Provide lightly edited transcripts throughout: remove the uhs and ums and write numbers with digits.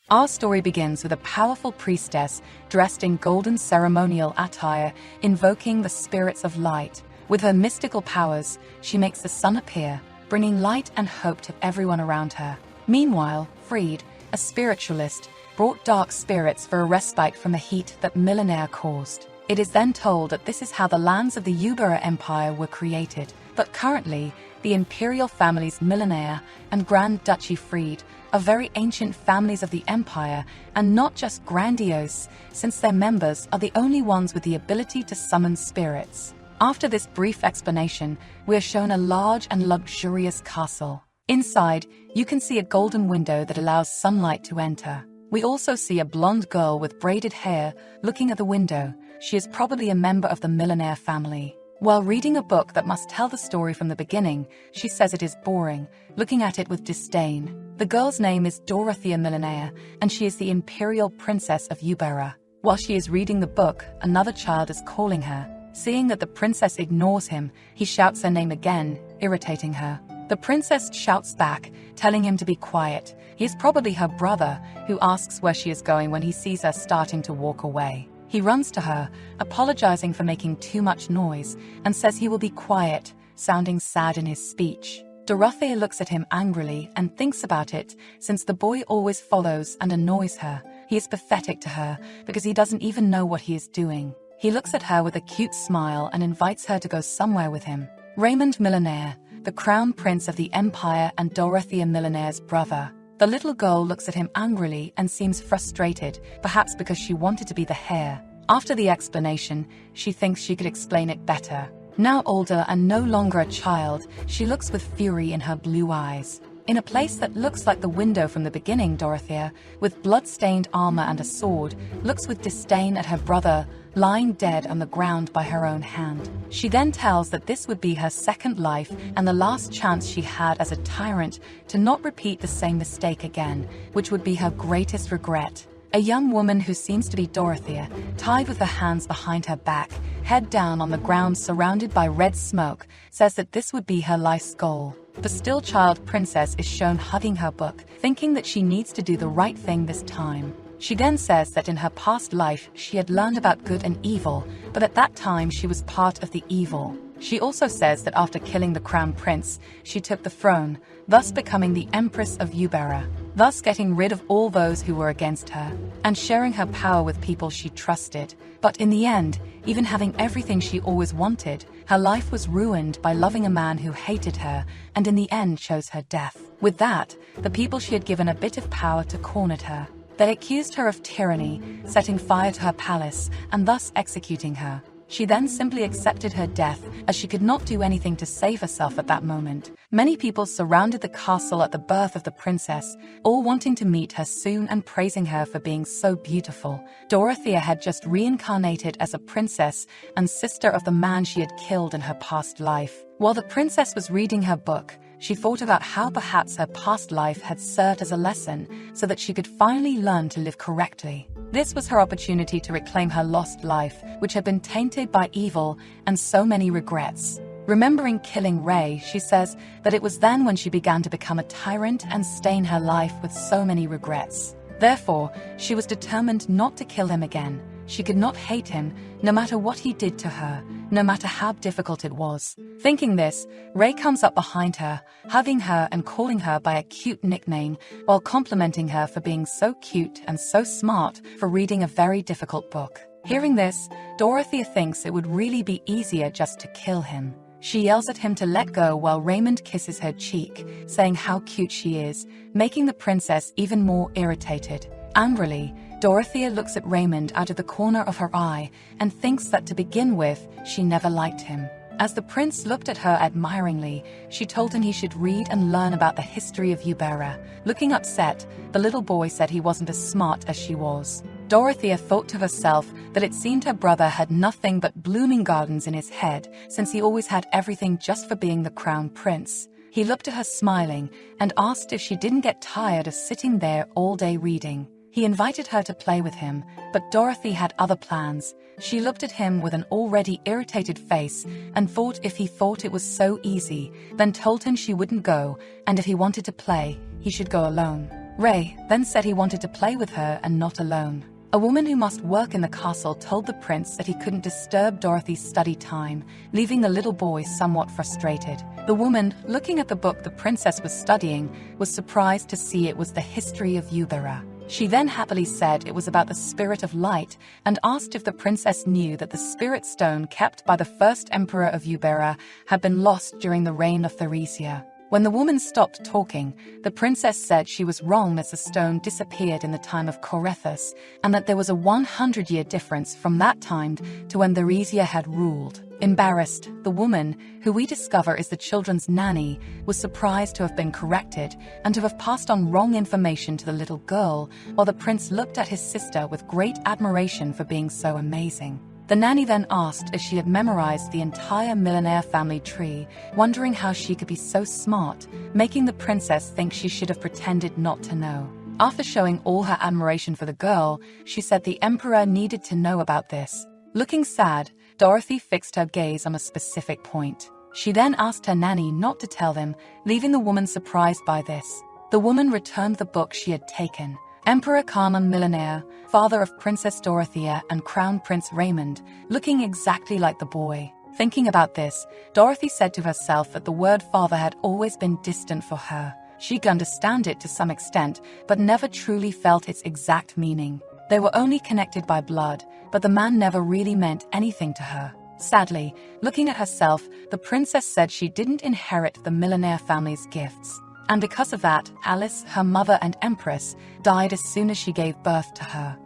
Our story begins with a powerful priestess dressed in golden ceremonial attire, invoking the spirits of light. With her mystical powers, she makes the sun appear, bringing light and hope to everyone around her. Meanwhile, Freed, a spiritualist, brought dark spirits for a respite from the heat that Millennium caused. It is then told that this is how the lands of the Ubera Empire were created. But currently, the imperial families Millennium and Grand Duchy Freed are very ancient families of the empire, and not just grandiose, since their members are the only ones with the ability to summon spirits. After this brief explanation, we are shown a large and luxurious castle. Inside, you can see a golden window that allows sunlight to enter. We also see a blonde girl with braided hair looking at the window. She is probably a member of the Millennium family. While reading a book that must tell the story from the beginning, she says it is boring, looking at it with disdain. The girl's name is Dorothea Millennium, and she is the imperial princess of Ubera. While she is reading the book, another child is calling her. Seeing that the princess ignores him, he shouts her name again, irritating her. The princess shouts back, telling him to be quiet. He is probably her brother, who asks where she is going when he sees her starting to walk away. He runs to her, apologizing for making too much noise, and says he will be quiet, sounding sad in his speech. Dorothea looks at him angrily and thinks about it, since the boy always follows and annoys her. He is pathetic to her, because he doesn't even know what he is doing. He looks at her with a cute smile and invites her to go somewhere with him. Raymond Millennium, the crown prince of the empire and Dorothea Millennium's brother. The little girl looks at him angrily and seems frustrated, perhaps because she wanted to be the heir. After the explanation, she thinks she could explain it better. Now older and no longer a child, she looks with fury in her blue eyes. In a place that looks like the window from the beginning, Dorothea, with blood-stained armor and a sword, looks with disdain at her brother, lying dead on the ground by her own hand. She then tells that this would be her second life and the last chance she had as a tyrant to not repeat the same mistake again, which would be her greatest regret. A young woman who seems to be Dorothea, tied with her hands behind her back, head down on the ground surrounded by red smoke, says that this would be her life's goal. The still child princess is shown hugging her book, thinking that she needs to do the right thing this time. She then says that in her past life she had learned about good and evil, but at that time she was part of the evil. She also says that after killing the crown prince, she took the throne, thus becoming the Empress of Ubera, thus getting rid of all those who were against her, and sharing her power with people she trusted. But in the end, even having everything she always wanted, her life was ruined by loving a man who hated her, and in the end chose her death. With that, the people she had given a bit of power to cornered her. They accused her of tyranny, setting fire to her palace, and thus executing her. She then simply accepted her death, as she could not do anything to save herself at that moment. Many people surrounded the castle at the birth of the princess, all wanting to meet her soon and praising her for being so beautiful. Dorothea had just reincarnated as a princess and sister of the man she had killed in her past life. While the princess was reading her book, she thought about how perhaps her past life had served as a lesson so that she could finally learn to live correctly. This was her opportunity to reclaim her lost life, which had been tainted by evil and so many regrets. Remembering killing Ray, she says that it was then when she began to become a tyrant and stain her life with so many regrets. Therefore, she was determined not to kill him again. She could not hate him, no matter what he did to her, no matter how difficult it was. Thinking this, Ray comes up behind her, hugging her and calling her by a cute nickname, while complimenting her for being so cute and so smart for reading a very difficult book. Hearing this, Dorothea thinks it would really be easier just to kill him. She yells at him to let go while Raymond kisses her cheek, saying how cute she is, making the princess even more irritated. Angrily, Dorothea looks at Raymond out of the corner of her eye and thinks that to begin with, she never liked him. As the prince looked at her admiringly, she told him he should read and learn about the history of Ubera. Looking upset, the little boy said he wasn't as smart as she was. Dorothea thought to herself that it seemed her brother had nothing but blooming gardens in his head, since he always had everything just for being the crown prince. He looked at her smiling and asked if she didn't get tired of sitting there all day reading. He invited her to play with him, but Dorothy had other plans. She looked at him with an already irritated face and thought if he thought it was so easy, then told him she wouldn't go, and if he wanted to play, he should go alone. Ray then said he wanted to play with her and not alone. A woman who must work in the castle told the prince that he couldn't disturb Dorothy's study time, leaving the little boy somewhat frustrated. The woman, looking at the book the princess was studying, was surprised to see it was the history of Ubera. She then happily said it was about the spirit of light and asked if the princess knew that the spirit stone kept by the first emperor of Ubera had been lost during the reign of Theresia. When the woman stopped talking, the princess said she was wrong as the stone disappeared in the time of Corethus and that there was a 100-year difference from that time to when Theresia had ruled. Embarrassed, the woman, who we discover is the children's nanny, was surprised to have been corrected and to have passed on wrong information to the little girl, while the prince looked at his sister with great admiration for being so amazing. The nanny then asked if she had memorized the entire millionaire family tree, wondering how she could be so smart, making the princess think she should have pretended not to know. After showing all her admiration for the girl, she said the emperor needed to know about this. Looking sad, Dorothy fixed her gaze on a specific point. She then asked her nanny not to tell them, leaving the woman surprised by this. The woman returned the book she had taken. Emperor Carmen Millionaire, father of Princess Dorothea and Crown Prince Raymond, looking exactly like the boy. Thinking about this, Dorothy said to herself that the word father had always been distant for her. She could understand it to some extent, but never truly felt its exact meaning. They were only connected by blood, but the man never really meant anything to her. Sadly, looking at herself, the princess said she didn't inherit the Millionaire family's gifts. And because of that, Alice, her mother and empress, died as soon as she gave birth to her.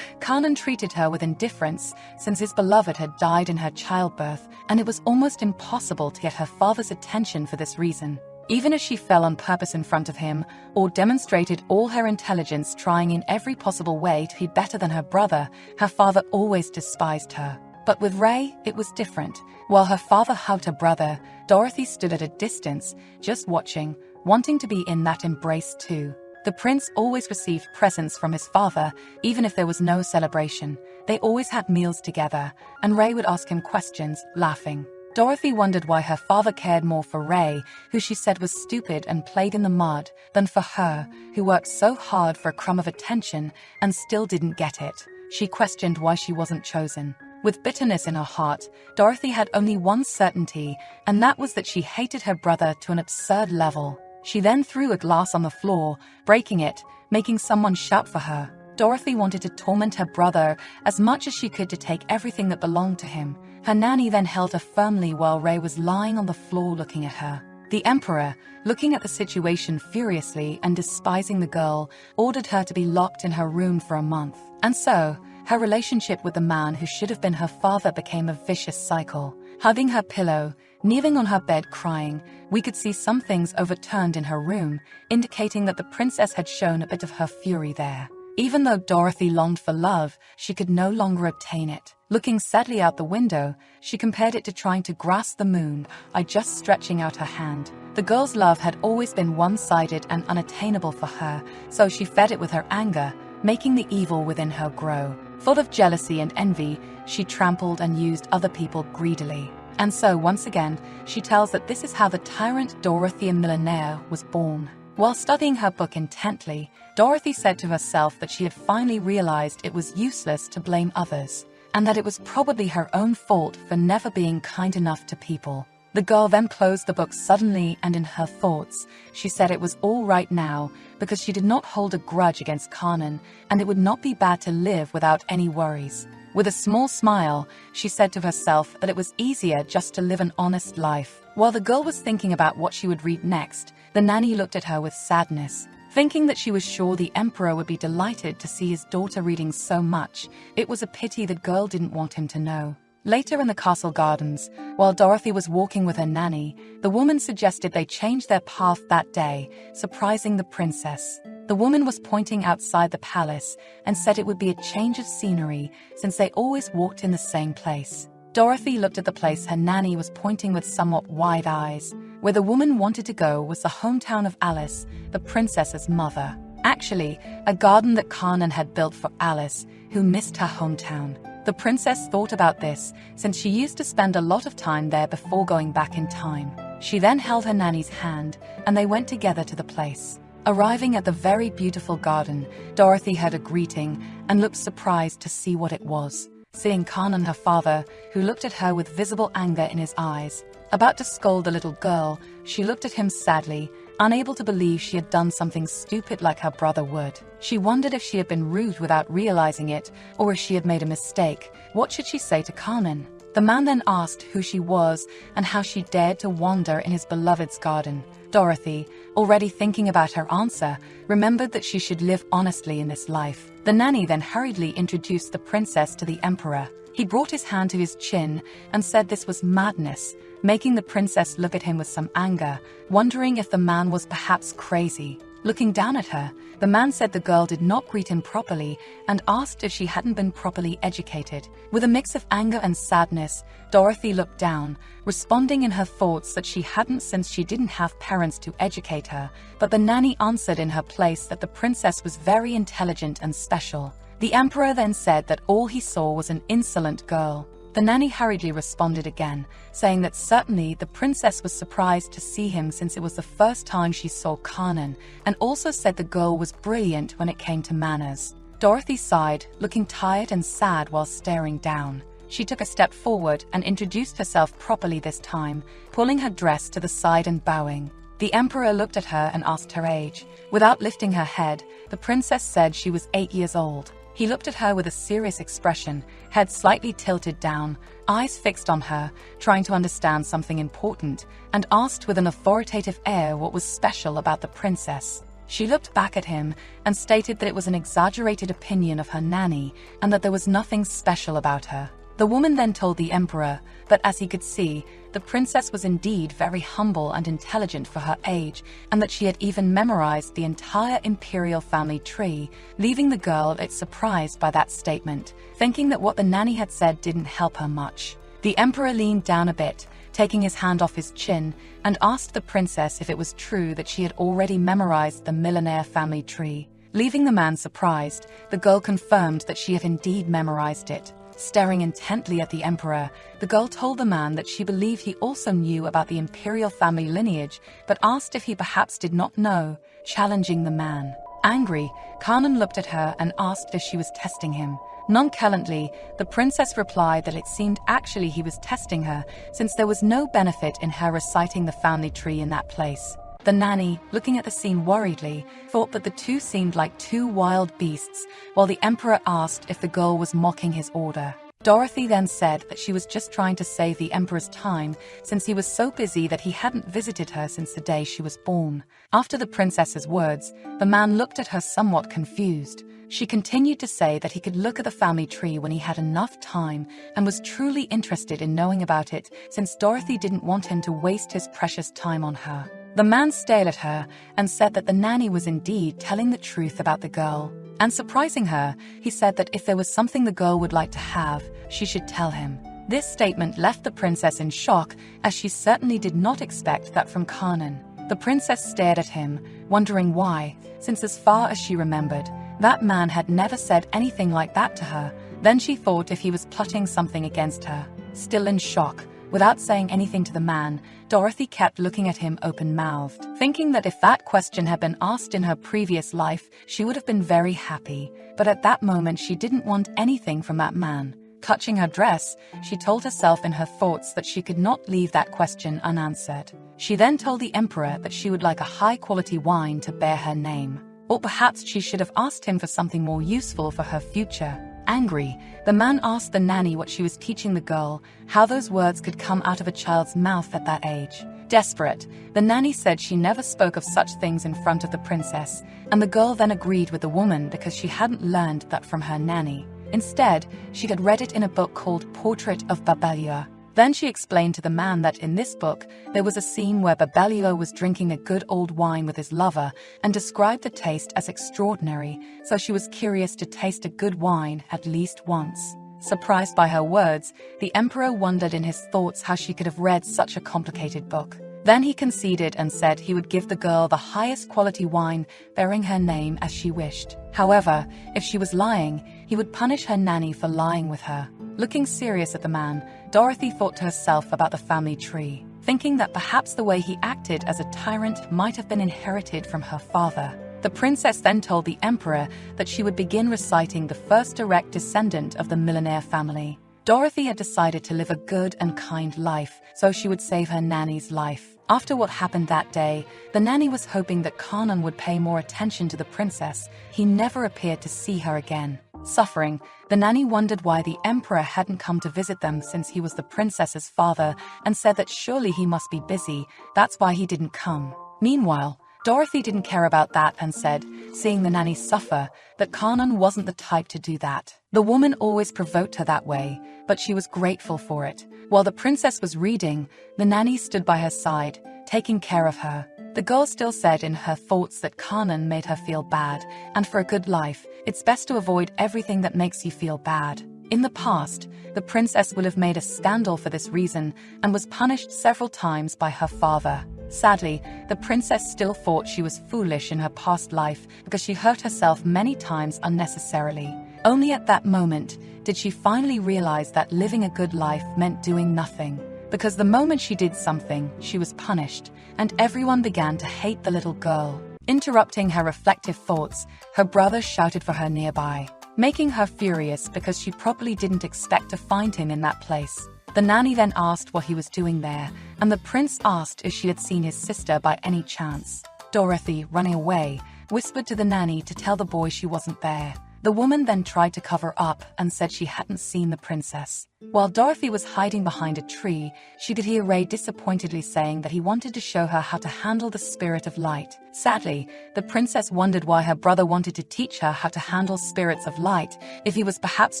Kanan treated her with indifference since his beloved had died in her childbirth, and it was almost impossible to get her father's attention for this reason. Even as she fell on purpose in front of him, or demonstrated all her intelligence trying in every possible way to be better than her brother, her father always despised her. But with Ray, it was different. While her father hugged her brother, Dorothy stood at a distance, just watching, wanting to be in that embrace too. The prince always received presents from his father, even if there was no celebration. They always had meals together, and Ray would ask him questions, laughing. Dorothy wondered why her father cared more for Ray, who she said was stupid and played in the mud, than for her, who worked so hard for a crumb of attention and still didn't get it. She questioned why she wasn't chosen. With bitterness in her heart, Dorothy had only one certainty, and that was that she hated her brother to an absurd level. She then threw a glass on the floor, breaking it, making someone shout for her. Dorothy wanted to torment her brother as much as she could to take everything that belonged to him. Her nanny then held her firmly while Ray was lying on the floor looking at her. The emperor, looking at the situation furiously and despising the girl, ordered her to be locked in her room for a month. And so, her relationship with the man who should have been her father became a vicious cycle. Hugging her pillow, kneeling on her bed crying, we could see some things overturned in her room, indicating that the princess had shown a bit of her fury there. Even though Dorothy longed for love, she could no longer obtain it. Looking sadly out the window, she compared it to trying to grasp the moon by just stretching out her hand. The girl's love had always been one-sided and unattainable for her, so she fed it with her anger, making the evil within her grow. Full of jealousy and envy, she trampled and used other people greedily. And so, once again, she tells that this is how the tyrant Dorothea Millionaire was born. While studying her book intently, Dorothy said to herself that she had finally realized it was useless to blame others, and that it was probably her own fault for never being kind enough to people. The girl then closed the book suddenly, and in her thoughts, she said it was all right now because she did not hold a grudge against Kanan, and it would not be bad to live without any worries. With a small smile, she said to herself that it was easier just to live an honest life. While the girl was thinking about what she would read next, the nanny looked at her with sadness. Thinking that she was sure the emperor would be delighted to see his daughter reading so much, it was a pity the girl didn't want him to know. Later in the castle gardens, while Dorothy was walking with her nanny, the woman suggested they change their path that day, surprising the princess. The woman was pointing outside the palace and said it would be a change of scenery since they always walked in the same place. Dorothy looked at the place her nanny was pointing with somewhat wide eyes. Where the woman wanted to go was the hometown of Alice, the princess's mother. Actually, a garden that Kanan had built for Alice, who missed her hometown. The princess thought about this since she used to spend a lot of time there before going back in time. She then held her nanny's hand, and they went together to the place. Arriving at the very beautiful garden, Dorothy heard a greeting and looked surprised to see what it was. Seeing Kanan, her father, who looked at her with visible anger in his eyes. About to scold the little girl, she looked at him sadly, unable to believe she had done something stupid like her brother would. She wondered if she had been rude without realizing it, or if she had made a mistake. What should she say to Kanan? The man then asked who she was and how she dared to wander in his beloved's garden. Dorothy, already thinking about her answer, remembered that she should live honestly in this life. The nanny then hurriedly introduced the princess to the emperor. He brought his hand to his chin and said this was madness, making the princess look at him with some anger, wondering if the man was perhaps crazy. Looking down at her, the man said the girl did not greet him properly and asked if she hadn't been properly educated. With a mix of anger and sadness, Dorothy looked down, responding in her thoughts that she hadn't since she didn't have parents to educate her, but the nanny answered in her place that the princess was very intelligent and special. The emperor then said that all he saw was an insolent girl. The nanny hurriedly responded again, saying that certainly the princess was surprised to see him since it was the first time she saw Kanan, and also said the girl was brilliant when it came to manners. Dorothy sighed, looking tired and sad while staring down. She took a step forward and introduced herself properly this time, pulling her dress to the side and bowing. The emperor looked at her and asked her age. Without lifting her head, the princess said she was 8 years old. He looked at her with a serious expression, head slightly tilted down, eyes fixed on her, trying to understand something important, and asked with an authoritative air what was special about the princess. She looked back at him and stated that it was an exaggerated opinion of her nanny and that there was nothing special about her. The woman then told the emperor that, as he could see, the princess was indeed very humble and intelligent for her age, and that she had even memorized the entire imperial family tree, leaving the girl a bit surprised by that statement, thinking that what the nanny had said didn't help her much. The emperor leaned down a bit, taking his hand off his chin, and asked the princess if it was true that she had already memorized the millennial family tree. Leaving the man surprised, the girl confirmed that she had indeed memorized it. Staring intently at the emperor, the girl told the man that she believed he also knew about the imperial family lineage, but asked if he perhaps did not know, challenging the man. Angry, Kanan looked at her and asked if she was testing him. Nonchalantly, the princess replied that it seemed actually he was testing her, since there was no benefit in her reciting the family tree in that place. The nanny, looking at the scene worriedly, thought that the two seemed like two wild beasts, while the emperor asked if the girl was mocking his order. Dorothy then said that she was just trying to save the emperor's time, since he was so busy that he hadn't visited her since the day she was born. After the princess's words, the man looked at her somewhat confused. She continued to say that he could look at the family tree when he had enough time and was truly interested in knowing about it, since Dorothy didn't want him to waste his precious time on her. The man stared at her and said that the nanny was indeed telling the truth about the girl. And surprising her, he said that if there was something the girl would like to have, she should tell him. This statement left the princess in shock, as she certainly did not expect that from Kanan. The princess stared at him, wondering why, since as far as she remembered, that man had never said anything like that to her. Then she thought if he was plotting something against her. Still in shock, without saying anything to the man, Dorothy kept looking at him open-mouthed, thinking that if that question had been asked in her previous life, she would have been very happy. But at that moment she didn't want anything from that man. Clutching her dress, she told herself in her thoughts that she could not leave that question unanswered. She then told the emperor that she would like a high-quality wine to bear her name. Or perhaps she should have asked him for something more useful for her future. Angry, the man asked the nanny what she was teaching the girl, how those words could come out of a child's mouth at that age. Desperate, the nanny said she never spoke of such things in front of the princess, and the girl then agreed with the woman because she hadn't learned that from her nanny. Instead, she had read it in a book called Portrait of Babelio. Then she explained to the man that in this book, there was a scene where Babelio was drinking a good old wine with his lover and described the taste as extraordinary, so she was curious to taste a good wine at least once. Surprised by her words, the emperor wondered in his thoughts how she could have read such a complicated book. Then he conceded and said he would give the girl the highest quality wine bearing her name as she wished. However, if she was lying, he would punish her nanny for lying with her. Looking serious at the man, Dorothy thought to herself about the family tree. thinking that perhaps the way he acted as a tyrant might have been inherited from her father. The princess then told the emperor that she would begin reciting the first direct descendant of the millionaire family. Dorothy had decided to live a good and kind life, so she would save her nanny's life. After what happened that day, the nanny was hoping that Kanan would pay more attention to the princess. He never appeared to see her again. Suffering, the nanny wondered why the emperor hadn't come to visit them since he was the princess's father, and said that surely he must be busy, that's why he didn't come. Meanwhile, Dorothy didn't care about that and said, seeing the nanny suffer, that Kanan wasn't the type to do that. The woman always provoked her that way, but she was grateful for it. While the princess was reading, the nanny stood by her side, taking care of her. The girl still said in her thoughts that Kanan made her feel bad, and for a good life, it's best to avoid everything that makes you feel bad. In the past, the princess would have made a scandal for this reason and was punished several times by her father. Sadly, the princess still thought she was foolish in her past life because she hurt herself many times unnecessarily. Only at that moment did she finally realize that living a good life meant doing nothing. Because the moment she did something, she was punished, and everyone began to hate the little girl. Interrupting her reflective thoughts, her brother shouted for her nearby, making her furious because she probably didn't expect to find him in that place. The nanny then asked what he was doing there, and the prince asked if she had seen his sister by any chance. Dorothy, running away, whispered to the nanny to tell the boy she wasn't there. The woman then tried to cover up and said she hadn't seen the princess. While Dorothy was hiding behind a tree, she could hear Ray disappointedly saying that he wanted to show her how to handle the spirit of light. Sadly, the princess wondered why her brother wanted to teach her how to handle spirits of light, if he was perhaps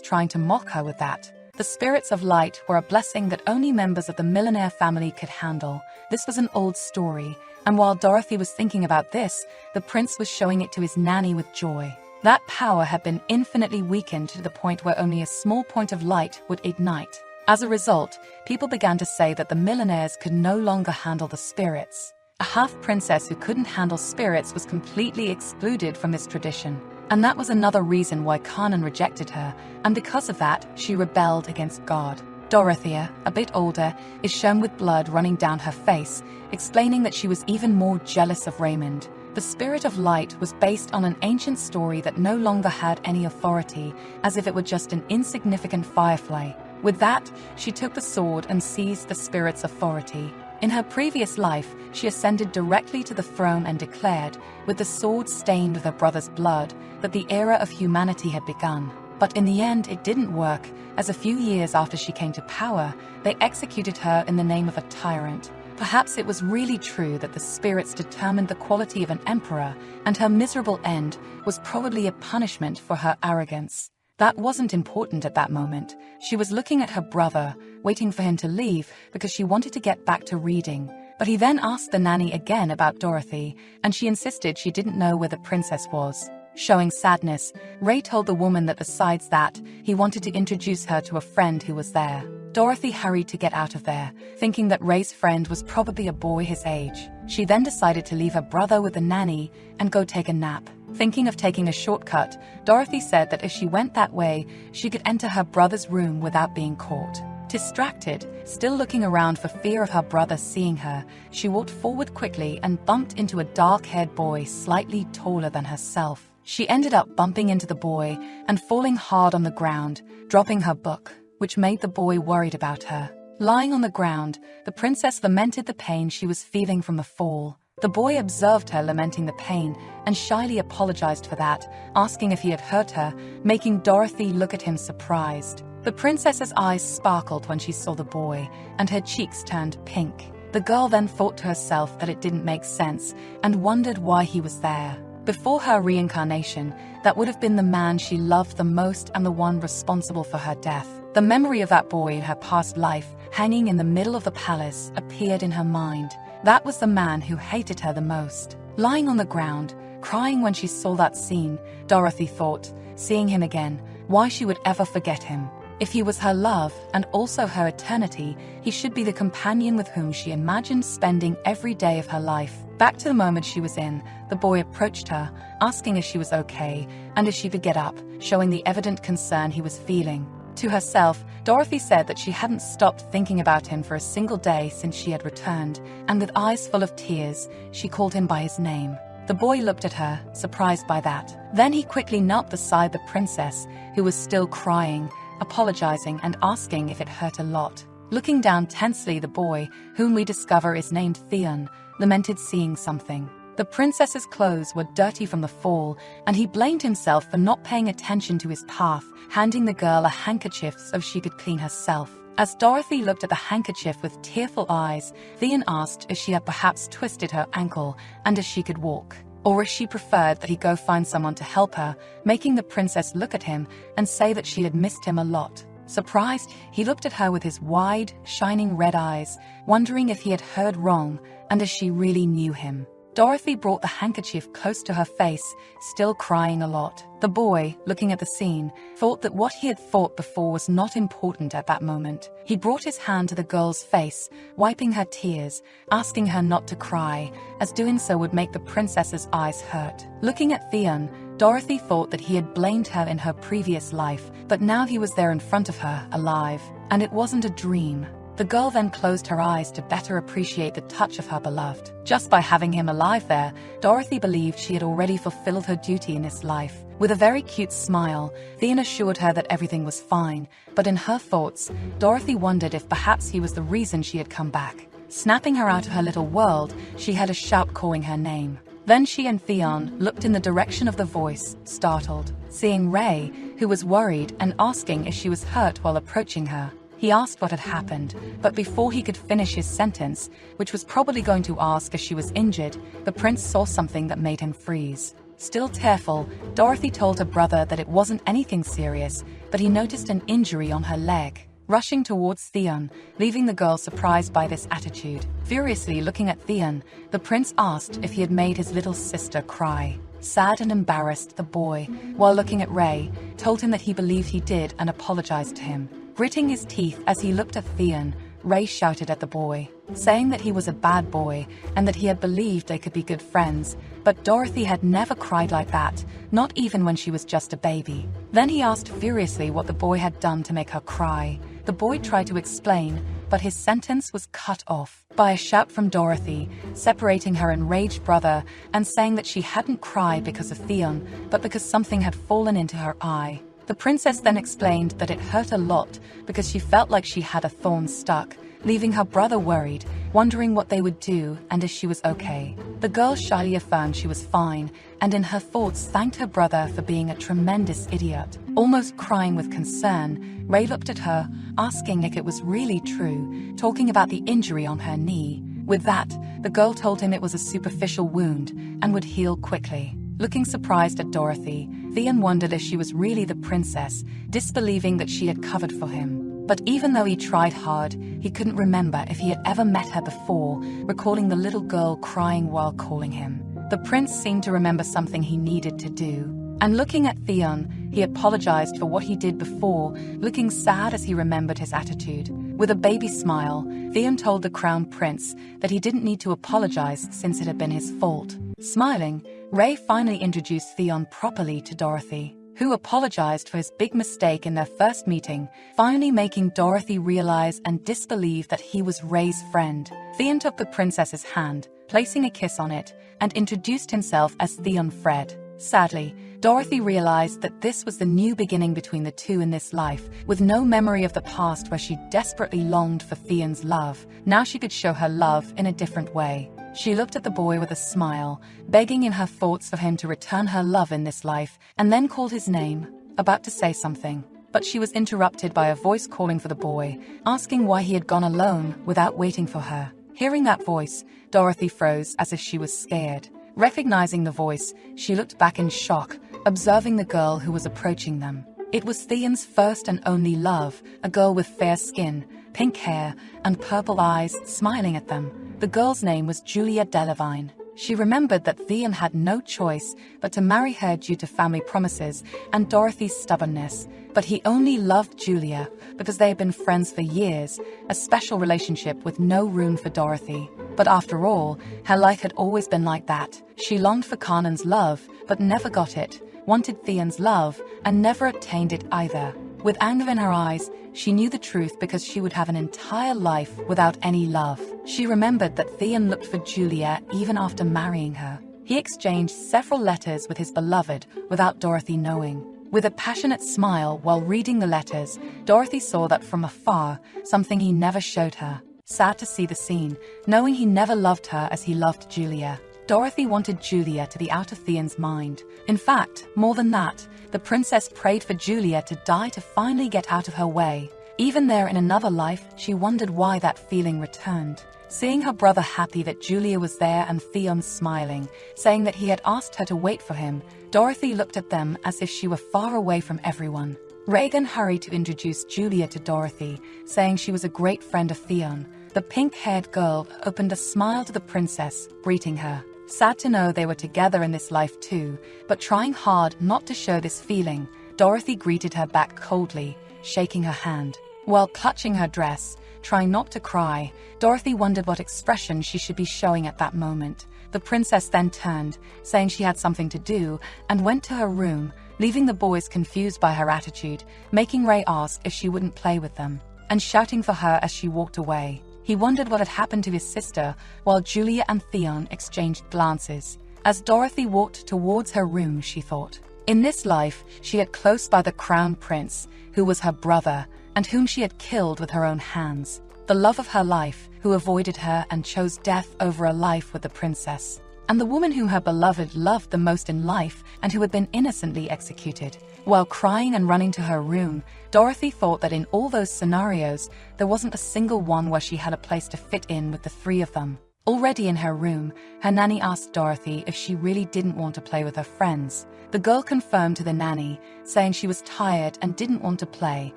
trying to mock her with that. The spirits of light were a blessing that only members of the millionaire family could handle. This was an old story, and while Dorothy was thinking about this, the prince was showing it to his nanny with joy. That power had been infinitely weakened to the point where only a small point of light would ignite. As a result, people began to say that the millionaires could no longer handle the spirits. A half-princess who couldn't handle spirits was completely excluded from this tradition. And that was another reason why Kanan rejected her, and because of that, she rebelled against God. Dorothea, a bit older, is shown with blood running down her face, explaining that she was even more jealous of Raymond. The spirit of light was based on an ancient story that no longer had any authority, as if it were just an insignificant firefly. With that, she took the sword and seized the spirit's authority. In her previous life, she ascended directly to the throne and declared, with the sword stained with her brother's blood, that the era of humanity had begun. But in the end, it didn't work, as a few years after she came to power, they executed her in the name of a tyrant. Perhaps it was really true that the spirits determined the quality of an emperor, and her miserable end was probably a punishment for her arrogance. That wasn't important at that moment. She was looking at her brother, waiting for him to leave because she wanted to get back to reading. But he then asked the nanny again about Dorothy, and she insisted she didn't know where the princess was. Showing sadness, Ray told the woman that besides that, he wanted to introduce her to a friend who was there. Dorothy hurried to get out of there, thinking that Ray's friend was probably a boy his age. She then decided to leave her brother with the nanny and go take a nap. Thinking of taking a shortcut, Dorothy said that if she went that way, she could enter her brother's room without being caught. Distracted, still looking around for fear of her brother seeing her, she walked forward quickly and bumped into a dark-haired boy slightly taller than herself. She ended up bumping into the boy and falling hard on the ground, dropping her book, which made the boy worried about her. Lying on the ground, the princess lamented the pain she was feeling from the fall. The boy observed her lamenting the pain and shyly apologized for that, asking if he had hurt her, making Dorothy look at him surprised. The princess's eyes sparkled when she saw the boy, and her cheeks turned pink. The girl then thought to herself that it didn't make sense and wondered why he was there. Before her reincarnation, that would have been the man she loved the most and the one responsible for her death. The memory of that boy in her past life, hanging in the middle of the palace, appeared in her mind. That was the man who hated her the most. Lying on the ground, crying when she saw that scene, Dorothy thought, seeing him again, why she would ever forget him. If he was her love and also her eternity, he should be the companion with whom she imagined spending every day of her life. Back to the moment she was in, the boy approached her, asking if she was okay and if she could get up, showing the evident concern he was feeling. To herself, Dorothy said that she hadn't stopped thinking about him for a single day since she had returned, and with eyes full of tears, she called him by his name. The boy looked at her, surprised by that. Then he quickly knelt beside the princess, who was still crying, apologizing and asking if it hurt a lot. Looking down tensely, the boy, whom we discover is named Theon, lamented seeing something. The princess's clothes were dirty from the fall, and he blamed himself for not paying attention to his path, handing the girl a handkerchief so she could clean herself. As Dorothy looked at the handkerchief with tearful eyes, Theon asked if she had perhaps twisted her ankle and if she could walk, or if she preferred that he go find someone to help her, making the princess look at him and say that she had missed him a lot. Surprised, he looked at her with his wide, shining red eyes, wondering if he had heard wrong and if she really knew him. Dorothy brought the handkerchief close to her face, still crying a lot. The boy, looking at the scene, thought that what he had thought before was not important at that moment. He brought his hand to the girl's face, wiping her tears, asking her not to cry, as doing so would make the princess's eyes hurt. Looking at Theon, Dorothy thought that he had blamed her in her previous life, but now he was there in front of her, alive, and it wasn't a dream. The girl then closed her eyes to better appreciate the touch of her beloved. Just by having him alive there, Dorothy believed she had already fulfilled her duty in this life. With a very cute smile, Theon assured her that everything was fine, but in her thoughts, Dorothy wondered if perhaps he was the reason she had come back. Snapping her out of her little world, she heard a shout calling her name. Then she and Theon looked in the direction of the voice, startled, seeing Ray, who was worried and asking if she was hurt while approaching her. He asked what had happened, but before he could finish his sentence, which was probably going to ask if she was injured, the prince saw something that made him freeze. Still tearful, Dorothy told her brother that it wasn't anything serious, but he noticed an injury on her leg. Rushing towards Theon, leaving the girl surprised by this attitude. Furiously looking at Theon, the prince asked if he had made his little sister cry. Sad and embarrassed, the boy, while looking at Ray, told him that he believed he did and apologized to him. Gritting his teeth as he looked at Theon, Ray shouted at the boy, saying that he was a bad boy and that he had believed they could be good friends, but Dorothy had never cried like that, not even when she was just a baby. Then he asked furiously what the boy had done to make her cry. The boy tried to explain, but his sentence was cut off by a shout from Dorothy, separating her enraged brother and saying that she hadn't cried because of Theon, but because something had fallen into her eye. The princess then explained that it hurt a lot because she felt like she had a thorn stuck, leaving her brother worried, wondering what they would do and if she was okay. The girl shyly affirmed she was fine, and in her thoughts thanked her brother for being a tremendous idiot. Almost crying with concern, Ray looked at her, asking if it was really true, talking about the injury on her knee. With that, the girl told him it was a superficial wound and would heal quickly. Looking surprised at Dorothy, Theon wondered if she was really the princess, disbelieving that she had covered for him. But even though he tried hard, he couldn't remember if he had ever met her before, recalling the little girl crying while calling him. The prince seemed to remember something he needed to do. And looking at Theon, he apologized for what he did before, looking sad as he remembered his attitude. With a baby smile, Theon told the crown prince that he didn't need to apologize since it had been his fault. Smiling, Ray finally introduced Theon properly to Dorothy, who apologized for his big mistake in their first meeting, finally making Dorothy realize and disbelieve that he was Ray's friend. Theon took the princess's hand, placing a kiss on it, and introduced himself as Theon Fred. Sadly, Dorothy realized that this was the new beginning between the two in this life, with no memory of the past where she desperately longed for Theon's love. Now she could show her love in a different way. She looked at the boy with a smile, begging in her thoughts for him to return her love in this life, and then called his name, about to say something. But she was interrupted by a voice calling for the boy, asking why he had gone alone without waiting for her. Hearing that voice, Dorothy froze as if she was scared. Recognizing the voice, she looked back in shock, observing the girl who was approaching them. It was Theon's first and only love, a girl with fair skin, pink hair, and purple eyes, smiling at them. The girl's name was Julia Delavine. She remembered that Theon had no choice but to marry her due to family promises and Dorothy's stubbornness, but he only loved Julia because they had been friends for years, a special relationship with no room for Dorothy. But after all, her life had always been like that. She longed for Kanan's love, but never got it, wanted Theon's love, and never obtained it either. With anger in her eyes, she knew the truth because she would have an entire life without any love. She remembered that Theon looked for Julia even after marrying her. He exchanged several letters with his beloved without Dorothy knowing. With a passionate smile while reading the letters, Dorothy saw that from afar, something he never showed her. Sad to see the scene, knowing he never loved her as he loved Julia. Dorothy wanted Julia to be out of Theon's mind. In fact, more than that, the princess prayed for Julia to die to finally get out of her way. Even there in another life, she wondered why that feeling returned. Seeing her brother happy that Julia was there and Theon smiling, saying that he had asked her to wait for him, Dorothy looked at them as if she were far away from everyone. Regan hurried to introduce Julia to Dorothy, saying she was a great friend of Theon. The pink-haired girl opened a smile to the princess, greeting her. Sad to know they were together in this life too, but trying hard not to show this feeling, Dorothy greeted her back coldly, shaking her hand. While clutching her dress, trying not to cry, Dorothy wondered what expression she should be showing at that moment. The princess then turned, saying she had something to do, and went to her room, leaving the boys confused by her attitude, making Ray ask if she wouldn't play with them, and shouting for her as she walked away. He wondered what had happened to his sister, while Julia and Theon exchanged glances. As Dorothy walked towards her room, she thought. In this life, she had close by the crown prince, who was her brother, and whom she had killed with her own hands. The love of her life, who avoided her and chose death over a life with the princess. And the woman whom her beloved loved the most in life and who had been innocently executed. While crying and running to her room, Dorothy thought that in all those scenarios, there wasn't a single one where she had a place to fit in with the three of them. Already in her room, her nanny asked Dorothy if she really didn't want to play with her friends. The girl confirmed to the nanny, saying she was tired and didn't want to play,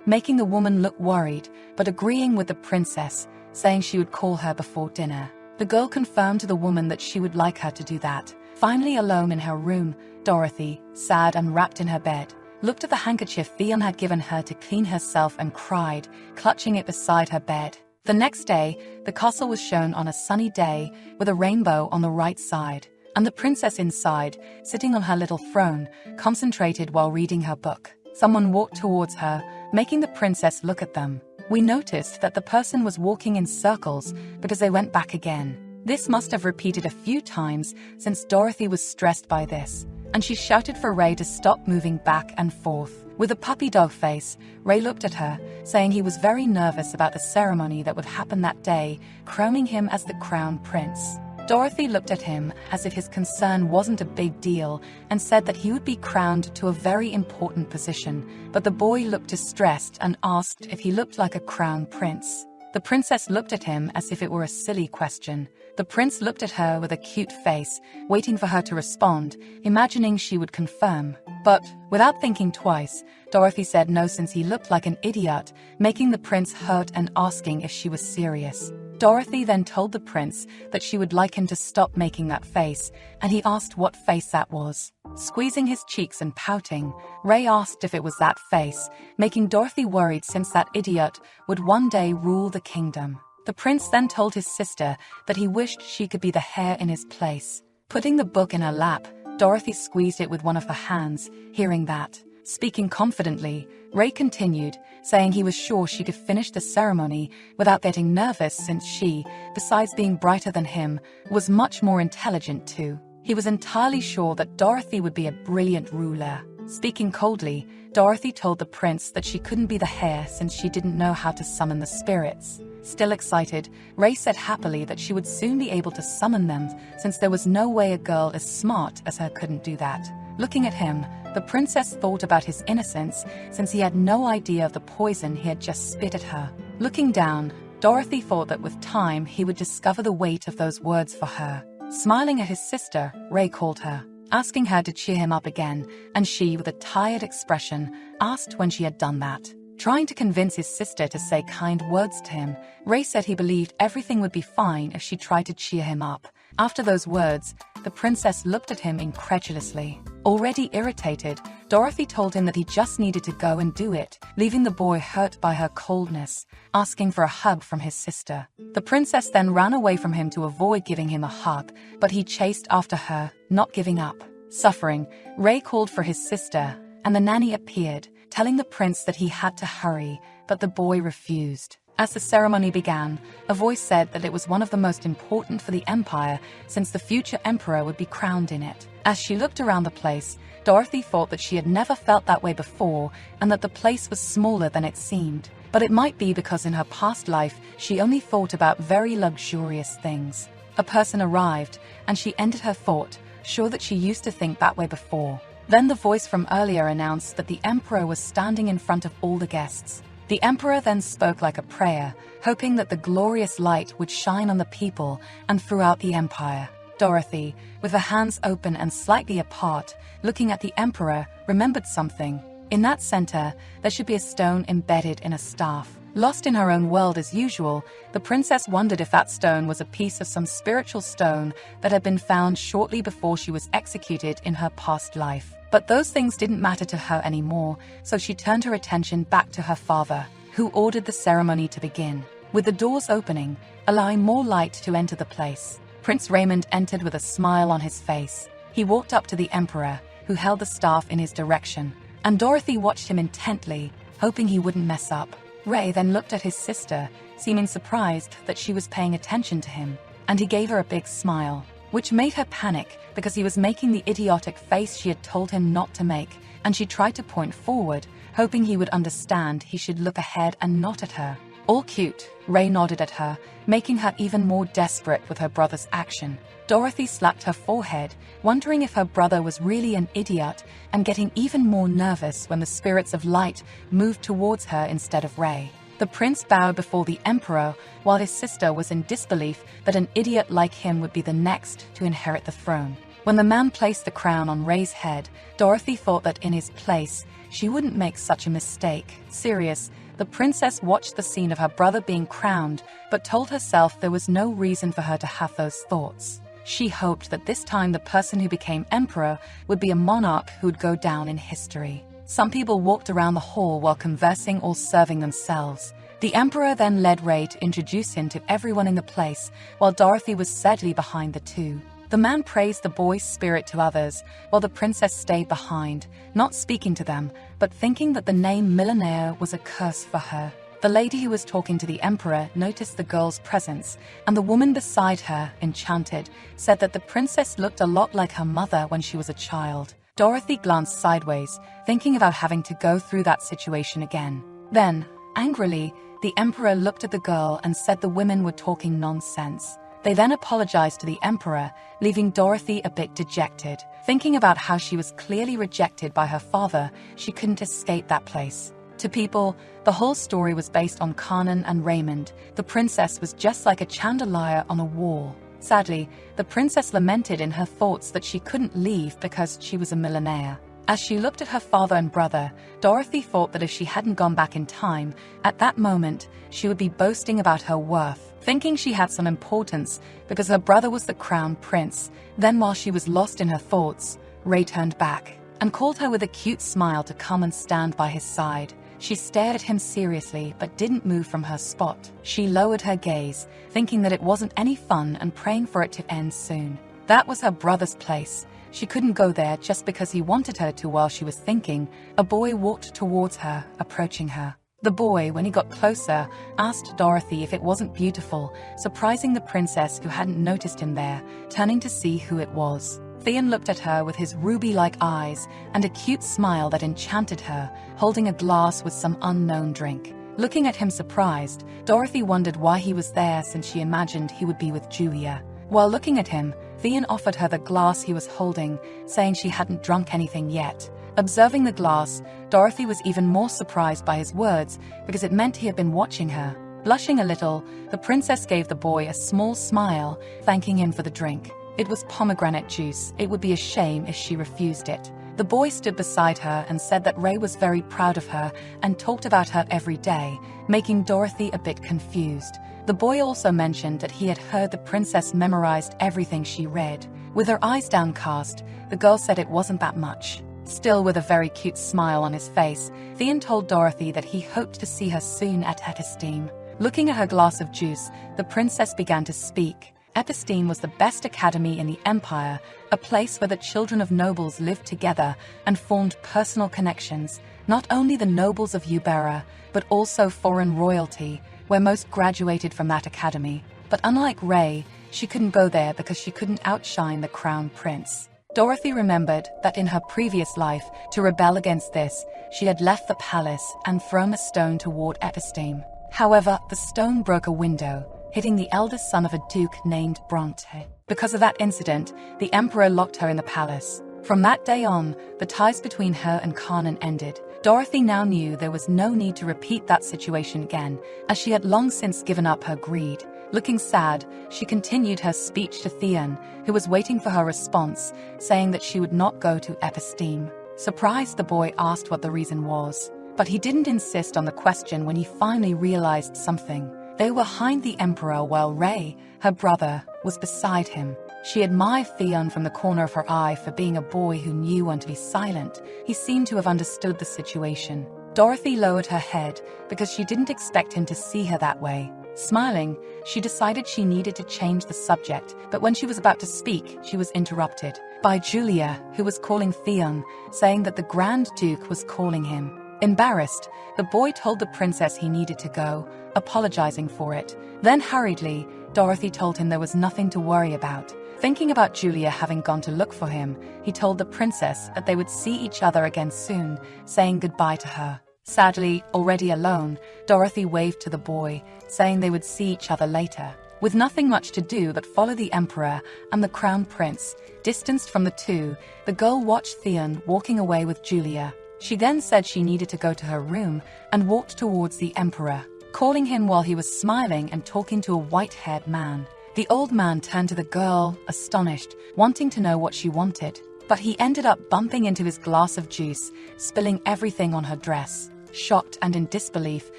making the woman look worried, but agreeing with the princess, saying she would call her before dinner. The girl confirmed to the woman that she would like her to do that. Finally alone in her room, Dorothy, sad and wrapped in her bed, looked at the handkerchief Theon had given her to clean herself and cried, clutching it beside her bed. The next day, the castle was shown on a sunny day with a rainbow on the right side, and the princess inside, sitting on her little throne, concentrated while reading her book. Someone walked towards her, making the princess look at them. We noticed that the person was walking in circles because they went back again. This must have repeated a few times since Dorothy was stressed by this, and she shouted for Ray to stop moving back and forth. With a puppy dog face, Ray looked at her, saying he was very nervous about the ceremony that would happen that day, crowning him as the crown prince. Dorothy looked at him as if his concern wasn't a big deal and said that he would be crowned to a very important position, but the boy looked distressed and asked if he looked like a crown prince. The princess looked at him as if it were a silly question. The prince looked at her with a cute face, waiting for her to respond, imagining she would confirm. But, without thinking twice, Dorothy said no since he looked like an idiot, making the prince hurt and asking if she was serious. Dorothy then told the prince that she would like him to stop making that face, and he asked what face that was. Squeezing his cheeks and pouting, Ray asked if it was that face, making Dorothy worried since that idiot would one day rule the kingdom. The prince then told his sister that he wished she could be the hair in his place. Putting the book in her lap, Dorothy squeezed it with one of her hands, hearing that. Speaking confidently, Ray continued, saying he was sure she could finish the ceremony without getting nervous since she, besides being brighter than him, was much more intelligent too. He was entirely sure that Dorothy would be a brilliant ruler. Speaking coldly, Dorothy told the prince that she couldn't be the heir since she didn't know how to summon the spirits. Still excited, Ray said happily that she would soon be able to summon them since there was no way a girl as smart as her couldn't do that. Looking at him, the princess thought about his innocence since he had no idea of the poison he had just spit at her. Looking down, Dorothy thought that with time he would discover the weight of those words for her. Smiling at his sister, Ray called her, asking her to cheer him up again, and she, with a tired expression, asked when she had done that. Trying to convince his sister to say kind words to him, Ray said he believed everything would be fine if she tried to cheer him up. After those words, the princess looked at him incredulously. Already irritated, Dorothy told him that he just needed to go and do it, leaving the boy hurt by her coldness, asking for a hug from his sister. The princess then ran away from him to avoid giving him a hug, but he chased after her, not giving up. Suffering, Ray called for his sister, and the nanny appeared, telling the prince that he had to hurry, but the boy refused. As the ceremony began, a voice said that it was one of the most important for the empire since the future emperor would be crowned in it. As she looked around the place, Dorothy thought that she had never felt that way before and that the place was smaller than it seemed. But it might be because in her past life she only thought about very luxurious things. A person arrived, and she ended her thought, sure that she used to think that way before. Then the voice from earlier announced that the emperor was standing in front of all the guests. The emperor then spoke like a prayer, hoping that the glorious light would shine on the people and throughout the empire. Dorothy, with her hands open and slightly apart, looking at the emperor, remembered something. In that center, there should be a stone embedded in a staff. Lost in her own world as usual, the princess wondered if that stone was a piece of some spiritual stone that had been found shortly before she was executed in her past life. But those things didn't matter to her anymore, so she turned her attention back to her father, who ordered the ceremony to begin. With the doors opening, allowing more light to enter the place, Prince Raymond entered with a smile on his face. He walked up to the emperor, who held the staff in his direction, and Dorothy watched him intently, hoping he wouldn't mess up. Ray then looked at his sister, seeming surprised that she was paying attention to him, and he gave her a big smile, which made her panic because he was making the idiotic face she had told him not to make, and she tried to point forward, hoping he would understand he should look ahead and not at her. All cute, Ray nodded at her, making her even more desperate with her brother's action. Dorothy slapped her forehead, wondering if her brother was really an idiot, and getting even more nervous when the spirits of light moved towards her instead of Ray. The prince bowed before the emperor, while his sister was in disbelief that an idiot like him would be the next to inherit the throne. When the man placed the crown on Ray's head, Dorothy thought that in his place, she wouldn't make such a mistake. Serious, the princess watched the scene of her brother being crowned, but told herself there was no reason for her to have those thoughts. She hoped that this time the person who became emperor would be a monarch who would go down in history. Some people walked around the hall while conversing or serving themselves. The emperor then led Ray to introduce him to everyone in the place, while Dorothy was sadly behind the two. The man praised the boy's spirit to others, while the princess stayed behind, not speaking to them, but thinking that the name millionaire was a curse for her. The lady who was talking to the emperor noticed the girl's presence, and the woman beside her, enchanted, said that the princess looked a lot like her mother when she was a child. Dorothy glanced sideways, thinking about having to go through that situation again. Then, angrily, the emperor looked at the girl and said the women were talking nonsense. They then apologized to the emperor, leaving Dorothy a bit dejected. Thinking about how she was clearly rejected by her father, she couldn't escape that place. To people, the whole story was based on Kanan and Raymond. The princess was just like a chandelier on a wall. Sadly, the princess lamented in her thoughts that she couldn't leave because she was a millionaire. As she looked at her father and brother, Dorothy thought that if she hadn't gone back in time, at that moment, she would be boasting about her worth, thinking she had some importance because her brother was the crown prince. Then while she was lost in her thoughts, Ray turned back and called her with a cute smile to come and stand by his side. She stared at him seriously but didn't move from her spot. She lowered her gaze, thinking that it wasn't any fun and praying for it to end soon. That was her brother's place. She couldn't go there just because he wanted her to. While she was thinking, a boy walked towards her, approaching her. The boy, when he got closer, asked Dorothy if it wasn't beautiful, surprising the princess who hadn't noticed him there, turning to see who it was. Theon looked at her with his ruby-like eyes and a cute smile that enchanted her, holding a glass with some unknown drink. Looking at him surprised, Dorothy wondered why he was there since she imagined he would be with Julia. While looking at him, Theon offered her the glass he was holding, saying she hadn't drunk anything yet. Observing the glass, Dorothy was even more surprised by his words because it meant he had been watching her. Blushing a little, the princess gave the boy a small smile, thanking him for the drink. It was pomegranate juice. It would be a shame if she refused it. The boy stood beside her and said that Ray was very proud of her and talked about her every day, making Dorothy a bit confused. The boy also mentioned that he had heard the princess memorized everything she read. With her eyes downcast, the girl said it wasn't that much. Still with a very cute smile on his face, Theon told Dorothy that he hoped to see her soon at Esteem. Looking at her glass of juice, the princess began to speak, Episteme was the best academy in the empire, a place where the children of nobles lived together and formed personal connections, not only the nobles of Ubera, but also foreign royalty, where most graduated from that academy. But unlike Ray, she couldn't go there because she couldn't outshine the crown prince. Dorothy remembered that in her previous life, to rebel against this, she had left the palace and thrown a stone toward Episteme. However, the stone broke a window, hitting the eldest son of a duke named Bronte. Because of that incident, the emperor locked her in the palace. From that day on, the ties between her and Kanan ended. Dorothy now knew there was no need to repeat that situation again, as she had long since given up her greed. Looking sad, she continued her speech to Theon, who was waiting for her response, saying that she would not go to Episteme. Surprised, the boy asked what the reason was, but he didn't insist on the question when he finally realized something. They were behind the emperor while Ray, her brother, was beside him. She admired Theon from the corner of her eye for being a boy who knew when to be silent. He seemed to have understood the situation. Dorothy lowered her head because she didn't expect him to see her that way. Smiling, she decided she needed to change the subject, but when she was about to speak, she was interrupted by Julia, who was calling Theon, saying that the Grand Duke was calling him. Embarrassed, the boy told the princess he needed to go, apologizing for it. Then hurriedly, Dorothy told him there was nothing to worry about. Thinking about Julia having gone to look for him, he told the princess that they would see each other again soon, saying goodbye to her. Sadly, already alone, Dorothy waved to the boy, saying they would see each other later. With nothing much to do but follow the emperor and the crown prince, distanced from the two, the girl watched Theon walking away with Julia. She then said she needed to go to her room and walked towards the emperor, calling him while he was smiling and talking to a white-haired man. The old man turned to the girl, astonished, wanting to know what she wanted, but he ended up bumping into his glass of juice, spilling everything on her dress. Shocked and in disbelief,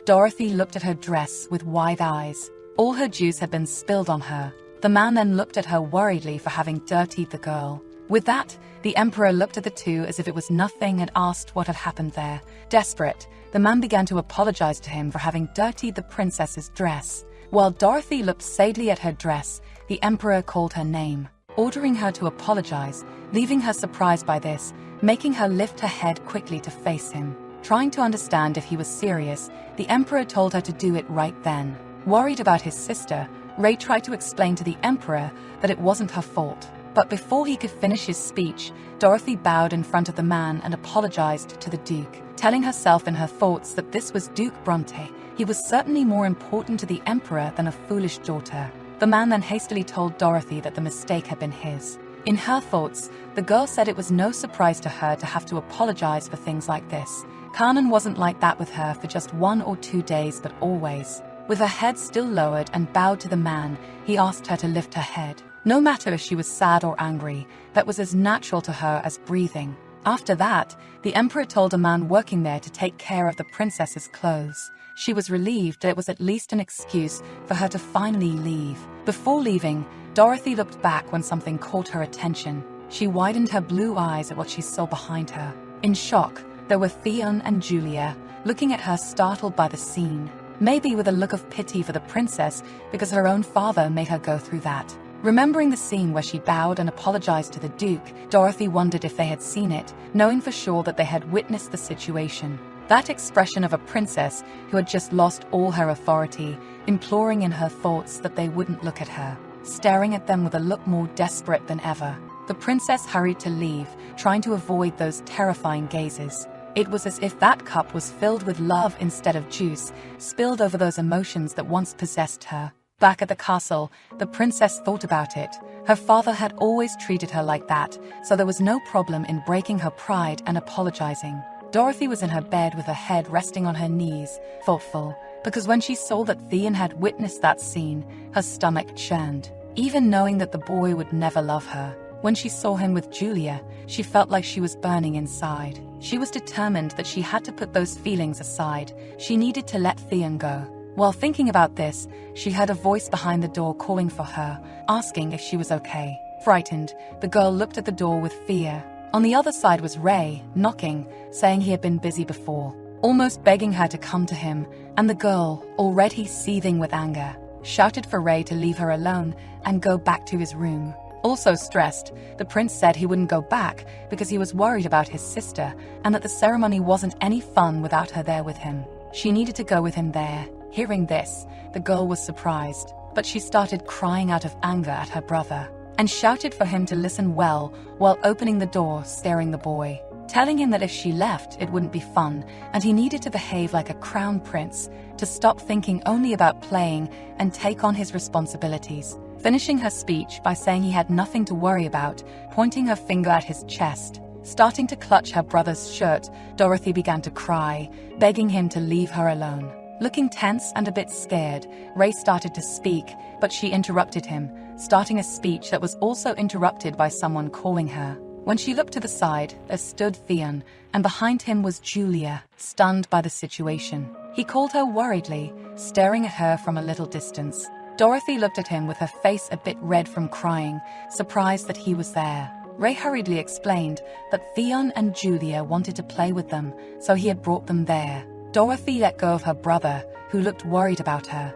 Dorothy looked at her dress with wide eyes. All her juice had been spilled on her. The man then looked at her worriedly for having dirtied the girl. With that, the emperor looked at the two as if it was nothing and asked what had happened there. Desperate, the man began to apologize to him for having dirtied the princess's dress. While Dorothy looked sadly at her dress, the emperor called her name, ordering her to apologize, leaving her surprised by this, making her lift her head quickly to face him. Trying to understand if he was serious, the emperor told her to do it right then. Worried about his sister, Ray tried to explain to the emperor that it wasn't her fault. But before he could finish his speech, Dorothy bowed in front of the man and apologized to the Duke, telling herself in her thoughts that this was Duke Bronte. He was certainly more important to the emperor than a foolish daughter. The man then hastily told Dorothy that the mistake had been his. In her thoughts, the girl said it was no surprise to her to have to apologize for things like this. Kanan wasn't like that with her for just 1 or 2 days, but always. With her head still lowered and bowed to the man, he asked her to lift her head. No matter if she was sad or angry, that was as natural to her as breathing. After that, the emperor told a man working there to take care of the princess's clothes. She was relieved that it was at least an excuse for her to finally leave. Before leaving, Dorothy looked back when something caught her attention. She widened her blue eyes at what she saw behind her. In shock, there were Theon and Julia, looking at her startled by the scene. Maybe with a look of pity for the princess because her own father made her go through that. Remembering the scene where she bowed and apologized to the Duke, Dorothy wondered if they had seen it, knowing for sure that they had witnessed the situation. That expression of a princess who had just lost all her authority, imploring in her thoughts that they wouldn't look at her, staring at them with a look more desperate than ever. The princess hurried to leave, trying to avoid those terrifying gazes. It was as if that cup was filled with love instead of juice, spilled over those emotions that once possessed her. Back at the castle, the princess thought about it. Her father had always treated her like that, so there was no problem in breaking her pride and apologizing. Dorothy was in her bed with her head resting on her knees, thoughtful, because when she saw that Theon had witnessed that scene, her stomach churned. Even knowing that the boy would never love her, when she saw him with Julia, she felt like she was burning inside. She was determined that she had to put those feelings aside. She needed to let Theon go. While thinking about this, she heard a voice behind the door calling for her, asking if she was okay. Frightened, the girl looked at the door with fear. On the other side was Ray, knocking, saying he had been busy before, almost begging her to come to him, and the girl, already seething with anger, shouted for Ray to leave her alone and go back to his room. Also stressed, the prince said he wouldn't go back because he was worried about his sister and that the ceremony wasn't any fun without her there with him. She needed to go with him there. Hearing this, the girl was surprised, but she started crying out of anger at her brother and shouted for him to listen well while opening the door, scaring the boy, telling him that if she left, it wouldn't be fun and he needed to behave like a crown prince, to stop thinking only about playing and take on his responsibilities. Finishing her speech by saying he had nothing to worry about, pointing her finger at his chest. Starting to clutch her brother's shirt, Dorothy began to cry, begging him to leave her alone. Looking tense and a bit scared, Ray started to speak, but she interrupted him, starting a speech that was also interrupted by someone calling her. When she looked to the side, there stood Theon, and behind him was Julia, stunned by the situation. He called her worriedly, staring at her from a little distance. Dorothy looked at him with her face a bit red from crying, surprised that he was there. Ray hurriedly explained that Theon and Julia wanted to play with them, so he had brought them there. Dorothy let go of her brother, who looked worried about her,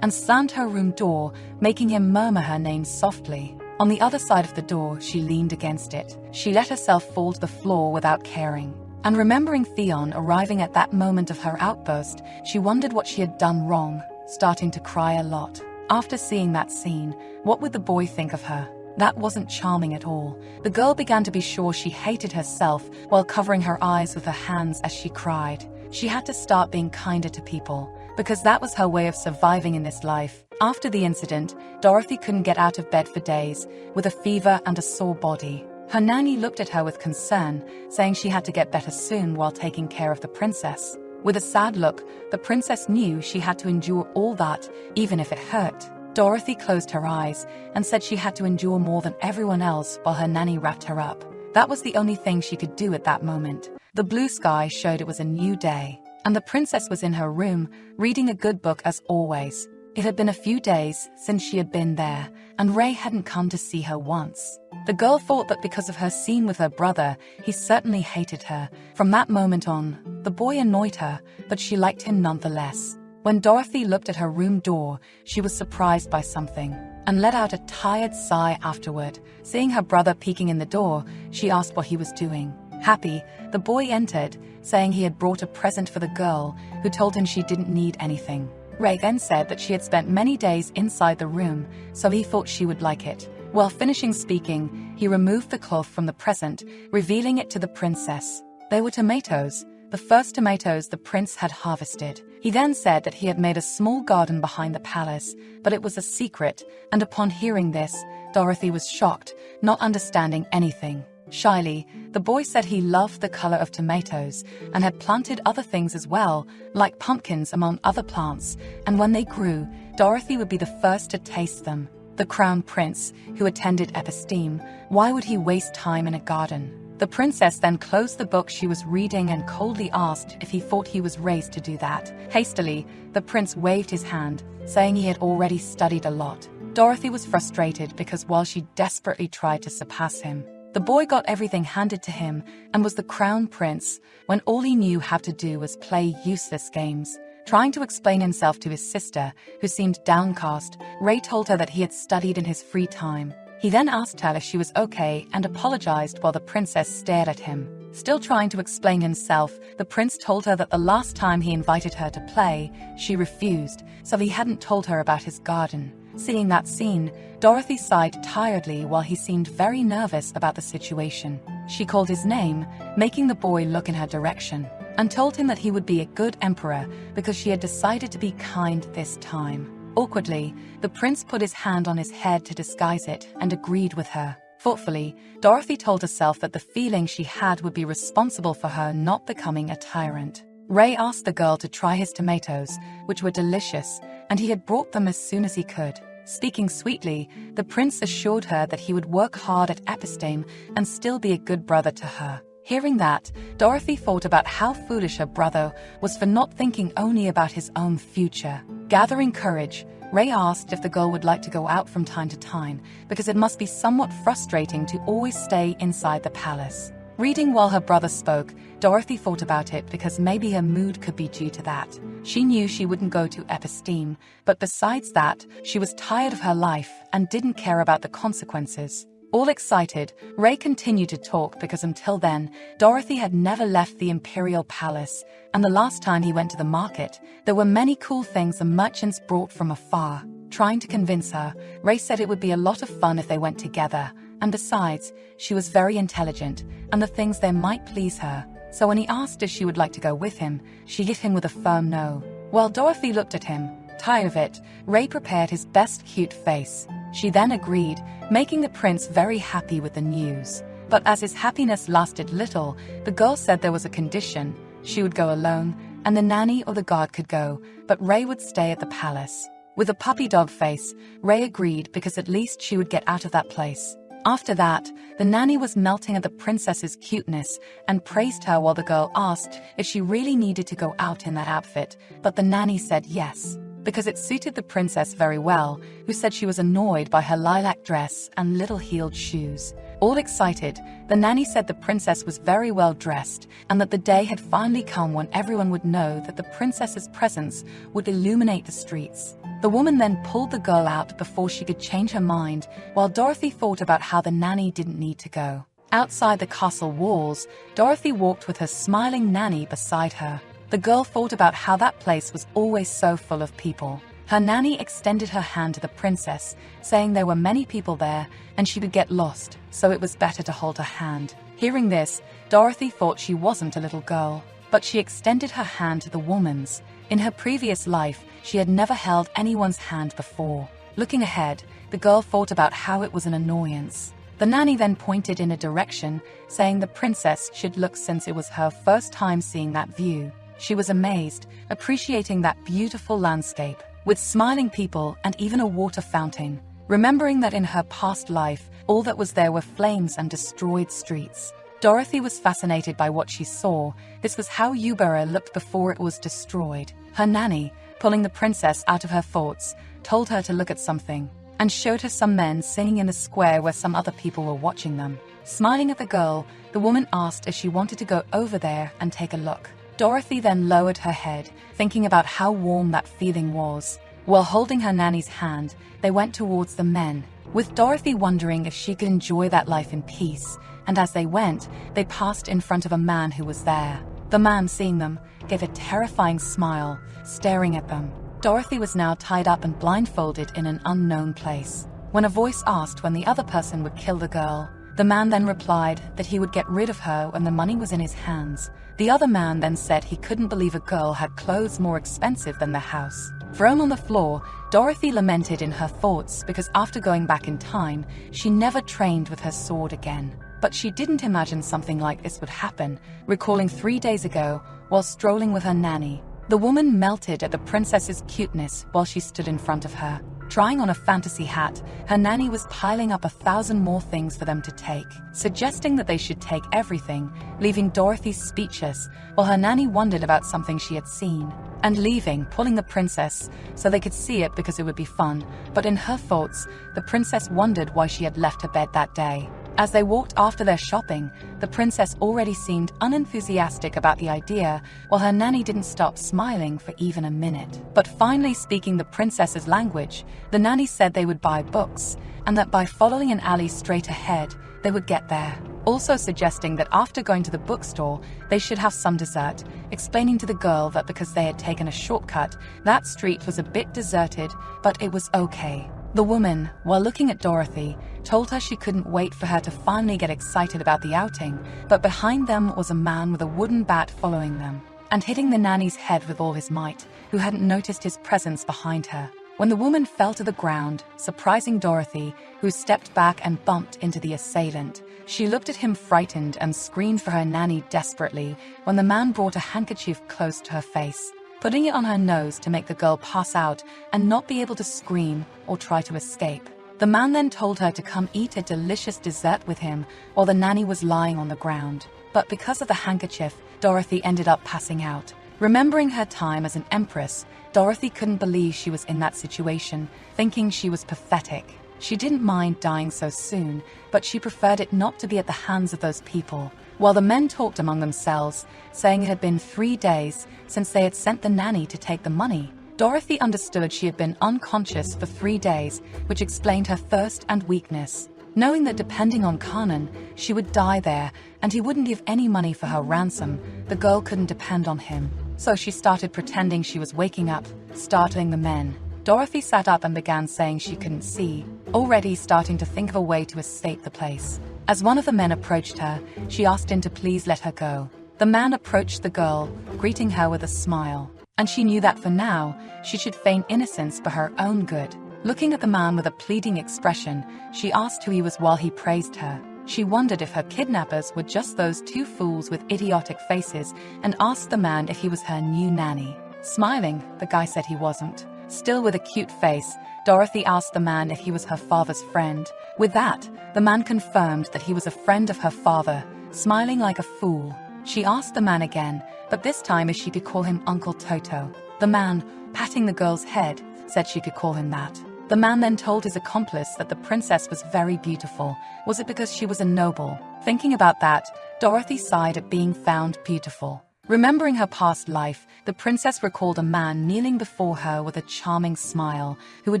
and slammed her room door, making him murmur her name softly. On the other side of the door, she leaned against it. She let herself fall to the floor without caring. And remembering Theon arriving at that moment of her outburst, she wondered what she had done wrong, starting to cry a lot. After seeing that scene, what would the boy think of her? That wasn't charming at all. The girl began to be sure she hated herself while covering her eyes with her hands as she cried. She had to start being kinder to people, because that was her way of surviving in this life. After the incident, Dorothy couldn't get out of bed for days, with a fever and a sore body. Her nanny looked at her with concern, saying she had to get better soon while taking care of the princess. With a sad look, the princess knew she had to endure all that, even if it hurt. Dorothy closed her eyes and said she had to endure more than everyone else while her nanny wrapped her up. That was the only thing she could do at that moment. The blue sky showed it was a new day, and the princess was in her room, reading a good book as always. It had been a few days since she had been there, and Ray hadn't come to see her once. The girl thought that because of her scene with her brother, he certainly hated her. From that moment on, the boy annoyed her, but she liked him nonetheless. When Dorothy looked at her room door, she was surprised by something, and let out a tired sigh afterward. Seeing her brother peeking in the door, she asked what he was doing. Happy, the boy entered, saying he had brought a present for the girl, who told him she didn't need anything. Ray then said that she had spent many days inside the room, so he thought she would like it. While finishing speaking, he removed the cloth from the present, revealing it to the princess. They were tomatoes, the first tomatoes the prince had harvested. He then said that he had made a small garden behind the palace, but it was a secret, and upon hearing this, Dorothy was shocked, not understanding anything. Shyly, the boy said he loved the color of tomatoes and had planted other things as well, like pumpkins among other plants, and when they grew, Dorothy would be the first to taste them. The crown prince, who attended episteme, why would he waste time in a garden? The princess then closed the book she was reading and coldly asked if he thought he was raised to do that. Hastily, the prince waved his hand, saying he had already studied a lot. Dorothy was frustrated because while she desperately tried to surpass him, the boy got everything handed to him and was the crown prince when all he knew how to do was play useless games. Trying to explain himself to his sister, who seemed downcast, Ray told her that he had studied in his free time. He then asked her if she was okay and apologized while the princess stared at him. Still trying to explain himself, the prince told her that the last time he invited her to play, she refused, so he hadn't told her about his garden. Seeing that scene, Dorothy sighed tiredly while he seemed very nervous about the situation. She called his name, making the boy look in her direction, and told him that he would be a good emperor because she had decided to be kind this time. Awkwardly, the prince put his hand on his head to disguise it and agreed with her. Thoughtfully, Dorothy told herself that the feeling she had would be responsible for her not becoming a tyrant. Ray asked the girl to try his tomatoes, which were delicious, and he had brought them as soon as he could. Speaking sweetly, the prince assured her that he would work hard at episteme and still be a good brother to her. Hearing that, Dorothy thought about how foolish her brother was for not thinking only about his own future. Gathering courage, Ray asked if the girl would like to go out from time to time, because it must be somewhat frustrating to always stay inside the palace. Reading while her brother spoke, Dorothy thought about it because maybe her mood could be due to that. She knew she wouldn't go to episteme, but besides that, she was tired of her life and didn't care about the consequences. All excited, Ray continued to talk because until then, Dorothy had never left the Imperial Palace, and the last time he went to the market, there were many cool things the merchants brought from afar. Trying to convince her, Ray said it would be a lot of fun if they went together, and besides, she was very intelligent, and the things there might please her. So when he asked if she would like to go with him, she hit him with a firm no. While Dorothy looked at him, tired of it, Ray prepared his best cute face. She then agreed, making the prince very happy with the news. But as his happiness lasted little, the girl said there was a condition. She would go alone, and the nanny or the guard could go, but Ray would stay at the palace. With a puppy dog face, Ray agreed because at least she would get out of that place. After that, the nanny was melting at the princess's cuteness and praised her while the girl asked if she really needed to go out in that outfit, but the nanny said yes, because it suited the princess very well, who said she was annoyed by her lilac dress and little-heeled shoes. All excited, the nanny said the princess was very well dressed and that the day had finally come when everyone would know that the princess's presence would illuminate the streets. The woman then pulled the girl out before she could change her mind, while Dorothy thought about how the nanny didn't need to go. Outside the castle walls, Dorothy walked with her smiling nanny beside her. The girl thought about how that place was always so full of people. Her nanny extended her hand to the princess, saying there were many people there and she would get lost, so it was better to hold her hand. Hearing this, Dorothy thought she wasn't a little girl, but she extended her hand to the woman's. In her previous life, she had never held anyone's hand before. Looking ahead, the girl thought about how it was an annoyance. The nanny then pointed in a direction, saying the princess should look since it was her first time seeing that view. She was amazed, appreciating that beautiful landscape, with smiling people and even a water fountain, remembering that in her past life, all that was there were flames and destroyed streets. Dorothy was fascinated by what she saw. This was how Ubera looked before it was destroyed. Her nanny, pulling the princess out of her thoughts, told her to look at something, and showed her some men singing in the square where some other people were watching them. Smiling at the girl, the woman asked if she wanted to go over there and take a look. Dorothy then lowered her head, thinking about how warm that feeling was. While holding her nanny's hand, they went towards the men, with Dorothy wondering if she could enjoy that life in peace, and as they went, they passed in front of a man who was there. The man, seeing them, gave a terrifying smile, staring at them. Dorothy was now tied up and blindfolded in an unknown place. When a voice asked when the other person would kill the girl, the man then replied that he would get rid of her when the money was in his hands. The other man then said he couldn't believe a girl had clothes more expensive than their house. Thrown on the floor, Dorothy lamented in her thoughts because after going back in time, she never trained with her sword again. But she didn't imagine something like this would happen, recalling 3 days ago, while strolling with her nanny. The woman melted at the princess's cuteness while she stood in front of her. Trying on a fantasy hat, her nanny was piling up 1,000 more things for them to take, suggesting that they should take everything, leaving Dorothy speechless, while her nanny wondered about something she had seen. And leaving, pulling the princess, so they could see it because it would be fun, but in her thoughts, the princess wondered why she had left her bed that day. As they walked after their shopping, the princess already seemed unenthusiastic about the idea, while her nanny didn't stop smiling for even a minute. But finally speaking the princess's language, the nanny said they would buy books, and that by following an alley straight ahead, they would get there. Also suggesting that after going to the bookstore, they should have some dessert, explaining to the girl that because they had taken a shortcut, that street was a bit deserted, but it was okay. The woman, while looking at Dorothy, told her she couldn't wait for her to finally get excited about the outing, but behind them was a man with a wooden bat following them, and hitting the nanny's head with all his might, who hadn't noticed his presence behind her. When the woman fell to the ground, surprising Dorothy, who stepped back and bumped into the assailant, she looked at him frightened and screamed for her nanny desperately when the man brought a handkerchief close to her face, putting it on her nose to make the girl pass out and not be able to scream or try to escape. The man then told her to come eat a delicious dessert with him while the nanny was lying on the ground. But because of the handkerchief, Dorothy ended up passing out. Remembering her time as an empress, Dorothy couldn't believe she was in that situation, thinking she was pathetic. She didn't mind dying so soon, but she preferred it not to be at the hands of those people. while the men talked among themselves, saying it had been 3 days since they had sent the nanny to take the money. Dorothy understood she had been unconscious for 3 days, which explained her thirst and weakness. Knowing that depending on Kanan, she would die there and he wouldn't give any money for her ransom, the girl couldn't depend on him. So she started pretending she was waking up, startling the men. Dorothy sat up and began saying she couldn't see, already starting to think of a way to escape the place. As one of the men approached her, she asked him to please let her go. The man approached the girl, greeting her with a smile, and she knew that for now, she should feign innocence for her own good. Looking at the man with a pleading expression, she asked who he was while he praised her. She wondered if her kidnappers were just those two fools with idiotic faces and asked the man if he was her new nanny. Smiling, the guy said he wasn't. Still with a cute face, Dorothy asked the man if he was her father's friend. With that, the man confirmed that he was a friend of her father, smiling like a fool. She asked the man again, but this time if she could call him Uncle Toto. The man, patting the girl's head, said she could call him that. The man then told his accomplice that the princess was very beautiful. Was it because she was a noble? Thinking about that, Dorothy sighed at being found beautiful. Remembering her past life, the princess recalled a man kneeling before her with a charming smile, who would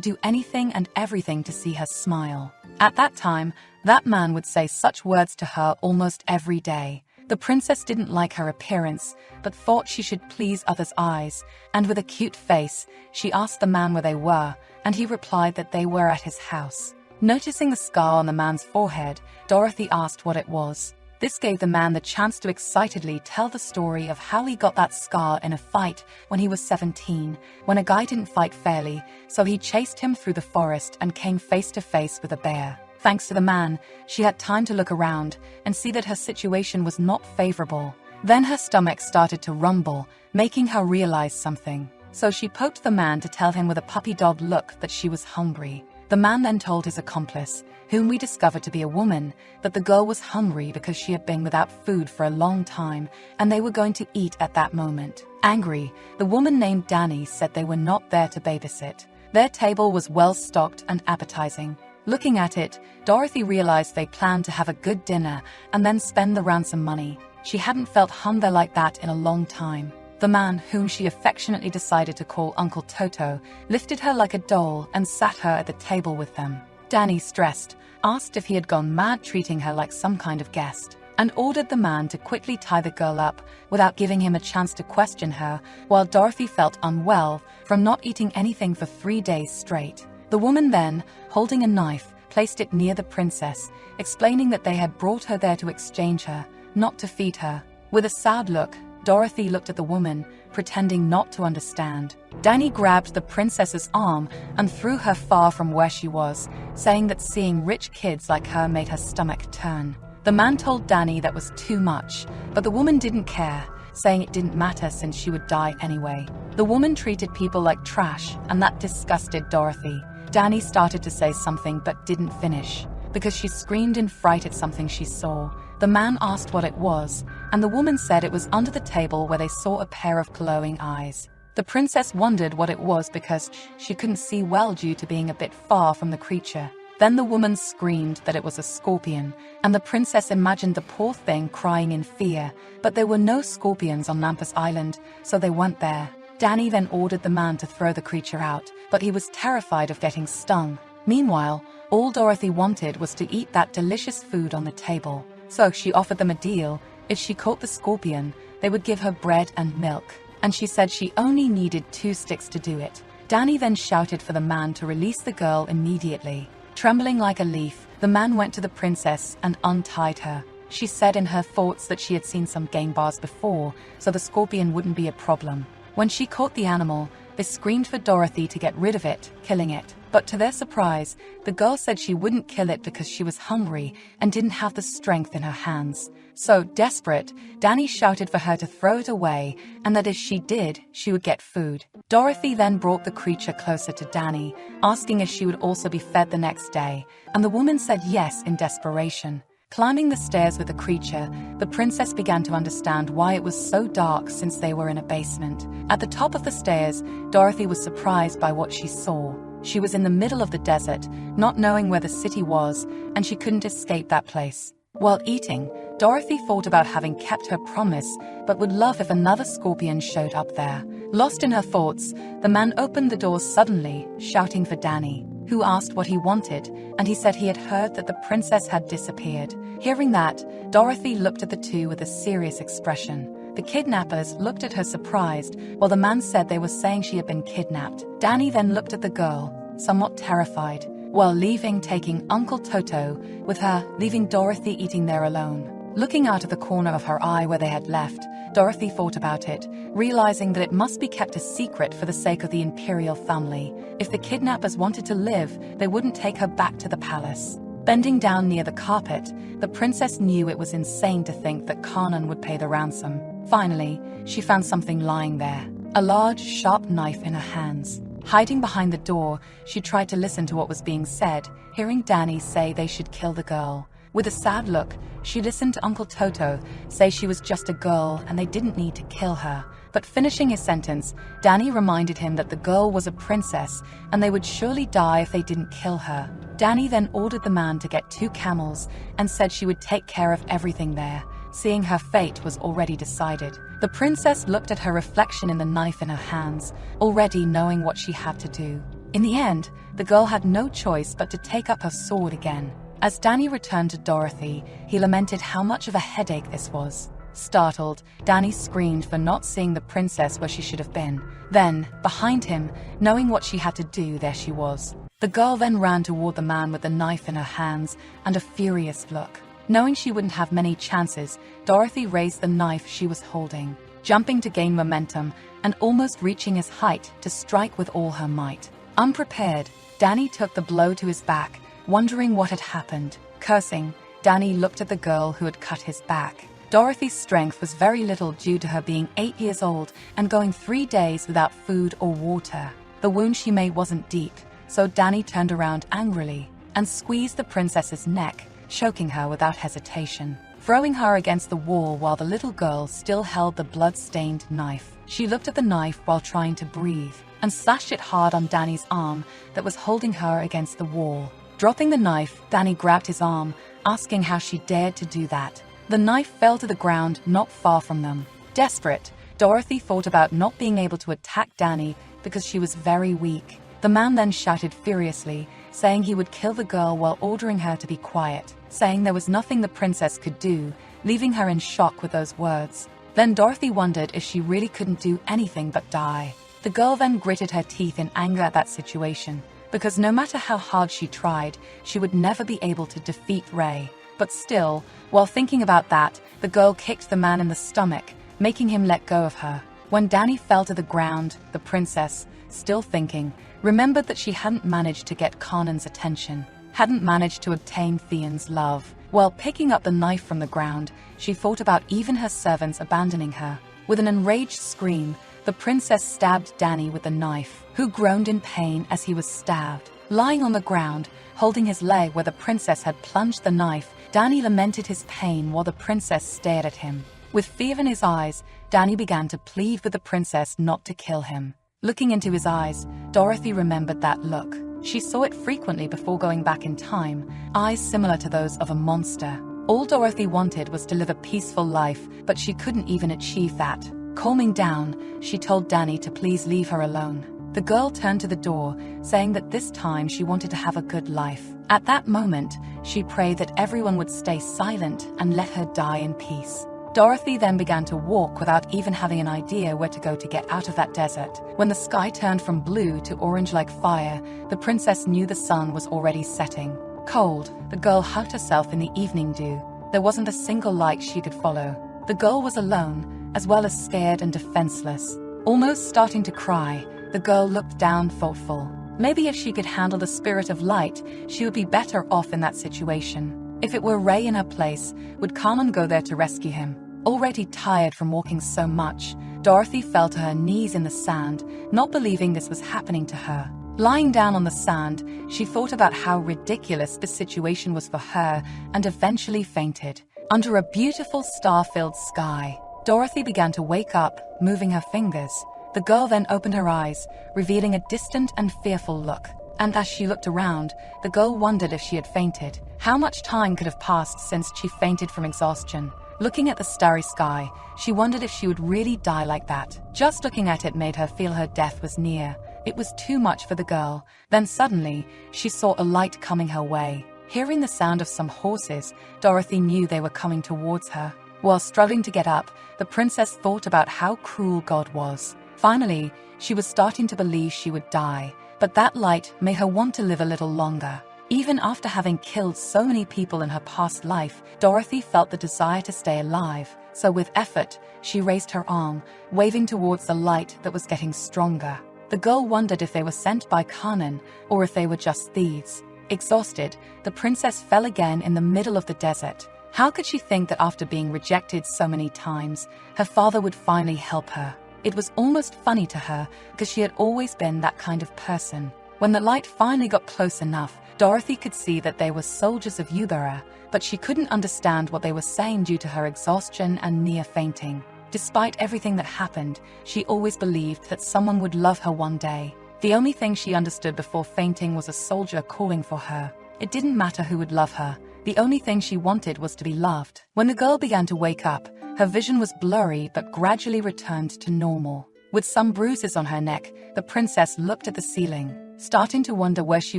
do anything and everything to see her smile. At that time, that man would say such words to her almost every day. The princess didn't like her appearance, but thought she should please others' eyes, and with a cute face, she asked the man where they were, and he replied that they were at his house. Noticing the scar on the man's forehead, Dorothy asked what it was. This gave the man the chance to excitedly tell the story of how he got that scar in a fight when he was 17, when a guy didn't fight fairly, so he chased him through the forest and came face to face with a bear. Thanks to the man, she had time to look around and see that her situation was not favorable. Then her stomach started to rumble, making her realize something. So she poked the man to tell him with a puppy dog look that she was hungry. The man then told his accomplice, whom we discovered to be a woman, that the girl was hungry because she had been without food for a long time and they were going to eat at that moment. Angry, the woman named Danny said they were not there to babysit. Their table was well stocked and appetizing. Looking at it, Dorothy realized they planned to have a good dinner and then spend the ransom money. She hadn't felt hunger like that in a long time. The man, whom she affectionately decided to call Uncle Toto, lifted her like a doll and sat her at the table with them. Danny, stressed, asked if he had gone mad treating her like some kind of guest, and ordered the man to quickly tie the girl up without giving him a chance to question her, while Dorothy felt unwell from not eating anything for 3 days straight. The woman then, holding a knife, placed it near the princess, explaining that they had brought her there to exchange her, not to feed her. With a sad look, Dorothy looked at the woman, pretending not to understand. Danny grabbed the princess's arm and threw her far from where she was, saying that seeing rich kids like her made her stomach turn. The man told Danny that was too much, but the woman didn't care, saying it didn't matter since she would die anyway. The woman treated people like trash, and that disgusted Dorothy. Danny started to say something but didn't finish, because she screamed in fright at something she saw. The man asked what it was, and the woman said it was under the table where they saw a pair of glowing eyes. The princess wondered what it was because she couldn't see well due to being a bit far from the creature. Then the woman screamed that it was a scorpion, and the princess imagined the poor thing crying in fear, but there were no scorpions on Lampus Island, so they weren't there. Danny then ordered the man to throw the creature out, but he was terrified of getting stung. Meanwhile, all Dorothy wanted was to eat that delicious food on the table. So she offered them a deal. If she caught the scorpion, they would give her bread and milk, and she said she only needed 2 sticks to do it. Danny then shouted for the man to release the girl immediately. Trembling like a leaf, the man went to the princess and untied her. She said in her thoughts that she had seen some game bars before, so the scorpion wouldn't be a problem. When she caught the animal, they screamed for Dorothy to get rid of it, killing it. But to their surprise, the girl said she wouldn't kill it because she was hungry and didn't have the strength in her hands. So, desperate, Danny shouted for her to throw it away and that if she did, she would get food. Dorothy then brought the creature closer to Danny, asking if she would also be fed the next day, and the woman said yes in desperation. Climbing the stairs with the creature, the princess began to understand why it was so dark since they were in a basement. At the top of the stairs, Dorothy was surprised by what she saw. She was in the middle of the desert, not knowing where the city was, and she couldn't escape that place. While eating, Dorothy thought about having kept her promise, but would love if another scorpion showed up there. Lost in her thoughts, the man opened the doors suddenly, shouting for Danny, who asked what he wanted, and he said he had heard that the princess had disappeared. Hearing that, Dorothy looked at the two with a serious expression. The kidnappers looked at her surprised, while the man said they were saying she had been kidnapped. Danny then looked at the girl, somewhat terrified, while taking Uncle Toto with her, leaving Dorothy eating there alone. Looking out of the corner of her eye where they had left, Dorothy thought about it, realizing that it must be kept a secret for the sake of the imperial family. If the kidnappers wanted to live, they wouldn't take her back to the palace. Bending down near the carpet, the princess knew it was insane to think that Kanan would pay the ransom. Finally, she found something lying there, a large, sharp knife in her hands. Hiding behind the door, she tried to listen to what was being said, hearing Danny say they should kill the girl. With a sad look, she listened to Uncle Toto say she was just a girl and they didn't need to kill her. But finishing his sentence, Danny reminded him that the girl was a princess and they would surely die if they didn't kill her. Danny then ordered the man to get 2 camels and said she would take care of everything there, seeing her fate was already decided. The princess looked at her reflection in the knife in her hands, already knowing what she had to do. In the end, the girl had no choice but to take up her sword again. As Danny returned to Dorothy, he lamented how much of a headache this was. Startled, Danny screamed for not seeing the princess where she should have been. Then, behind him, knowing what she had to do, there she was. The girl then ran toward the man with the knife in her hands and a furious look. Knowing she wouldn't have many chances, Dorothy raised the knife she was holding, jumping to gain momentum and almost reaching his height to strike with all her might. Unprepared, Danny took the blow to his back, wondering what had happened. Cursing, Danny looked at the girl who had cut his back. Dorothy's strength was very little due to her being 8 years old and going 3 days without food or water. The wound she made wasn't deep, so Danny turned around angrily and squeezed the princess's neck, choking her without hesitation, throwing her against the wall while the little girl still held the blood-stained knife. She looked at the knife while trying to breathe and slashed it hard on Danny's arm that was holding her against the wall. Dropping the knife, Danny grabbed his arm, asking how she dared to do that. The knife fell to the ground not far from them. Desperate, Dorothy thought about not being able to attack Danny because she was very weak. The man then shouted furiously, saying he would kill the girl while ordering her to be quiet, saying there was nothing the princess could do, leaving her in shock with those words. Then Dorothy wondered if she really couldn't do anything but die. The girl then gritted her teeth in anger at that situation, because no matter how hard she tried, she would never be able to defeat Ray. But still, while thinking about that, the girl kicked the man in the stomach, making him let go of her. When Danny fell to the ground, the princess, still thinking, remembered that she hadn't managed to get Kanan's attention, hadn't managed to obtain Theon's love. While picking up the knife from the ground, she thought about even her servants abandoning her. With an enraged scream, the princess stabbed Danny with the knife, who groaned in pain as he was stabbed. Lying on the ground, holding his leg where the princess had plunged the knife, Danny lamented his pain while the princess stared at him. With fear in his eyes, Danny began to plead with the princess not to kill him. Looking into his eyes, Dorothy remembered that look. She saw it frequently before going back in time, eyes similar to those of a monster. All Dorothy wanted was to live a peaceful life, but she couldn't even achieve that. Calming down, she told Danny to please leave her alone. The girl turned to the door, saying that this time she wanted to have a good life. At that moment, she prayed that everyone would stay silent and let her die in peace. Dorothy then began to walk without even having an idea where to go to get out of that desert. When the sky turned from blue to orange like fire, the princess knew the sun was already setting. Cold, the girl hugged herself in the evening dew. There wasn't a single light she could follow. The girl was alone, as well as scared and defenseless. Almost starting to cry, the girl looked down thoughtful. Maybe if she could handle the spirit of light, she would be better off in that situation. If it were Ray in her place, would Kanan go there to rescue him? Already tired from walking so much, Dorothy fell to her knees in the sand, not believing this was happening to her. Lying down on the sand, she thought about how ridiculous this situation was for her and eventually fainted. Under a beautiful star-filled sky, Dorothy began to wake up, moving her fingers. The girl then opened her eyes, revealing a distant and fearful look. And as she looked around, the girl wondered if she had fainted. How much time could have passed since she fainted from exhaustion? Looking at the starry sky, she wondered if she would really die like that. Just looking at it made her feel her death was near. It was too much for the girl. Then suddenly, she saw a light coming her way. Hearing the sound of some horses, Dorothy knew they were coming towards her. While struggling to get up, the princess thought about how cruel God was. Finally, she was starting to believe she would die, but that light made her want to live a little longer. Even after having killed so many people in her past life, Dorothy felt the desire to stay alive. So with effort, she raised her arm, waving towards the light that was getting stronger. The girl wondered if they were sent by Kanan or if they were just thieves. Exhausted, the princess fell again in the middle of the desert. How could she think that after being rejected so many times, her father would finally help her? It was almost funny to her because she had always been that kind of person. When the light finally got close enough, Dorothy could see that they were soldiers of Yubara, but she couldn't understand what they were saying due to her exhaustion and near fainting. Despite everything that happened, she always believed that someone would love her one day. The only thing she understood before fainting was a soldier calling for her. It didn't matter who would love her. The only thing she wanted was to be loved. When the girl began to wake up, her vision was blurry but gradually returned to normal. With some bruises on her neck, the princess looked at the ceiling, starting to wonder where she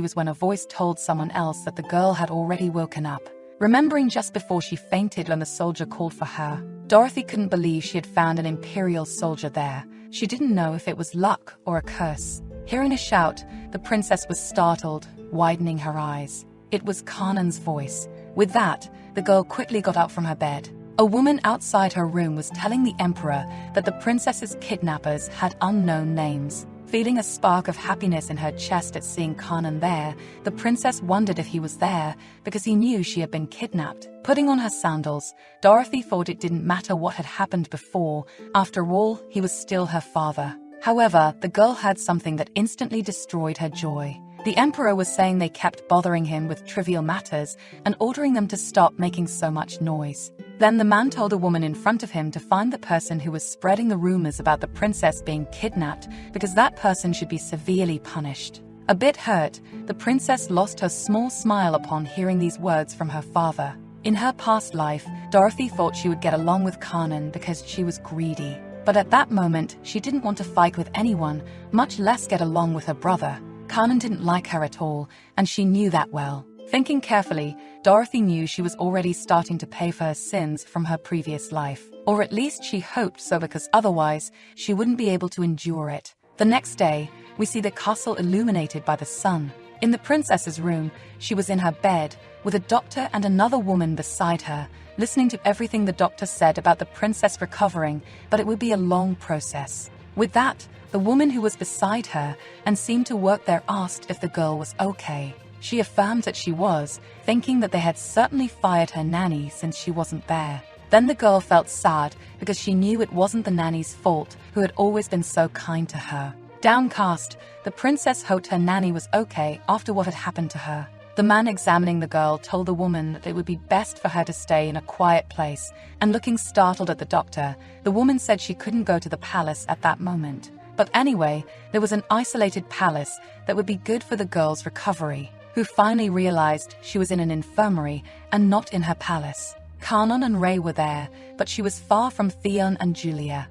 was when a voice told someone else that the girl had already woken up. Remembering just before she fainted when the soldier called for her, Dorothy couldn't believe she had found an imperial soldier there. She didn't know if it was luck or a curse. Hearing a shout, the princess was startled, widening her eyes. It was Kanan's voice. With that, the girl quickly got up from her bed. A woman outside her room was telling the emperor that the princess's kidnappers had unknown names. Feeling a spark of happiness in her chest at seeing Kanan there, the princess wondered if he was there because he knew she had been kidnapped. Putting on her sandals, Dorothy thought it didn't matter what had happened before. After all, he was still her father. However, the girl had something that instantly destroyed her joy. The emperor was saying they kept bothering him with trivial matters and ordering them to stop making so much noise. Then the man told a woman in front of him to find the person who was spreading the rumors about the princess being kidnapped because that person should be severely punished. A bit hurt, the princess lost her small smile upon hearing these words from her father. In her past life, Dorothy thought she would get along with Kanan because she was greedy. But at that moment, she didn't want to fight with anyone, much less get along with her brother. Kanan didn't like her at all, and she knew that well. Thinking carefully, Dorothy knew she was already starting to pay for her sins from her previous life. Or at least she hoped so, because otherwise, she wouldn't be able to endure it. The next day, we see the castle illuminated by the sun. In the princess's room, she was in her bed, with a doctor and another woman beside her, listening to everything the doctor said about the princess recovering, but it would be a long process. With that, the woman who was beside her and seemed to work there asked if the girl was okay. She affirmed that she was, thinking that they had certainly fired her nanny since she wasn't there. Then the girl felt sad because she knew it wasn't the nanny's fault, who had always been so kind to her. Downcast, the princess hoped her nanny was okay after what had happened to her. The man examining the girl told the woman that it would be best for her to stay in a quiet place, and looking startled at the doctor, the woman said she couldn't go to the palace at that moment. But anyway, there was an isolated palace that would be good for the girl's recovery, who finally realized she was in an infirmary and not in her palace. Kanan and Ray were there, but she was far from Theon and Julia.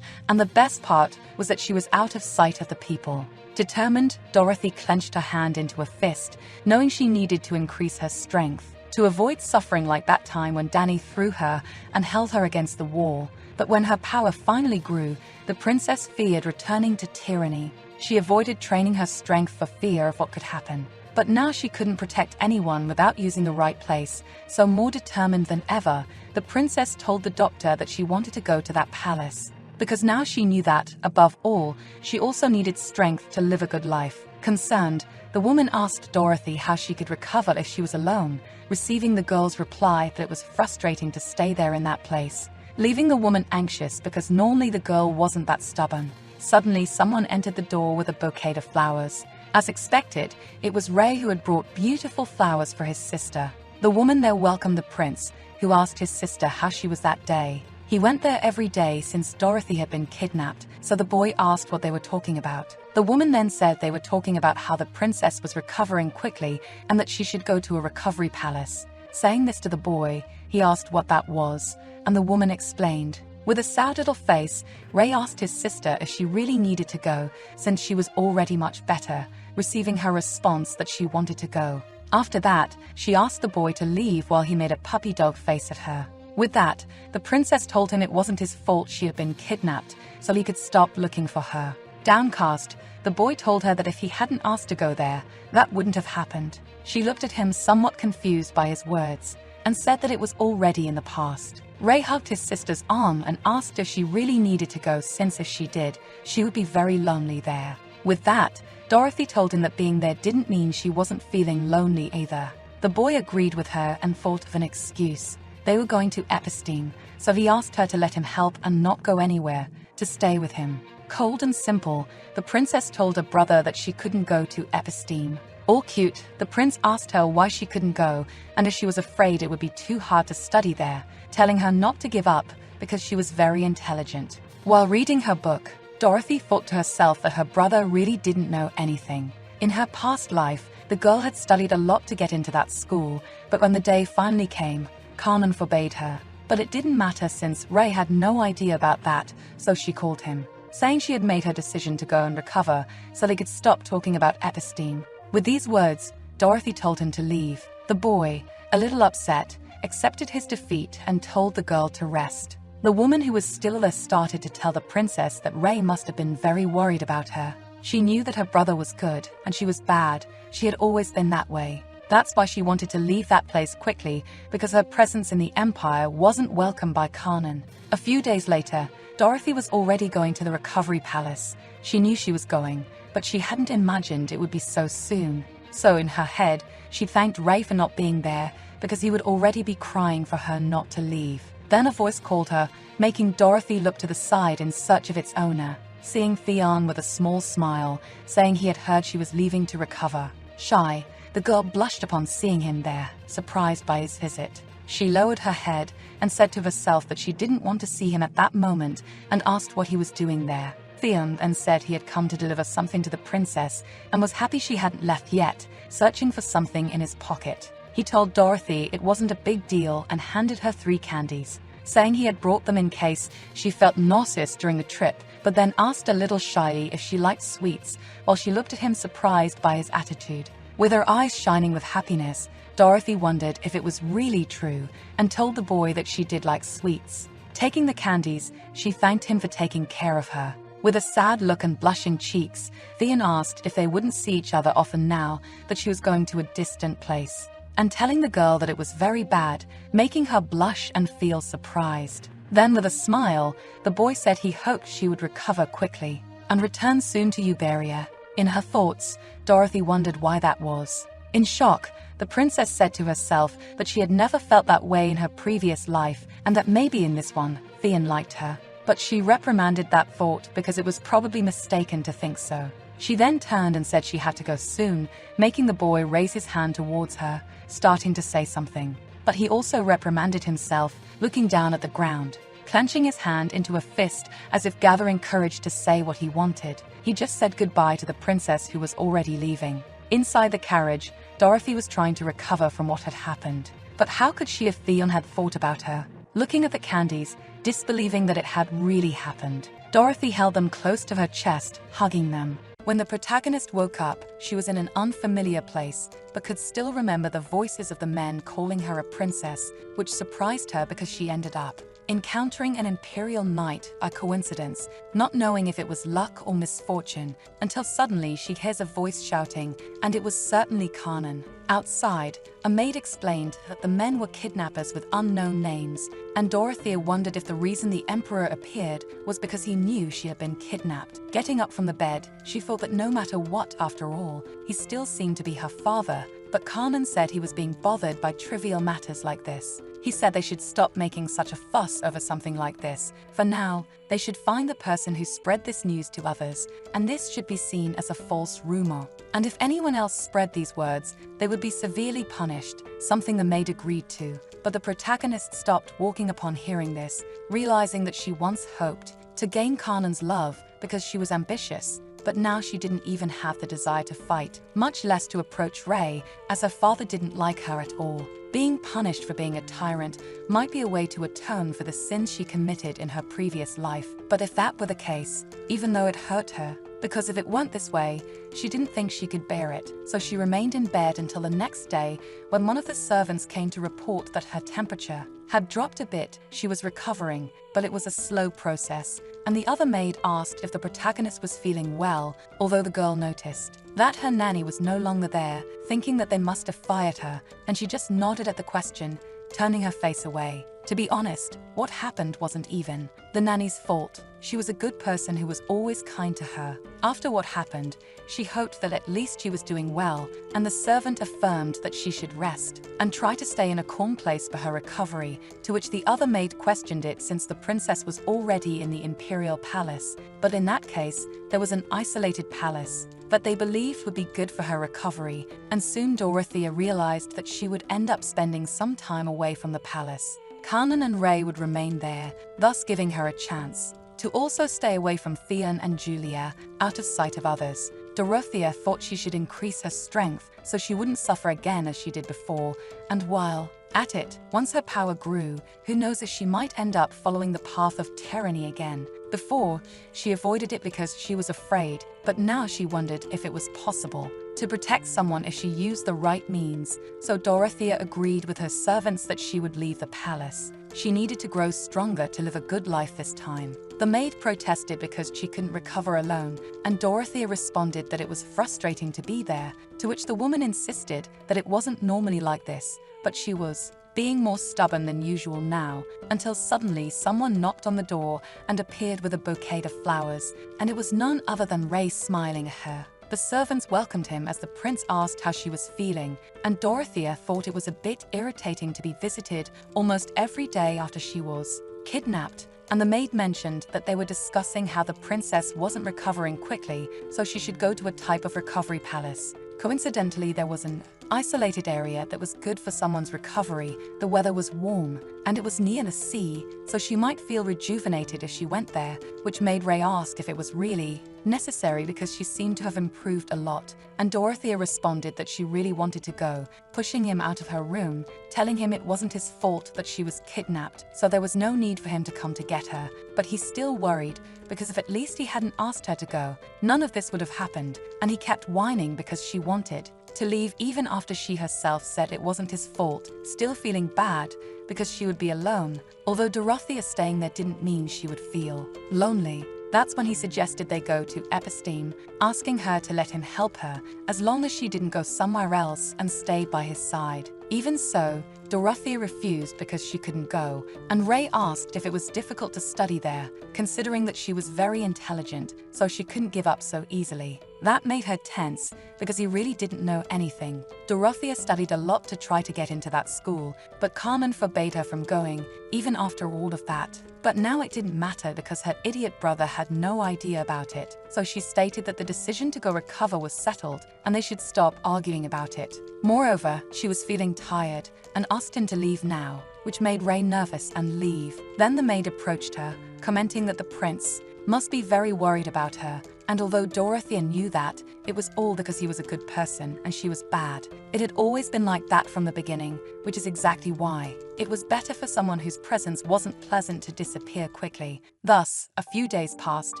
And the best part was that she was out of sight of the people. Determined, Dorothy clenched her hand into a fist, knowing she needed to increase her strength, to avoid suffering like that time when Danny threw her and held her against the wall. But when her power finally grew, the princess feared returning to tyranny. She avoided training her strength for fear of what could happen. But now she couldn't protect anyone without using the right place, so more determined than ever, the princess told the doctor that she wanted to go to that palace. Because now she knew that, above all, she also needed strength to live a good life. Concerned, the woman asked Dorothy how she could recover if she was alone, receiving the girl's reply that it was frustrating to stay there in that place, leaving the woman anxious because normally the girl wasn't that stubborn. Suddenly, someone entered the door with a bouquet of flowers. As expected, it was Ray who had brought beautiful flowers for his sister. The woman there welcomed the prince, who asked his sister how she was that day. He went there every day since Dorothy had been kidnapped, so the boy asked what they were talking about. The woman then said they were talking about how the princess was recovering quickly and that she should go to a recovery palace. Saying this to the boy, he asked what that was, and the woman explained. With a sad little face, Ray asked his sister if she really needed to go, since she was already much better, receiving her response that she wanted to go. After that, she asked the boy to leave while he made a puppy dog face at her. With that, the princess told him it wasn't his fault she had been kidnapped, so he could stop looking for her. Downcast, the boy told her that if he hadn't asked to go there, that wouldn't have happened. She looked at him somewhat confused by his words, and said that it was already in the past. Ray hugged his sister's arm and asked if she really needed to go, since if she did, she would be very lonely there. With that, Dorothy told him that being there didn't mean she wasn't feeling lonely either. The boy agreed with her and thought of an excuse. They were going to Epstein, so he asked her to let him help and not go anywhere, to stay with him. Cold and simple, the princess told her brother that she couldn't go to Epstein. All cute, the prince asked her why she couldn't go and if she was afraid it would be too hard to study there, telling her not to give up because she was very intelligent. While reading her book, Dorothy thought to herself that her brother really didn't know anything. In her past life, the girl had studied a lot to get into that school, but when the day finally came, Kanan forbade her. But it didn't matter since Ray had no idea about that, so she called him, saying she had made her decision to go and recover so they could stop talking about Epstein. With these words, Dorothy told him to leave. The boy, a little upset, accepted his defeat and told the girl to rest. The woman who was still there started to tell the princess that Ray must have been very worried about her. She knew that her brother was good and she was bad. She had always been that way. That's why she wanted to leave that place quickly, because her presence in the Empire wasn't welcome by Kanan. A few days later, Dorothy was already going to the recovery palace. She knew she was going, but she hadn't imagined it would be so soon. So in her head, she thanked Ray for not being there, because he would already be crying for her not to leave. Then a voice called her, making Dorothy look to the side in search of its owner, seeing Theon with a small smile, saying he had heard she was leaving to recover. Shy, the girl blushed upon seeing him there, surprised by his visit. She lowered her head and said to herself that she didn't want to see him at that moment and asked what he was doing there. Theon then said he had come to deliver something to the princess and was happy she hadn't left yet, searching for something in his pocket. He told Dorothy it wasn't a big deal and handed her 3 candies, saying he had brought them in case she felt nauseous during the trip, but then asked a little shyly if she liked sweets while she looked at him surprised by his attitude. With her eyes shining with happiness, Dorothy wondered if it was really true and told the boy that she did like sweets. Taking the candies, she thanked him for taking care of her. With a sad look and blushing cheeks, Theon asked if they wouldn't see each other often now that she was going to a distant place, and telling the girl that it was very bad, making her blush and feel surprised. Then with a smile, the boy said he hoped she would recover quickly and return soon to Uberia. In her thoughts, Dorothy wondered why that was. In shock, the princess said to herself that she had never felt that way in her previous life and that maybe in this one, Theon liked her. But she reprimanded that thought because it was probably mistaken to think so. She then turned and said she had to go soon, making the boy raise his hand towards her, starting to say something. But he also reprimanded himself, looking down at the ground, clenching his hand into a fist as if gathering courage to say what he wanted. He just said goodbye to the princess who was already leaving. Inside the carriage, Dorothy was trying to recover from what had happened. But how could she if Theon had thought about her? Looking at the candies, disbelieving that it had really happened, Dorothy held them close to her chest, hugging them. When the protagonist woke up, she was in an unfamiliar place, but could still remember the voices of the men calling her a princess, which surprised her because she ended up encountering an imperial knight, a coincidence, not knowing if it was luck or misfortune, until suddenly she hears a voice shouting, and it was certainly Kanan. Outside, a maid explained that the men were kidnappers with unknown names, and Dorothea wondered if the reason the emperor appeared was because he knew she had been kidnapped. Getting up from the bed, she thought that no matter what, after all, he still seemed to be her father, but Kanan said he was being bothered by trivial matters like this. He said they should stop making such a fuss over something like this. For now, they should find the person who spread this news to others, and this should be seen as a false rumor. And if anyone else spread these words, they would be severely punished, something the maid agreed to. But the protagonist stopped walking upon hearing this, realizing that she once hoped to gain Kanan's love because she was ambitious, but now she didn't even have the desire to fight, much less to approach Rei, as her father didn't like her at all. Being punished for being a tyrant might be a way to atone for the sins she committed in her previous life. But if that were the case, even though it hurt her, because if it weren't this way, she didn't think she could bear it. So she remained in bed until the next day, when one of the servants came to report that her temperature had dropped a bit. She was recovering, but it was a slow process, and the other maid asked if the protagonist was feeling well, although the girl noticed that her nanny was no longer there, thinking that they must have fired her, and she just nodded at the question, turning her face away. To be honest, what happened wasn't even the nanny's fault. She was a good person who was always kind to her. After what happened, she hoped that at least she was doing well, and the servant affirmed that she should rest and try to stay in a calm place for her recovery, to which the other maid questioned it since the princess was already in the imperial palace. But in that case, there was an isolated palace that they believed would be good for her recovery, and soon Dorothea realized that she would end up spending some time away from the palace. Kanan and Rei would remain there, thus giving her a chance to also stay away from Theon and Julia, out of sight of others. Dorothea thought she should increase her strength so she wouldn't suffer again as she did before, and while at it, once her power grew, who knows if she might end up following the path of tyranny again. Before, she avoided it because she was afraid, but now she wondered if it was possible to protect someone if she used the right means. So Dorothea agreed with her servants that she would leave the palace. She needed to grow stronger to live a good life this time. The maid protested because she couldn't recover alone, and Dorothea responded that it was frustrating to be there, to which the woman insisted that it wasn't normally like this, but she was being more stubborn than usual now, until suddenly someone knocked on the door and appeared with a bouquet of flowers, and it was none other than Rei smiling at her. The servants welcomed him as the prince asked how she was feeling, and Dorothea thought it was a bit irritating to be visited almost every day after she was kidnapped, and the maid mentioned that they were discussing how the princess wasn't recovering quickly, so she should go to a type of recovery palace. Coincidentally, there was an isolated area that was good for someone's recovery. The weather was warm, and it was near the sea, so she might feel rejuvenated if she went there, which made Rei ask if it was really necessary because she seemed to have improved a lot, and Dorothea responded that she really wanted to go, pushing him out of her room, telling him it wasn't his fault that she was kidnapped, so there was no need for him to come to get her. But he still worried, because if at least he hadn't asked her to go, none of this would have happened, and he kept whining because she wanted to leave even after she herself said it wasn't his fault, still feeling bad because she would be alone. Although Dorothea staying there didn't mean she would feel lonely. That's when he suggested they go to Episteme, asking her to let him help her, as long as she didn't go somewhere else and stay by his side. Even so, Dorothea refused because she couldn't go, and Rei asked if it was difficult to study there, considering that she was very intelligent, so she couldn't give up so easily. That made her tense, because he really didn't know anything. Dorothea studied a lot to try to get into that school, but Carmen forbade her from going, even after all of that. But now it didn't matter because her idiot brother had no idea about it, so she stated that the decision to go recover was settled, and they should stop arguing about it. Moreover, she was feeling tired, and asked him to leave now, which made Rei nervous and leave. Then the maid approached her, commenting that the prince must be very worried about her, and although Dorothea knew that, it was all because he was a good person and she was bad. It had always been like that from the beginning, which is exactly why it was better for someone whose presence wasn't pleasant to disappear quickly. Thus, a few days passed,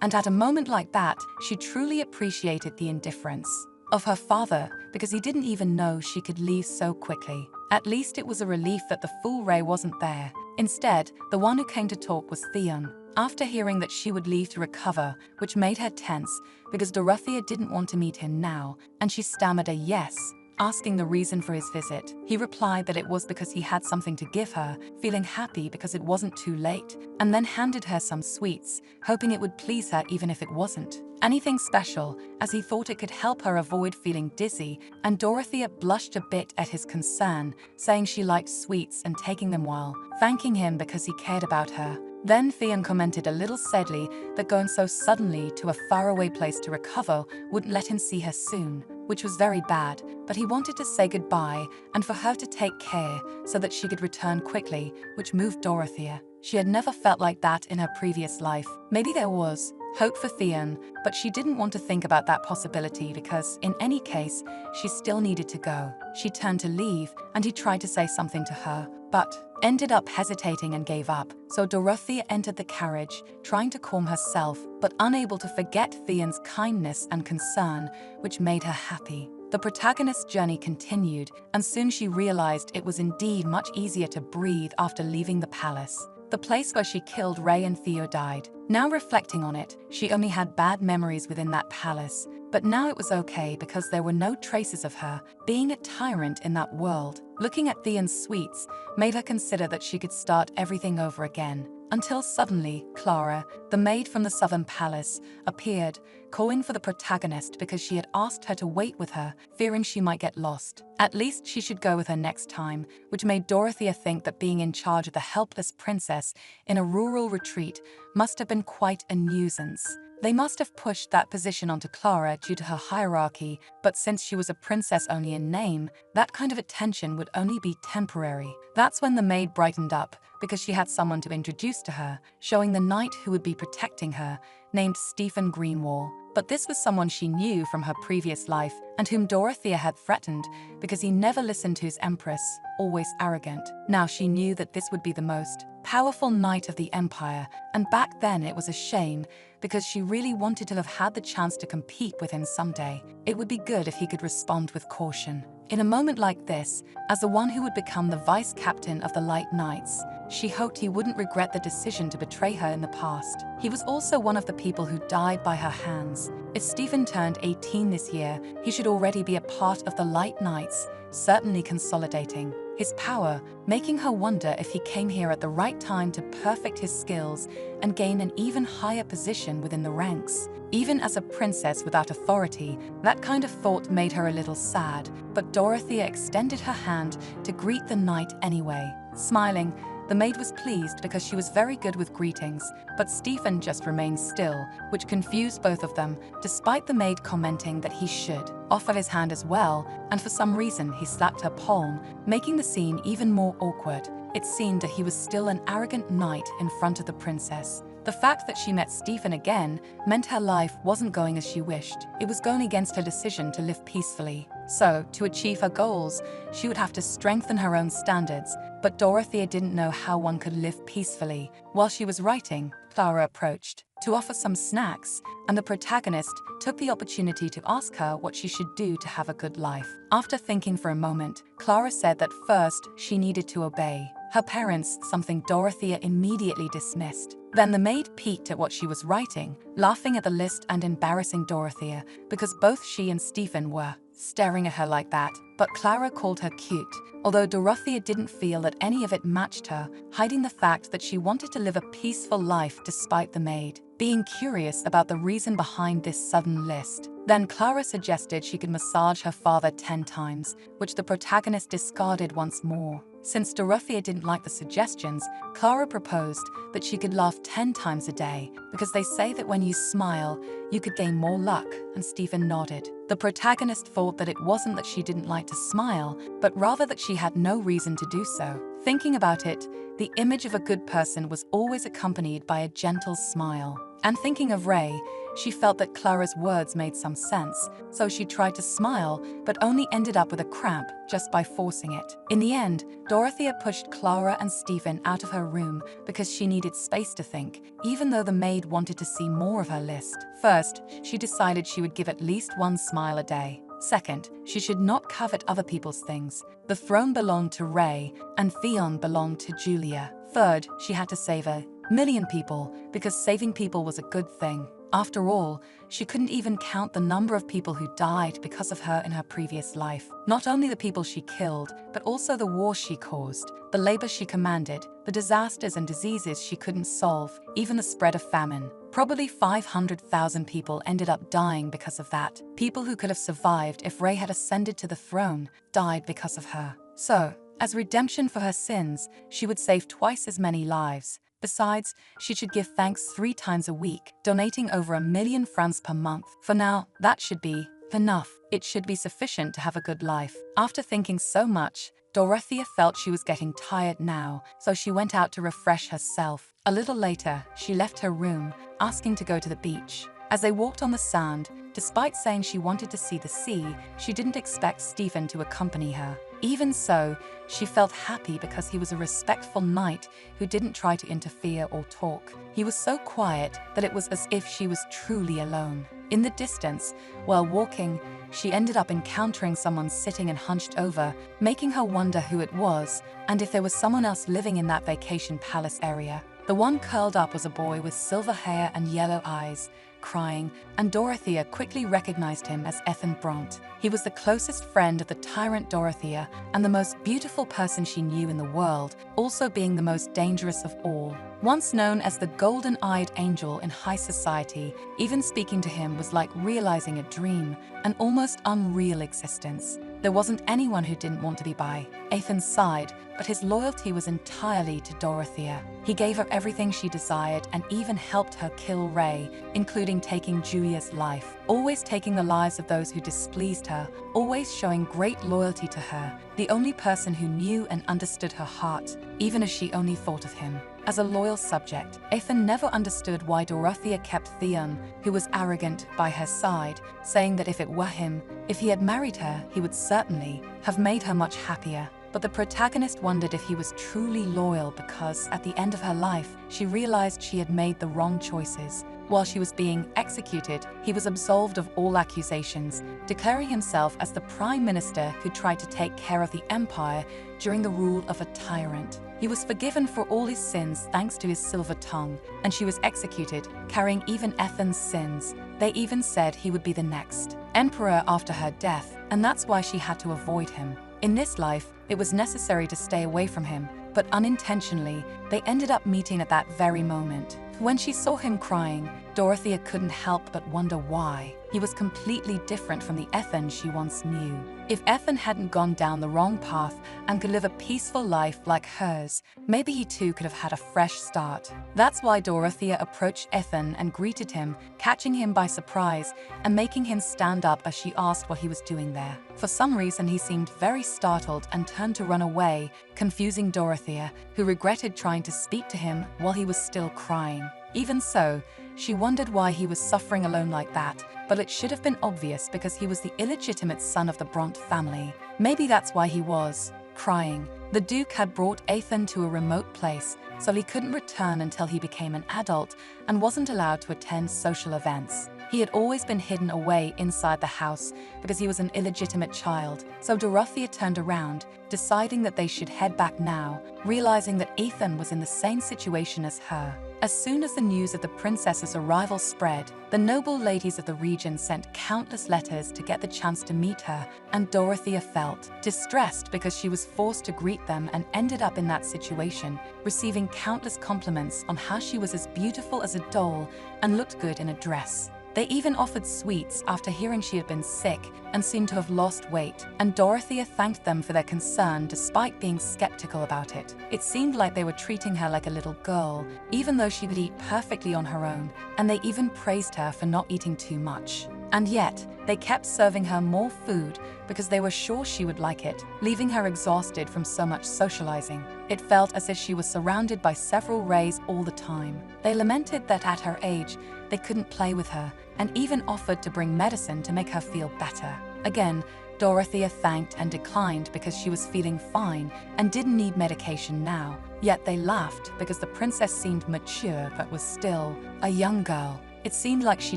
and at a moment like that, she truly appreciated the indifference of her father, because he didn't even know she could leave so quickly. At least it was a relief that the fool Rei wasn't there. Instead, the one who came to talk was Theon. After hearing that she would leave to recover, which made her tense, because Dorothea didn't want to meet him now, and she stammered a yes, asking the reason for his visit. He replied that it was because he had something to give her, feeling happy because it wasn't too late, and then handed her some sweets, hoping it would please her even if it wasn't anything special, as he thought it could help her avoid feeling dizzy, and Dorothea blushed a bit at his concern, saying she liked sweets and taking them while thanking him because he cared about her. Then Theon commented a little sadly that going so suddenly to a faraway place to recover wouldn't let him see her soon, which was very bad, but he wanted to say goodbye and for her to take care so that she could return quickly, which moved Dorothea. She had never felt like that in her previous life. Maybe there was hope for Theon, but she didn't want to think about that possibility because, in any case, she still needed to go. She turned to leave, and he tried to say something to her, but ended up hesitating and gave up. So Dorothea entered the carriage, trying to calm herself, but unable to forget Theon's kindness and concern, which made her happy. The protagonist's journey continued, and soon she realized it was indeed much easier to breathe after leaving the palace. The place where she killed Ray and Theo died. Now reflecting on it, she only had bad memories within that palace, but now it was okay because there were no traces of her being a tyrant in that world. Looking at Theon's sweets made her consider that she could start everything over again. Until suddenly, Clara, the maid from the Southern Palace, appeared, calling for the protagonist because she had asked her to wait with her, fearing she might get lost. At least she should go with her next time, which made Dorothea think that being in charge of the helpless princess in a rural retreat must have been quite a nuisance. They must have pushed that position onto Clara due to her hierarchy, but since she was a princess only in name, that kind of attention would only be temporary. That's when the maid brightened up, because she had someone to introduce to her, showing the knight who would be protecting her, named Stephen Greenwall. But this was someone she knew from her previous life and whom Dorothea had threatened because he never listened to his empress, always arrogant. Now she knew that this would be the most powerful knight of the empire, and back then it was a shame because she really wanted to have had the chance to compete with him someday. It would be good if he could respond with caution. In a moment like this, as the one who would become the vice captain of the Light Knights, she hoped he wouldn't regret the decision to betray her in the past. He was also one of the people who died by her hands. If Stephen turned 18 this year, he should already be a part of the Light Knights, certainly consolidating his power, making her wonder if he came here at the right time to perfect his skills and gain an even higher position within the ranks. Even as a princess without authority, that kind of thought made her a little sad, but Dorothea extended her hand to greet the knight anyway. Smiling, the maid was pleased because she was very good with greetings, but Stephen just remained still, which confused both of them, despite the maid commenting that he should offer his hand as well, and for some reason he slapped her palm, making the scene even more awkward. It seemed that he was still an arrogant knight in front of the princess. The fact that she met Stephen again meant her life wasn't going as she wished. It was going against her decision to live peacefully. So, to achieve her goals, she would have to strengthen her own standards, but Dorothea didn't know how one could live peacefully. While she was writing, Clara approached to offer some snacks, and the protagonist took the opportunity to ask her what she should do to have a good life. After thinking for a moment, Clara said that first she needed to obey her parents, something Dorothea immediately dismissed. Then the maid peeked at what she was writing, laughing at the list and embarrassing Dorothea because both she and Stephen were staring at her like that. But Clara called her cute, although Dorothea didn't feel that any of it matched her, hiding the fact that she wanted to live a peaceful life despite the maid being curious about the reason behind this sudden list. Then Clara suggested she could massage her father 10 times, which the protagonist discarded once more. Since Dorothea didn't like the suggestions, Clara proposed that she could laugh 10 times a day, because they say that when you smile, you could gain more luck, and Stephen nodded. The protagonist thought that it wasn't that she didn't like to smile, but rather that she had no reason to do so. Thinking about it, the image of a good person was always accompanied by a gentle smile. And thinking of Ray, she felt that Clara's words made some sense, so she tried to smile, but only ended up with a cramp just by forcing it. In the end, Dorothea pushed Clara and Stephen out of her room because she needed space to think, even though the maid wanted to see more of her list. First, she decided she would give at least one smile a day. Second, she should not covet other people's things. The throne belonged to Ray, and Theon belonged to Julia. Third, she had to save 1,000,000 people, because saving people was a good thing. After all, she couldn't even count the number of people who died because of her in her previous life. Not only the people she killed, but also the wars she caused, the labor she commanded, the disasters and diseases she couldn't solve, even the spread of famine. Probably 500,000 people ended up dying because of that. People who could have survived if Ray had ascended to the throne died because of her. So, as redemption for her sins, she would save twice as many lives. Besides, she should give thanks 3 times a week, donating over 1 million francs per month. For now, that should be enough. It should be sufficient to have a good life. After thinking so much, Dorothea felt she was getting tired now, so she went out to refresh herself. A little later, she left her room, asking to go to the beach. As they walked on the sand, despite saying she wanted to see the sea, she didn't expect Stephen to accompany her. Even so, she felt happy because he was a respectful knight who didn't try to interfere or talk. He was so quiet that it was as if she was truly alone. In the distance, while walking, she ended up encountering someone sitting and hunched over, making her wonder who it was and if there was someone else living in that vacation palace area. The one curled up was a boy with silver hair and yellow eyes, crying, and Dorothea quickly recognized him as Ethan Bront. He was the closest friend of the tyrant Dorothea and the most beautiful person she knew in the world, also being the most dangerous of all. Once known as the golden-eyed angel in high society, even speaking to him was like realizing a dream, an almost unreal existence. There wasn't anyone who didn't want to be by Ethan's side, but his loyalty was entirely to Dorothea. He gave her everything she desired and even helped her kill Ray, including taking Julia's life, always taking the lives of those who displeased her, always showing great loyalty to her, the only person who knew and understood her heart, even as she only thought of him. As a loyal subject, Ethan never understood why Dorothea kept Theon, who was arrogant, by her side, saying that if it were him, if he had married her, he would certainly have made her much happier. But the protagonist wondered if he was truly loyal because, at the end of her life, she realized she had made the wrong choices. While she was being executed, he was absolved of all accusations, declaring himself as the prime minister who tried to take care of the empire during the rule of a tyrant. He was forgiven for all his sins thanks to his silver tongue, and she was executed, carrying even Ethan's sins. They even said he would be the next emperor after her death, and that's why she had to avoid him. In this life, it was necessary to stay away from him, but unintentionally, they ended up meeting at that very moment. When she saw him crying, Dorothea couldn't help but wonder why. He was completely different from the Ethan she once knew. If Ethan hadn't gone down the wrong path and could live a peaceful life like hers, maybe he too could have had a fresh start. That's why Dorothea approached Ethan and greeted him, catching him by surprise and making him stand up as she asked what he was doing there. For some reason, he seemed very startled and turned to run away, confusing Dorothea, who regretted trying to speak to him while he was still crying. Even so, she wondered why he was suffering alone like that, but it should have been obvious because he was the illegitimate son of the Bront family. Maybe that's why he was crying. The Duke had brought Ethan to a remote place, so he couldn't return until he became an adult and wasn't allowed to attend social events. He had always been hidden away inside the house because he was an illegitimate child. So Dorothea turned around, deciding that they should head back now, realizing that Ethan was in the same situation as her. As soon as the news of the princess's arrival spread, the noble ladies of the region sent countless letters to get the chance to meet her, and Dorothea felt distressed because she was forced to greet them and ended up in that situation, receiving countless compliments on how she was as beautiful as a doll and looked good in a dress. They even offered sweets after hearing she had been sick and seemed to have lost weight, and Dorothea thanked them for their concern despite being skeptical about it. It seemed like they were treating her like a little girl, even though she could eat perfectly on her own, and they even praised her for not eating too much. And yet, they kept serving her more food because they were sure she would like it, leaving her exhausted from so much socializing. It felt as if she was surrounded by several rays all the time. They lamented that at her age, they couldn't play with her, and even offered to bring medicine to make her feel better. Again, Dorothea thanked and declined because she was feeling fine and didn't need medication now. Yet they laughed because the princess seemed mature but was still a young girl. It seemed like she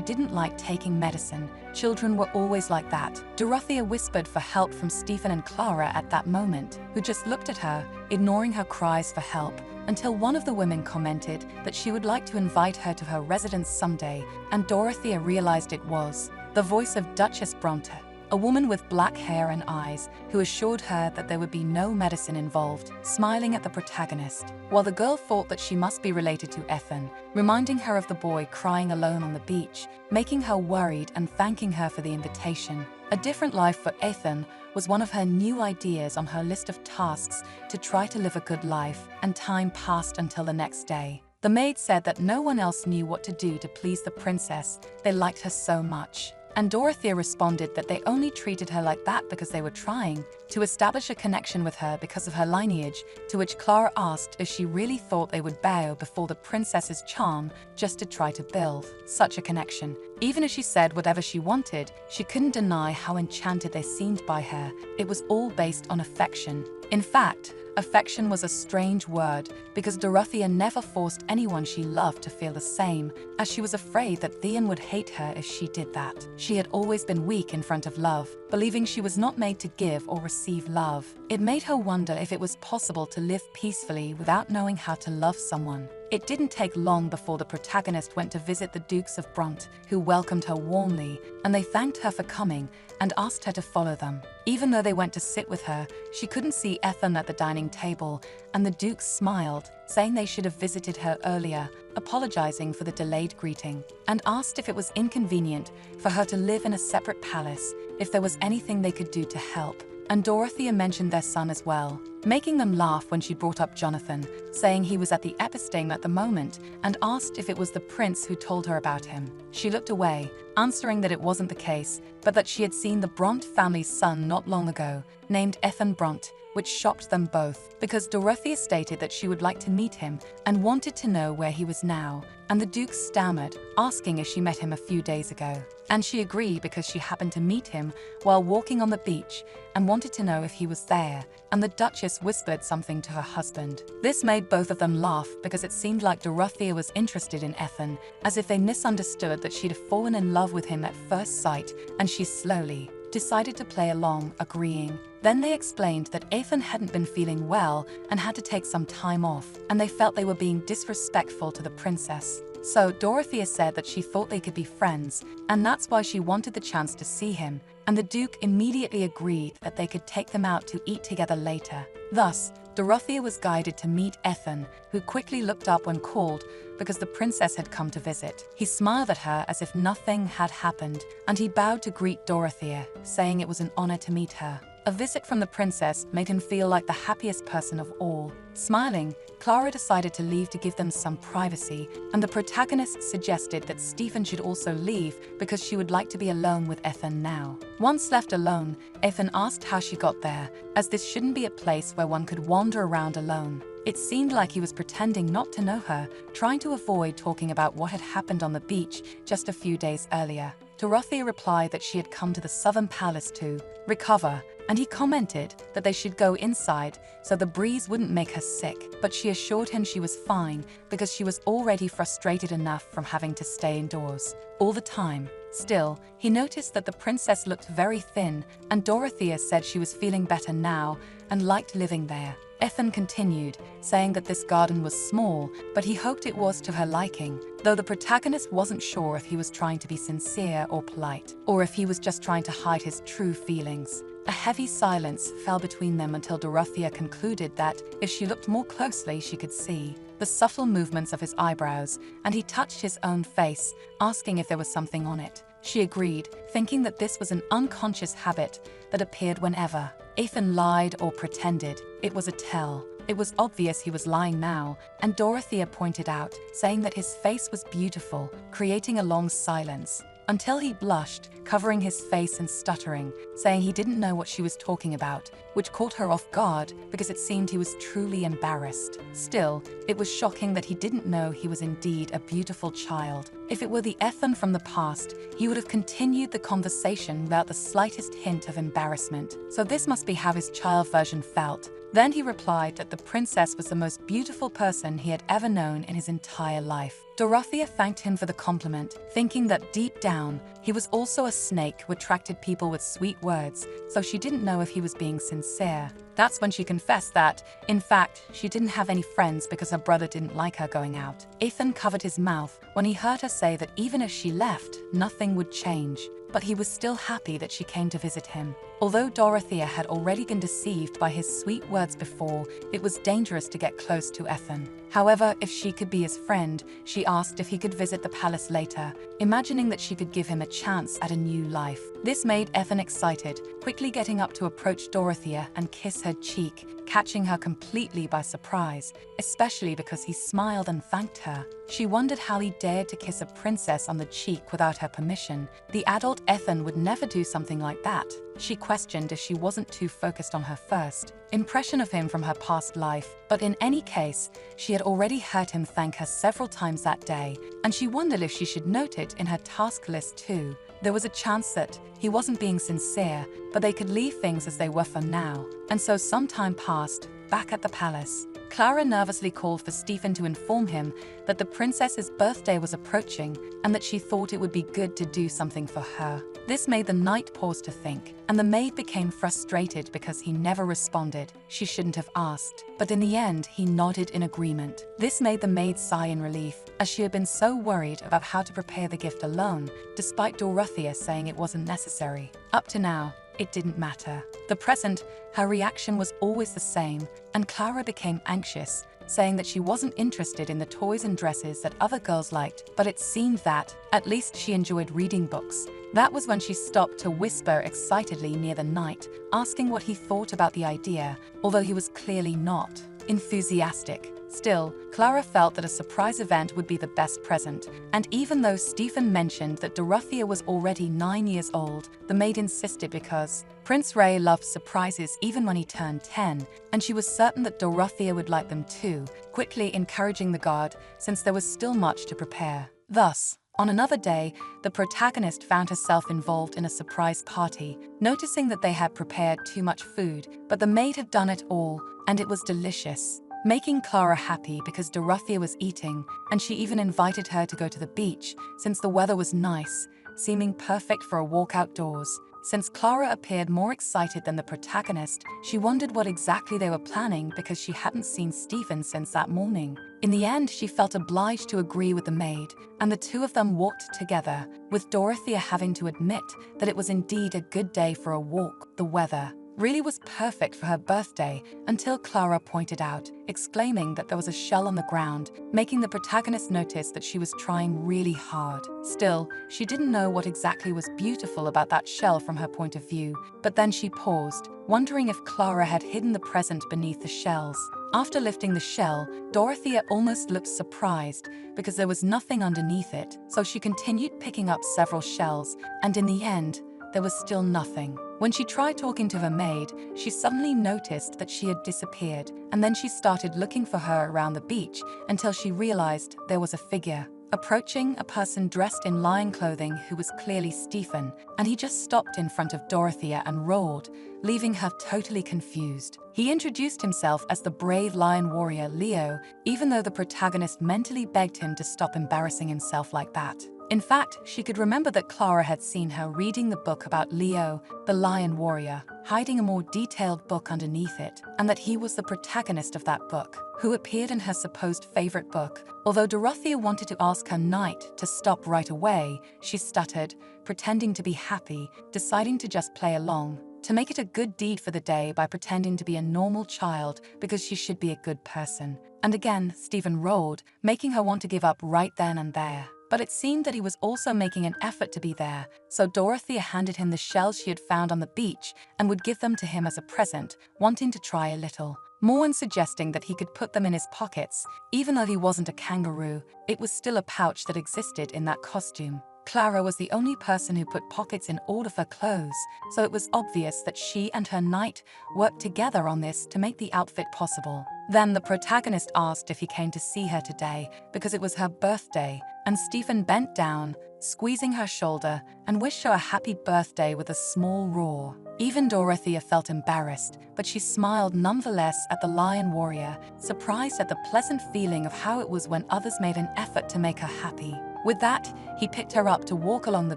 didn't like taking medicine. Children were always like that. Dorothea whispered for help from Stephen and Clara at that moment, who just looked at her, ignoring her cries for help, until one of the women commented that she would like to invite her to her residence someday, and Dorothea realized it was the voice of Duchess Bronte, a woman with black hair and eyes, who assured her that there would be no medicine involved, smiling at the protagonist, while the girl thought that she must be related to Ethan, reminding her of the boy crying alone on the beach, making her worried and thanking her for the invitation. A different life for Ethan was one of her new ideas on her list of tasks to try to live a good life, and time passed until the next day. The maid said that no one else knew what to do to please the princess. They liked her so much. And Dorothea responded that they only treated her like that because they were trying to establish a connection with her because of her lineage, to which Clara asked if she really thought they would bow before the princess's charm just to try to build such a connection. Even as she said whatever she wanted, she couldn't deny how enchanted they seemed by her. It was all based on affection. In fact, affection was a strange word because Dorothea never forced anyone she loved to feel the same, as she was afraid that Theon would hate her if she did that. She had always been weak in front of love, believing she was not made to give or receive love. It made her wonder if it was possible to live peacefully without knowing how to love someone. It didn't take long before the protagonist went to visit the Dukes of Bront, who welcomed her warmly, and they thanked her for coming and asked her to follow them. Even though they went to sit with her, she couldn't see Ethan at the dining table, and the Dukes smiled, saying they should have visited her earlier, apologizing for the delayed greeting, and asked if it was inconvenient for her to live in a separate palace, if there was anything they could do to help. And Dorothea mentioned their son as well, making them laugh when she brought up Jonathan, saying he was at the episteme at the moment, and asked if it was the prince who told her about him. She looked away, answering that it wasn't the case, but that she had seen the Bront family's son not long ago, named Ethan Bront, which shocked them both, because Dorothea stated that she would like to meet him and wanted to know where he was now, and the Duke stammered, asking if she met him a few days ago. And she agreed because she happened to meet him while walking on the beach and wanted to know if he was there, and the Duchess whispered something to her husband. This made both of them laugh because it seemed like Dorothea was interested in Ethan, as if they misunderstood that she'd have fallen in love with him at first sight, and she slowly decided to play along, agreeing. Then they explained that Ethan hadn't been feeling well and had to take some time off, and they felt they were being disrespectful to the princess. So Dorothea said that she thought they could be friends, and that's why she wanted the chance to see him, and the Duke immediately agreed that they could take them out to eat together later. Thus, Dorothea was guided to meet Ethan, who quickly looked up when called because the princess had come to visit. He smiled at her as if nothing had happened, and he bowed to greet Dorothea, saying it was an honor to meet her. A visit from the princess made him feel like the happiest person of all. Smiling, Clara decided to leave to give them some privacy, and the protagonist suggested that Stephen should also leave because she would like to be alone with Ethan now. Once left alone, Ethan asked how she got there, as this shouldn't be a place where one could wander around alone. It seemed like he was pretending not to know her, trying to avoid talking about what had happened on the beach just a few days earlier. Dorothea replied that she had come to the Southern Palace to recover, and he commented that they should go inside so the breeze wouldn't make her sick, but she assured him she was fine because she was already frustrated enough from having to stay indoors all the time. Still, he noticed that the princess looked very thin, and Dorothea said she was feeling better now and liked living there. Ethan continued, saying that this garden was small, but he hoped it was to her liking, though the protagonist wasn't sure if he was trying to be sincere or polite, or if he was just trying to hide his true feelings. A heavy silence fell between them until Dorothea concluded that, if she looked more closely, she could see the subtle movements of his eyebrows, and he touched his own face, asking if there was something on it. She agreed, thinking that this was an unconscious habit that appeared whenever Ethan lied or pretended. It was a tell. It was obvious he was lying now, and Dorothea pointed out, saying that his face was beautiful, creating a long silence, until he blushed, covering his face and stuttering, saying he didn't know what she was talking about, which caught her off guard because it seemed he was truly embarrassed. Still, it was shocking that he didn't know he was indeed a beautiful child. If it were the Ethan from the past, he would have continued the conversation without the slightest hint of embarrassment. So this must be how his child version felt. Then he replied that the princess was the most beautiful person he had ever known in his entire life. Dorothea thanked him for the compliment, thinking that deep down, he was also a snake who attracted people with sweet words, so she didn't know if he was being sincere. That's when she confessed that, in fact, she didn't have any friends because her brother didn't like her going out. Ethan covered his mouth when he heard her say that even if she left, nothing would change. but he was still happy that she came to visit him. Although Dorothea had already been deceived by his sweet words before, it was dangerous to get close to Ethan. However, if she could be his friend, she asked if he could visit the palace later, imagining that she could give him a chance at a new life. This made Ethan excited, quickly getting up to approach Dorothea and kiss her cheek, catching her completely by surprise, especially because he smiled and thanked her. She wondered how he dared to kiss a princess on the cheek without her permission. The adult Ethan would never do something like that. She questioned if she wasn't too focused on her first impression of him from her past life, but in any case, she had already heard him thank her several times that day, and she wondered if she should note it in her task list too. There was a chance that he wasn't being sincere, but they could leave things as they were for now. And so some time passed, back at the palace. Clara nervously called for Stephen to inform him that the princess's birthday was approaching and that she thought it would be good to do something for her. This made the knight pause to think, and the maid became frustrated because he never responded. She shouldn't have asked, but in the end, he nodded in agreement. This made the maid sigh in relief, as she had been so worried about how to prepare the gift alone, despite Dorothea saying it wasn't necessary. Up to now, it didn't matter. The present, her reaction was always the same, and Clara became anxious, saying that she wasn't interested in the toys and dresses that other girls liked, but it seemed that, at least she enjoyed reading books. That was when she stopped to whisper excitedly near the knight, asking what he thought about the idea, although he was clearly not enthusiastic. Still, Clara felt that a surprise event would be the best present, and even though Stephen mentioned that Dorothea was already 9 years old, the maid insisted because Prince Ray loved surprises even when he turned 10, and she was certain that Dorothea would like them too, quickly encouraging the guard since there was still much to prepare. Thus, on another day, the protagonist found herself involved in a surprise party, noticing that they had prepared too much food, but the maid had done it all, and it was delicious, making Clara happy because Dorothea was eating, and she even invited her to go to the beach since the weather was nice, seeming perfect for a walk outdoors. Since Clara appeared more excited than the protagonist, she wondered what exactly they were planning because she hadn't seen Stephen since that morning. In the end, she felt obliged to agree with the maid, and the two of them walked together, with Dorothea having to admit that it was indeed a good day for a walk. The weather really was perfect for her birthday until Clara pointed out, exclaiming that there was a shell on the ground, making the protagonist notice that she was trying really hard. Still, she didn't know what exactly was beautiful about that shell from her point of view, but then she paused, wondering if Clara had hidden the present beneath the shells. After lifting the shell, Dorothea almost looked surprised because there was nothing underneath it, so she continued picking up several shells, and in the end, there was still nothing. When she tried talking to her maid, she suddenly noticed that she had disappeared, and then she started looking for her around the beach until she realized there was a figure approaching, a person dressed in lion clothing who was clearly Stephen, and he just stopped in front of Dorothea and roared, leaving her totally confused. He introduced himself as the brave lion warrior Leo, even though the protagonist mentally begged him to stop embarrassing himself like that. In fact, she could remember that Clara had seen her reading the book about Leo, the lion warrior, hiding a more detailed book underneath it, and that he was the protagonist of that book, who appeared in her supposed favorite book. Although Dorothea wanted to ask her knight to stop right away, she stuttered, pretending to be happy, deciding to just play along, to make it a good deed for the day by pretending to be a normal child because she should be a good person. And again, Stephen roared, making her want to give up right then and there. But it seemed that he was also making an effort to be there, so Dorothea handed him the shells she had found on the beach and would give them to him as a present, wanting to try a little more and suggesting that he could put them in his pockets. Even though he wasn't a kangaroo, it was still a pouch that existed in that costume. Clara was the only person who put pockets in all of her clothes, so it was obvious that she and her knight worked together on this to make the outfit possible. Then the protagonist asked if he came to see her today because it was her birthday, and Stephen bent down, squeezing her shoulder, and wished her a happy birthday with a small roar. Even Dorothea felt embarrassed, but she smiled nonetheless at the lion warrior, surprised at the pleasant feeling of how it was when others made an effort to make her happy. With that, he picked her up to walk along the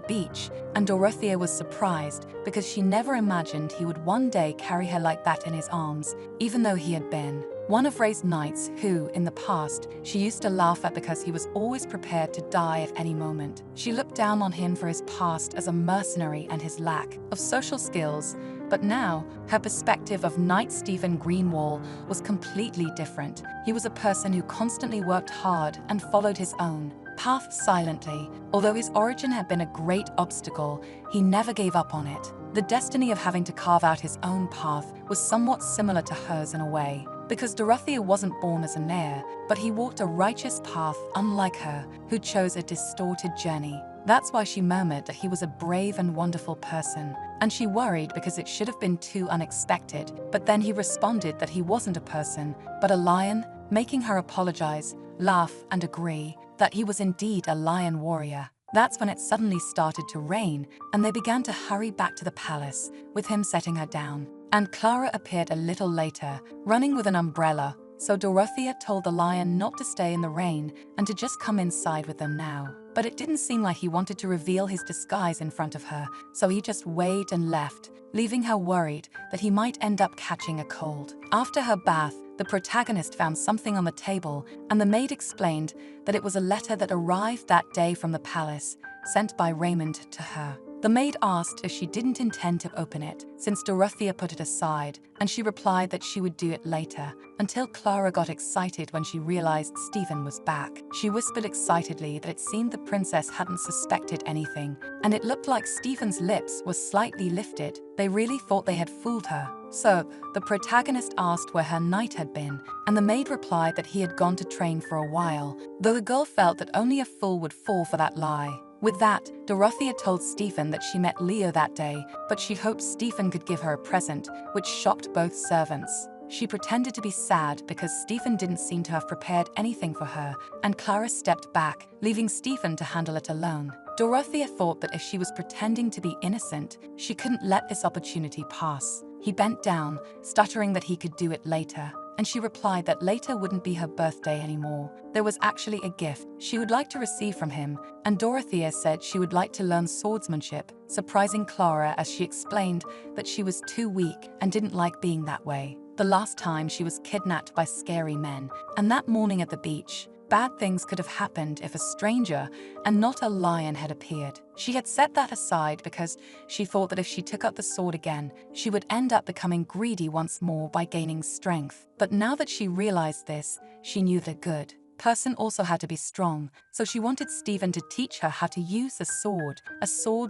beach, and Dorothea was surprised because she never imagined he would one day carry her like that in his arms, even though he had been one of Ray's knights who, in the past, she used to laugh at because he was always prepared to die at any moment. She looked down on him for his past as a mercenary and his lack of social skills, but now, her perspective of Knight Stephen Greenwall was completely different. He was a person who constantly worked hard and followed his own path silently. Although his origin had been a great obstacle, he never gave up on it. The destiny of having to carve out his own path was somewhat similar to hers in a way, because Dorothea wasn't born as an heir, but he walked a righteous path unlike her, who chose a distorted journey. That's why she murmured that he was a brave and wonderful person, and she worried because it should have been too unexpected. But then he responded that he wasn't a person, but a lion, making her apologize, laugh, and agree that he was indeed a lion warrior. That's when it suddenly started to rain, and they began to hurry back to the palace, with him setting her down. And Clara appeared a little later, running with an umbrella, so Dorothea told the lion not to stay in the rain and to just come inside with them now. But it didn't seem like he wanted to reveal his disguise in front of her, so he just waved and left, leaving her worried that he might end up catching a cold. After her bath, the protagonist found something on the table, and the maid explained that it was a letter that arrived that day from the palace, sent by Raymond to her. The maid asked if she didn't intend to open it, since Dorothea put it aside, and she replied that she would do it later, until Clara got excited when she realized Stephen was back. She whispered excitedly that it seemed the princess hadn't suspected anything, and it looked like Stephen's lips were slightly lifted. They really thought they had fooled her. So, the protagonist asked where her knight had been, and the maid replied that he had gone to train for a while, though the girl felt that only a fool would fall for that lie. With that, Dorothea told Stephen that she met Leo that day, but she hoped Stephen could give her a present, which shocked both servants. She pretended to be sad because Stephen didn't seem to have prepared anything for her, and Clara stepped back, leaving Stephen to handle it alone. Dorothea thought that if she was pretending to be innocent, she couldn't let this opportunity pass. He bent down, stuttering that he could do it later, and she replied that later wouldn't be her birthday anymore. There was actually a gift she would like to receive from him, and Dorothea said she would like to learn swordsmanship, surprising Clara as she explained that she was too weak and didn't like being that way. The last time she was kidnapped by scary men, and that morning at the beach, bad things could have happened if a stranger and not a lion had appeared. She had set that aside because she thought that if she took up the sword again, she would end up becoming greedy once more by gaining strength. But now that she realized this, she knew the good person also had to be strong, so she wanted Stephen to teach her how to use a sword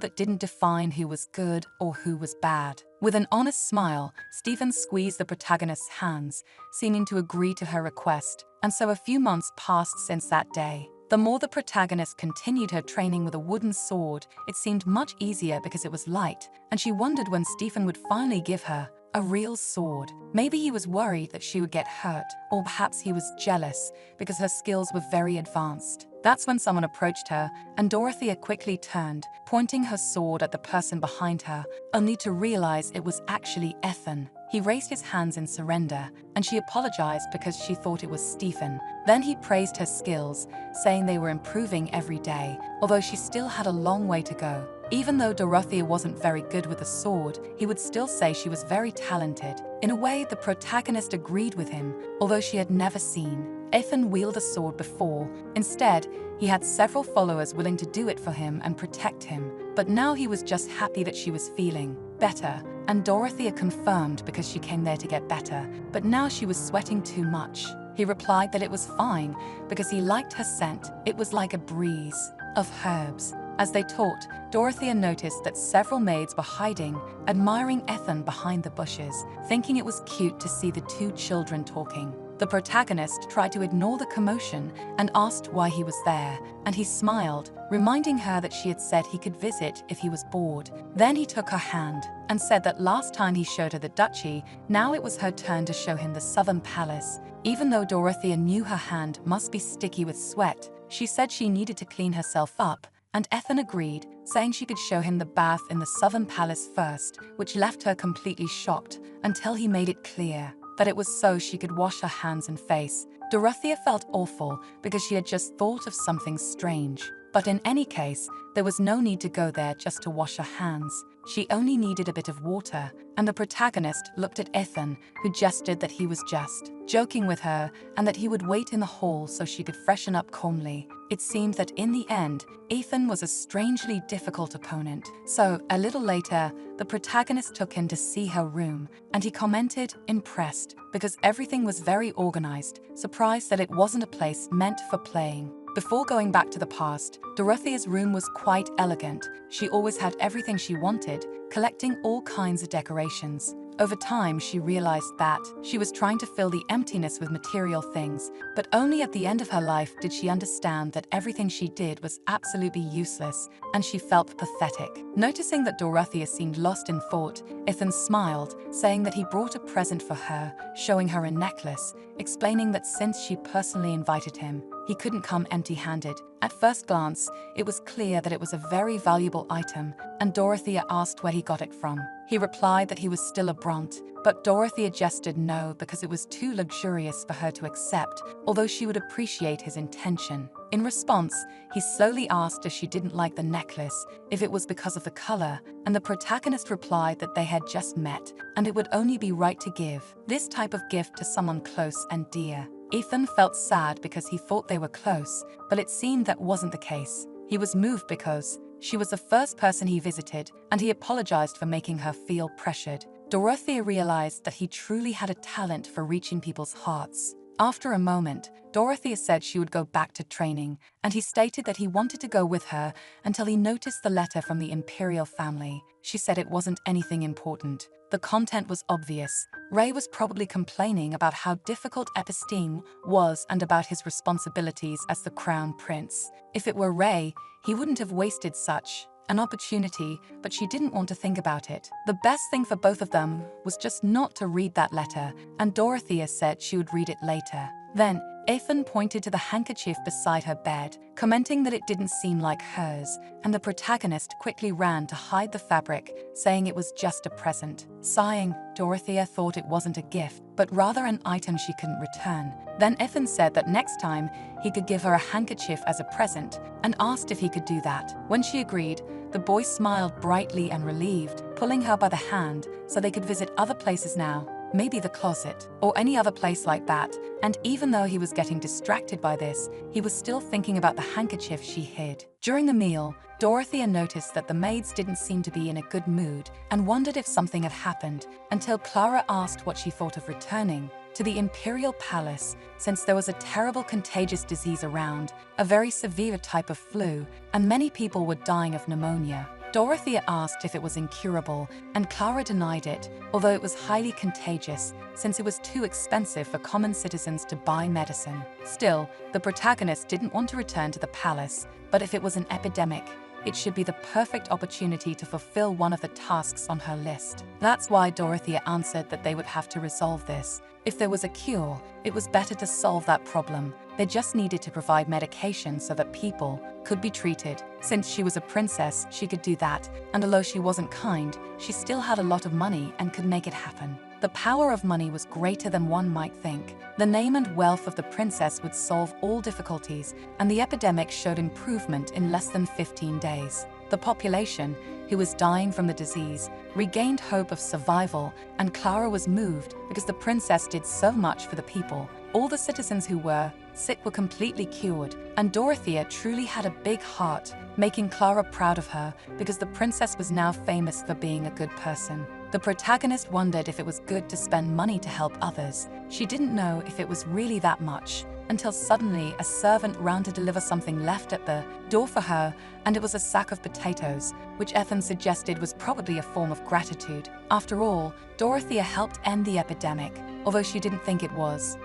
that didn't define who was good or who was bad. With an honest smile, Stephen squeezed the protagonist's hands, seeming to agree to her request, and so a few months passed since that day. The more the protagonist continued her training with a wooden sword, it seemed much easier because it was light, and she wondered when Stephen would finally give her a real sword. Maybe he was worried that she would get hurt, or perhaps he was jealous because her skills were very advanced. That's when someone approached her, and Dorothea quickly turned, pointing her sword at the person behind her, only to realize it was actually Ethan. He raised his hands in surrender, and she apologized because she thought it was Stephen. Then he praised her skills, saying they were improving every day, although she still had a long way to go. Even though Dorothea wasn't very good with a sword, he would still say she was very talented. In a way, the protagonist agreed with him, although she had never seen Ethan wield a sword before. Instead, he had several followers willing to do it for him and protect him. But now he was just happy that she was feeling better, and Dorothea confirmed because she came there to get better, but now she was sweating too much. He replied that it was fine because he liked her scent. It was like a breeze of herbs. As they talked, Dorothea noticed that several maids were hiding, admiring Ethan behind the bushes, thinking it was cute to see the two children talking. The protagonist tried to ignore the commotion and asked why he was there, and he smiled, reminding her that she had said he could visit if he was bored. Then he took her hand and said that last time he showed her the duchy, now it was her turn to show him the southern palace. Even though Dorothea knew her hand must be sticky with sweat, she said she needed to clean herself up, and Ethan agreed, saying she could show him the bath in the southern palace first, which left her completely shocked until he made it clear that it was so she could wash her hands and face. Dorothea felt awful because she had just thought of something strange. But in any case, there was no need to go there just to wash her hands. She only needed a bit of water, and the protagonist looked at Ethan, who gestured that he was just joking with her and that he would wait in the hall so she could freshen up calmly. It seemed that in the end, Ethan was a strangely difficult opponent. So, a little later, the protagonist took him to see her room, and he commented, impressed, because everything was very organized, surprised that it wasn't a place meant for playing. Before going back to the past, Dorothea's room was quite elegant. She always had everything she wanted, collecting all kinds of decorations. Over time, she realized that she was trying to fill the emptiness with material things, but only at the end of her life did she understand that everything she did was absolutely useless, and she felt pathetic. Noticing that Dorothea seemed lost in thought, Ethan smiled, saying that he brought a present for her, showing her a necklace, explaining that since she personally invited him, he couldn't come empty-handed. At first glance, it was clear that it was a very valuable item, and Dorothea asked where he got it from. He replied that he was still a Bront, but Dorothea gestured no because it was too luxurious for her to accept, although she would appreciate his intention. In response, he slowly asked if she didn't like the necklace, if it was because of the color, and the protagonist replied that they had just met, and it would only be right to give this type of gift to someone close and dear. Ethan felt sad because he thought they were close, but it seemed that wasn't the case. He was moved because she was the first person he visited, and he apologized for making her feel pressured. Dorothea realized that he truly had a talent for reaching people's hearts. After a moment, Dorothea said she would go back to training, and he stated that he wanted to go with her until he noticed the letter from the imperial family. She said it wasn't anything important. The content was obvious. Ray was probably complaining about how difficult episteme was and about his responsibilities as the crown prince. If it were Ray, he wouldn't have wasted such an opportunity, but she didn't want to think about it. The best thing for both of them was just not to read that letter, and Dorothea said she would read it later. Then, Ethan pointed to the handkerchief beside her bed, commenting that it didn't seem like hers, and the protagonist quickly ran to hide the fabric, saying it was just a present. Sighing, Dorothea thought it wasn't a gift, but rather an item she couldn't return. Then Ethan said that next time, he could give her a handkerchief as a present, and asked if he could do that. When she agreed, the boy smiled brightly and relieved, pulling her by the hand so they could visit other places now. Maybe the closet, or any other place like that, and even though he was getting distracted by this, he was still thinking about the handkerchief she hid. During the meal, Dorothea noticed that the maids didn't seem to be in a good mood and wondered if something had happened, until Clara asked what she thought of returning to the imperial palace, since there was a terrible contagious disease around, a very severe type of flu, and many people were dying of pneumonia. Dorothea asked if it was incurable, and Clara denied it, although it was highly contagious, since it was too expensive for common citizens to buy medicine. Still, the protagonist didn't want to return to the palace, but if it was an epidemic, it should be the perfect opportunity to fulfill one of the tasks on her list. That's why Dorothea answered that they would have to resolve this. If there was a cure, it was better to solve that problem. They just needed to provide medication so that people could be treated. Since she was a princess, she could do that, and although she wasn't kind, she still had a lot of money and could make it happen. The power of money was greater than one might think. The name and wealth of the princess would solve all difficulties, and the epidemic showed improvement in less than 15 days. The population, who was dying from the disease, regained hope of survival, and Clara was moved because the princess did so much for the people. All the citizens who were sick were completely cured, and Dorothea truly had a big heart, making Clara proud of her because the princess was now famous for being a good person. The protagonist wondered if it was good to spend money to help others. She didn't know if it was really that much, until suddenly a servant ran to deliver something left at the door for her, and it was a sack of potatoes, which Ethan suggested was probably a form of gratitude. After all, Dorothea helped end the epidemic, although she didn't think it was.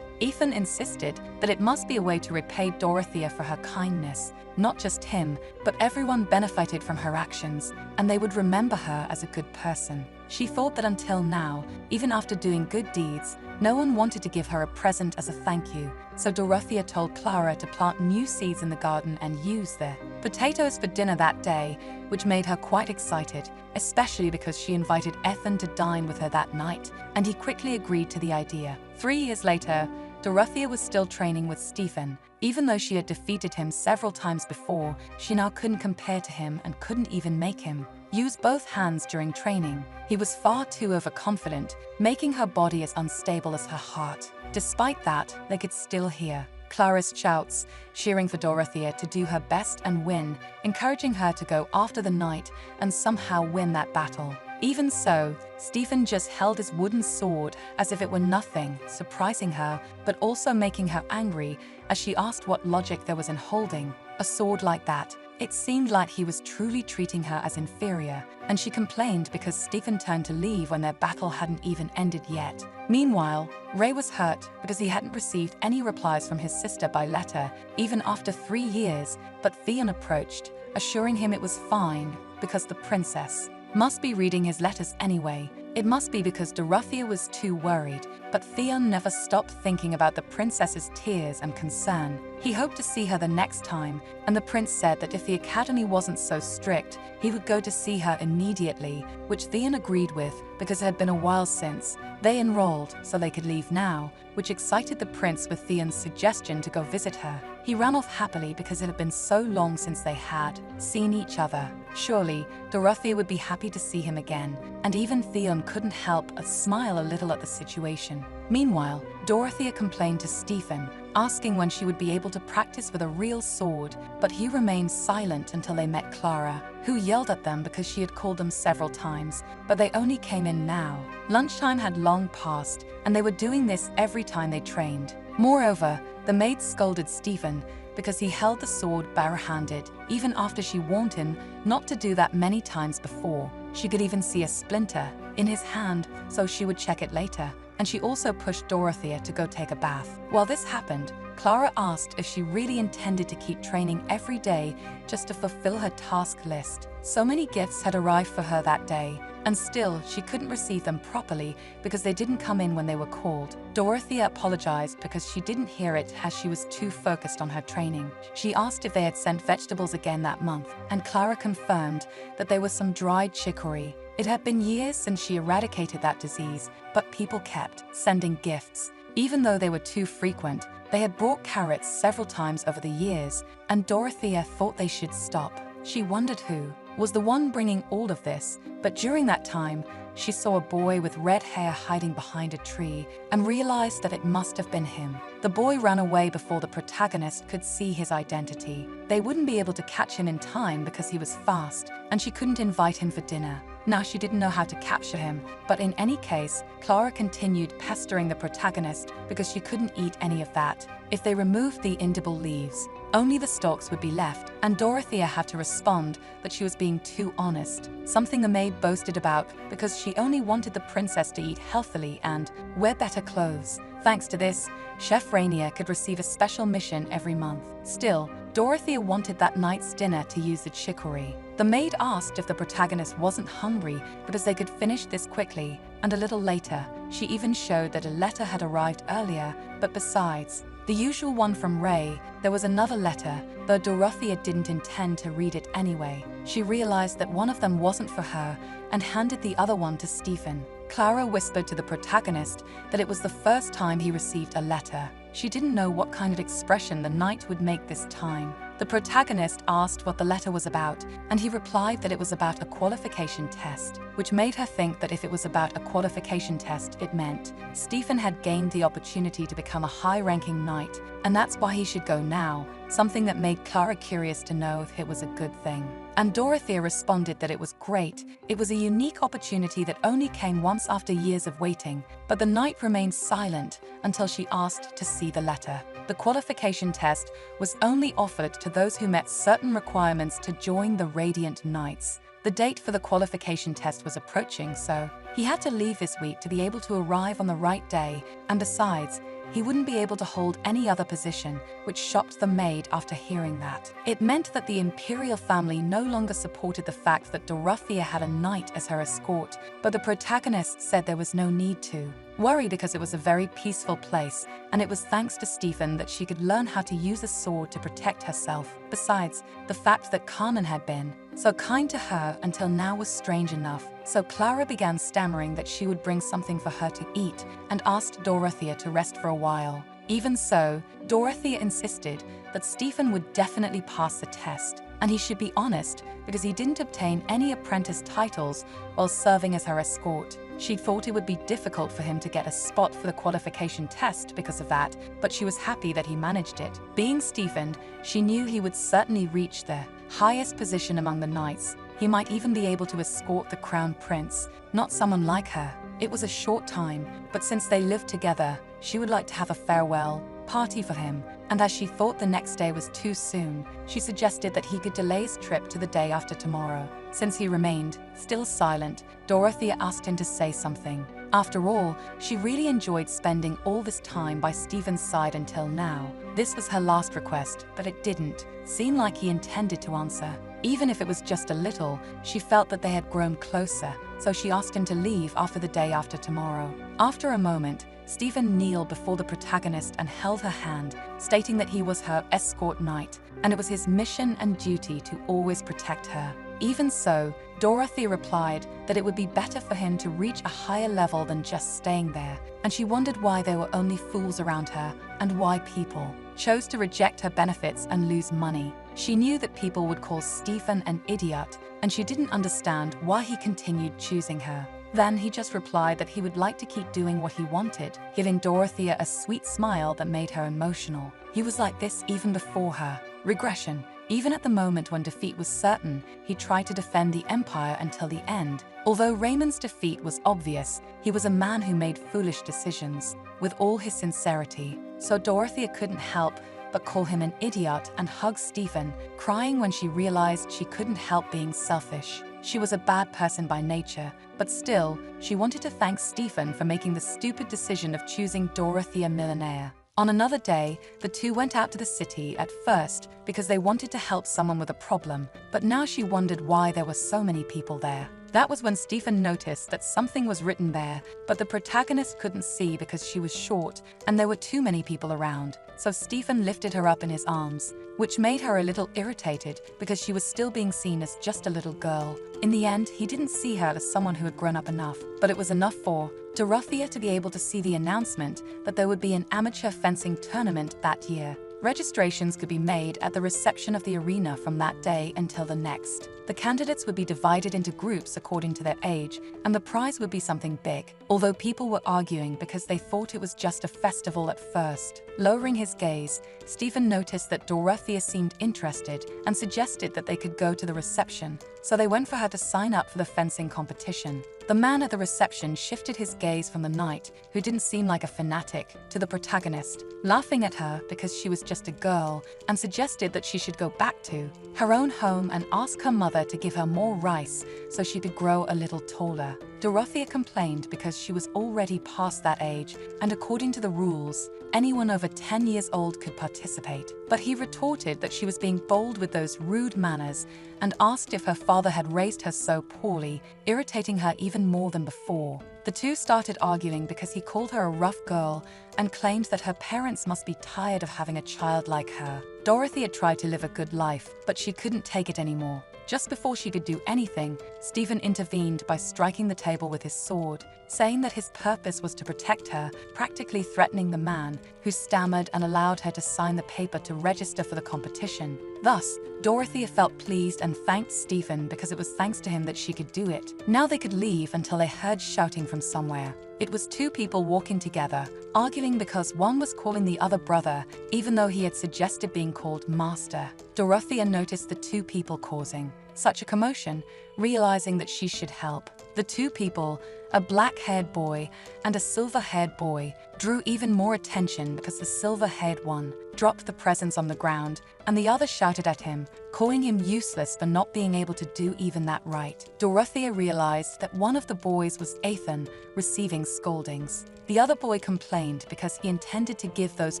Ethan insisted that it must be a way to repay Dorothea for her kindness. Not just him, but everyone benefited from her actions, and they would remember her as a good person. She thought that until now, even after doing good deeds, no one wanted to give her a present as a thank you, so Dorothea told Clara to plant new seeds in the garden and use the potatoes for dinner that day, which made her quite excited, especially because she invited Ethan to dine with her that night, and he quickly agreed to the idea. 3 years later, Dorothea was still training with Stephen. Even though she had defeated him several times before, she now couldn't compare to him and couldn't even make him use both hands during training. He was far too overconfident, making her body as unstable as her heart. Despite that, they could still hear Clara's shouts, cheering for Dorothea to do her best and win, encouraging her to go after the knight and somehow win that battle. Even so, Stephen just held his wooden sword as if it were nothing, surprising her, but also making her angry as she asked what logic there was in holding a sword like that. It seemed like he was truly treating her as inferior, and she complained because Stephen turned to leave when their battle hadn't even ended yet. Meanwhile, Ray was hurt because he hadn't received any replies from his sister by letter, even after 3 years, but Theon approached, assuring him it was fine because the princess must be reading his letters anyway. It must be because Dorothea was too worried, but Theon never stopped thinking about the princess's tears and concern. He hoped to see her the next time, and the prince said that if the academy wasn't so strict, he would go to see her immediately, which Theon agreed with because it had been a while since they enrolled, so they could leave now, which excited the prince with Theon's suggestion to go visit her. He ran off happily because it had been so long since they had seen each other. Surely, Dorothea would be happy to see him again, and even Theon couldn't help but smile a little at the situation. Meanwhile, Dorothea complained to Stephen, asking when she would be able to practice with a real sword, but he remained silent until they met Clara, who yelled at them because she had called them several times, but they only came in now. Lunchtime had long passed, and they were doing this every time they trained. Moreover, the maid scolded Stephen because he held the sword barehanded, even after she warned him not to do that many times before. She could even see a splinter in his hand, so she would check it later. And she also pushed Dorothea to go take a bath. While this happened, Clara asked if she really intended to keep training every day just to fulfill her task list. So many gifts had arrived for her that day, and still she couldn't receive them properly because they didn't come in when they were called. Dorothea apologized because she didn't hear it as she was too focused on her training. She asked if they had sent vegetables again that month, and Clara confirmed that there was some dried chicory. It had been years since she eradicated that disease, but people kept sending gifts. Even though they were too frequent, they had brought carrots several times over the years, and Dorothea thought they should stop. She wondered who was the one bringing all of this, but during that time, she saw a boy with red hair hiding behind a tree and realized that it must have been him. The boy ran away before the protagonist could see his identity. They wouldn't be able to catch him in time because he was fast, and she couldn't invite him for dinner. Now she didn't know how to capture him, but in any case, Clara continued pestering the protagonist because she couldn't eat any of that. If they removed the indible leaves, only the stalks would be left, and Dorothea had to respond that she was being too honest, something the maid boasted about because she only wanted the princess to eat healthily and wear better clothes. Thanks to this, Chef Rainier could receive a special mission every month. Still, Dorothea wanted that night's dinner to use the chicory. The maid asked if the protagonist wasn't hungry because they could finish this quickly, and a little later, she even showed that a letter had arrived earlier, but besides the usual one from Ray, there was another letter, though Dorothea didn't intend to read it anyway. She realized that one of them wasn't for her and handed the other one to Stephen. Clara whispered to the protagonist that it was the first time he received a letter. She didn't know what kind of expression the knight would make this time. The protagonist asked what the letter was about, and he replied that it was about a qualification test, which made her think that if it was about a qualification test, it meant Stephen had gained the opportunity to become a high-ranking knight, and that's why he should go now, something that made Clara curious to know if it was a good thing. And Dorothea responded that it was great. It was a unique opportunity that only came once after years of waiting, but the knight remained silent until she asked to see the letter. The qualification test was only offered to those who met certain requirements to join the Radiant Knights. The date for the qualification test was approaching, so he had to leave this week to be able to arrive on the right day, and besides, he wouldn't be able to hold any other position, which shocked the maid after hearing that. It meant that the imperial family no longer supported the fact that Dorothea had a knight as her escort, but the protagonist said there was no need to worry because it was a very peaceful place, and it was thanks to Stephen that she could learn how to use a sword to protect herself. Besides, the fact that Carmen had been so kind to her until now was strange enough, so Clara began stammering that she would bring something for her to eat and asked Dorothea to rest for a while. Even so, Dorothea insisted that Stephen would definitely pass the test, and he should be honest because he didn't obtain any apprentice titles while serving as her escort. She thought it would be difficult for him to get a spot for the qualification test because of that, but she was happy that he managed it. Being Stephen, she knew he would certainly reach the highest position among the knights. He might even be able to escort the crown prince, not someone like her. It was a short time, but since they lived together, she would like to have a farewell party for him, and as she thought the next day was too soon, she suggested that he could delay his trip to the day after tomorrow. Since he remained still silent, Dorothea asked him to say something. After all, she really enjoyed spending all this time by Stephen's side until now. This was her last request, but it didn't seem like he intended to answer. Even if it was just a little, she felt that they had grown closer, so she asked him to leave after the day after tomorrow. After a moment, Stephen kneeled before the protagonist and held her hand, stating that he was her escort knight, and it was his mission and duty to always protect her. Even so, Dorothea replied that it would be better for him to reach a higher level than just staying there, and she wondered why there were only fools around her and why people chose to reject her benefits and lose money. She knew that people would call Stephen an idiot, and she didn't understand why he continued choosing her. Then he just replied that he would like to keep doing what he wanted, giving Dorothea a sweet smile that made her emotional. He was like this even before her. Regression. Even at the moment when defeat was certain, he tried to defend the empire until the end. Although Raymond's defeat was obvious, he was a man who made foolish decisions, with all his sincerity. So Dorothea couldn't help but call him an idiot and hug Stephen, crying when she realized she couldn't help being selfish. She was a bad person by nature, but still, she wanted to thank Stephen for making the stupid decision of choosing Dorothea Millionaire. On another day, the two went out to the city at first because they wanted to help someone with a problem, but now she wondered why there were so many people there. That was when Stephen noticed that something was written there, but the protagonist couldn't see because she was short and there were too many people around. So Stephen lifted her up in his arms, which made her a little irritated because she was still being seen as just a little girl. In the end, he didn't see her as someone who had grown up enough, but it was enough for Dorothea to be able to see the announcement that there would be an amateur fencing tournament that year. Registrations could be made at the reception of the arena from that day until the next. The candidates would be divided into groups according to their age, and the prize would be something big, although people were arguing because they thought it was just a festival at first. Lowering his gaze, Stephen noticed that Dorothea seemed interested and suggested that they could go to the reception, so they went for her to sign up for the fencing competition. The man at the reception shifted his gaze from the knight, who didn't seem like a fanatic, to the protagonist, laughing at her because she was just a girl, and suggested that she should go back to her own home and ask her mother to give her more rice so she could grow a little taller. Dorothea complained because she was already past that age, and according to the rules, anyone over 10 years old could participate. But he retorted that she was being bold with those rude manners and asked if her father had raised her so poorly, irritating her even more than before. The two started arguing because he called her a rough girl and claimed that her parents must be tired of having a child like her. Dorothea tried to live a good life, but she couldn't take it anymore. Just before she could do anything, Stephen intervened by striking the table with his sword, saying that his purpose was to protect her, practically threatening the man, who stammered and allowed her to sign the paper to register for the competition. Thus, Dorothea felt pleased and thanked Stephen because it was thanks to him that she could do it. Now they could leave until they heard shouting from somewhere. It was two people walking together, arguing because one was calling the other brother, even though he had suggested being called master. Dorothea noticed the two people causing such a commotion, realizing that she should help. The two people, a black-haired boy and a silver-haired boy, drew even more attention because the silver-haired one dropped the presents on the ground, and the other shouted at him, calling him useless for not being able to do even that right. Dorothea realized that one of the boys was Ethan, receiving scoldings. The other boy complained because he intended to give those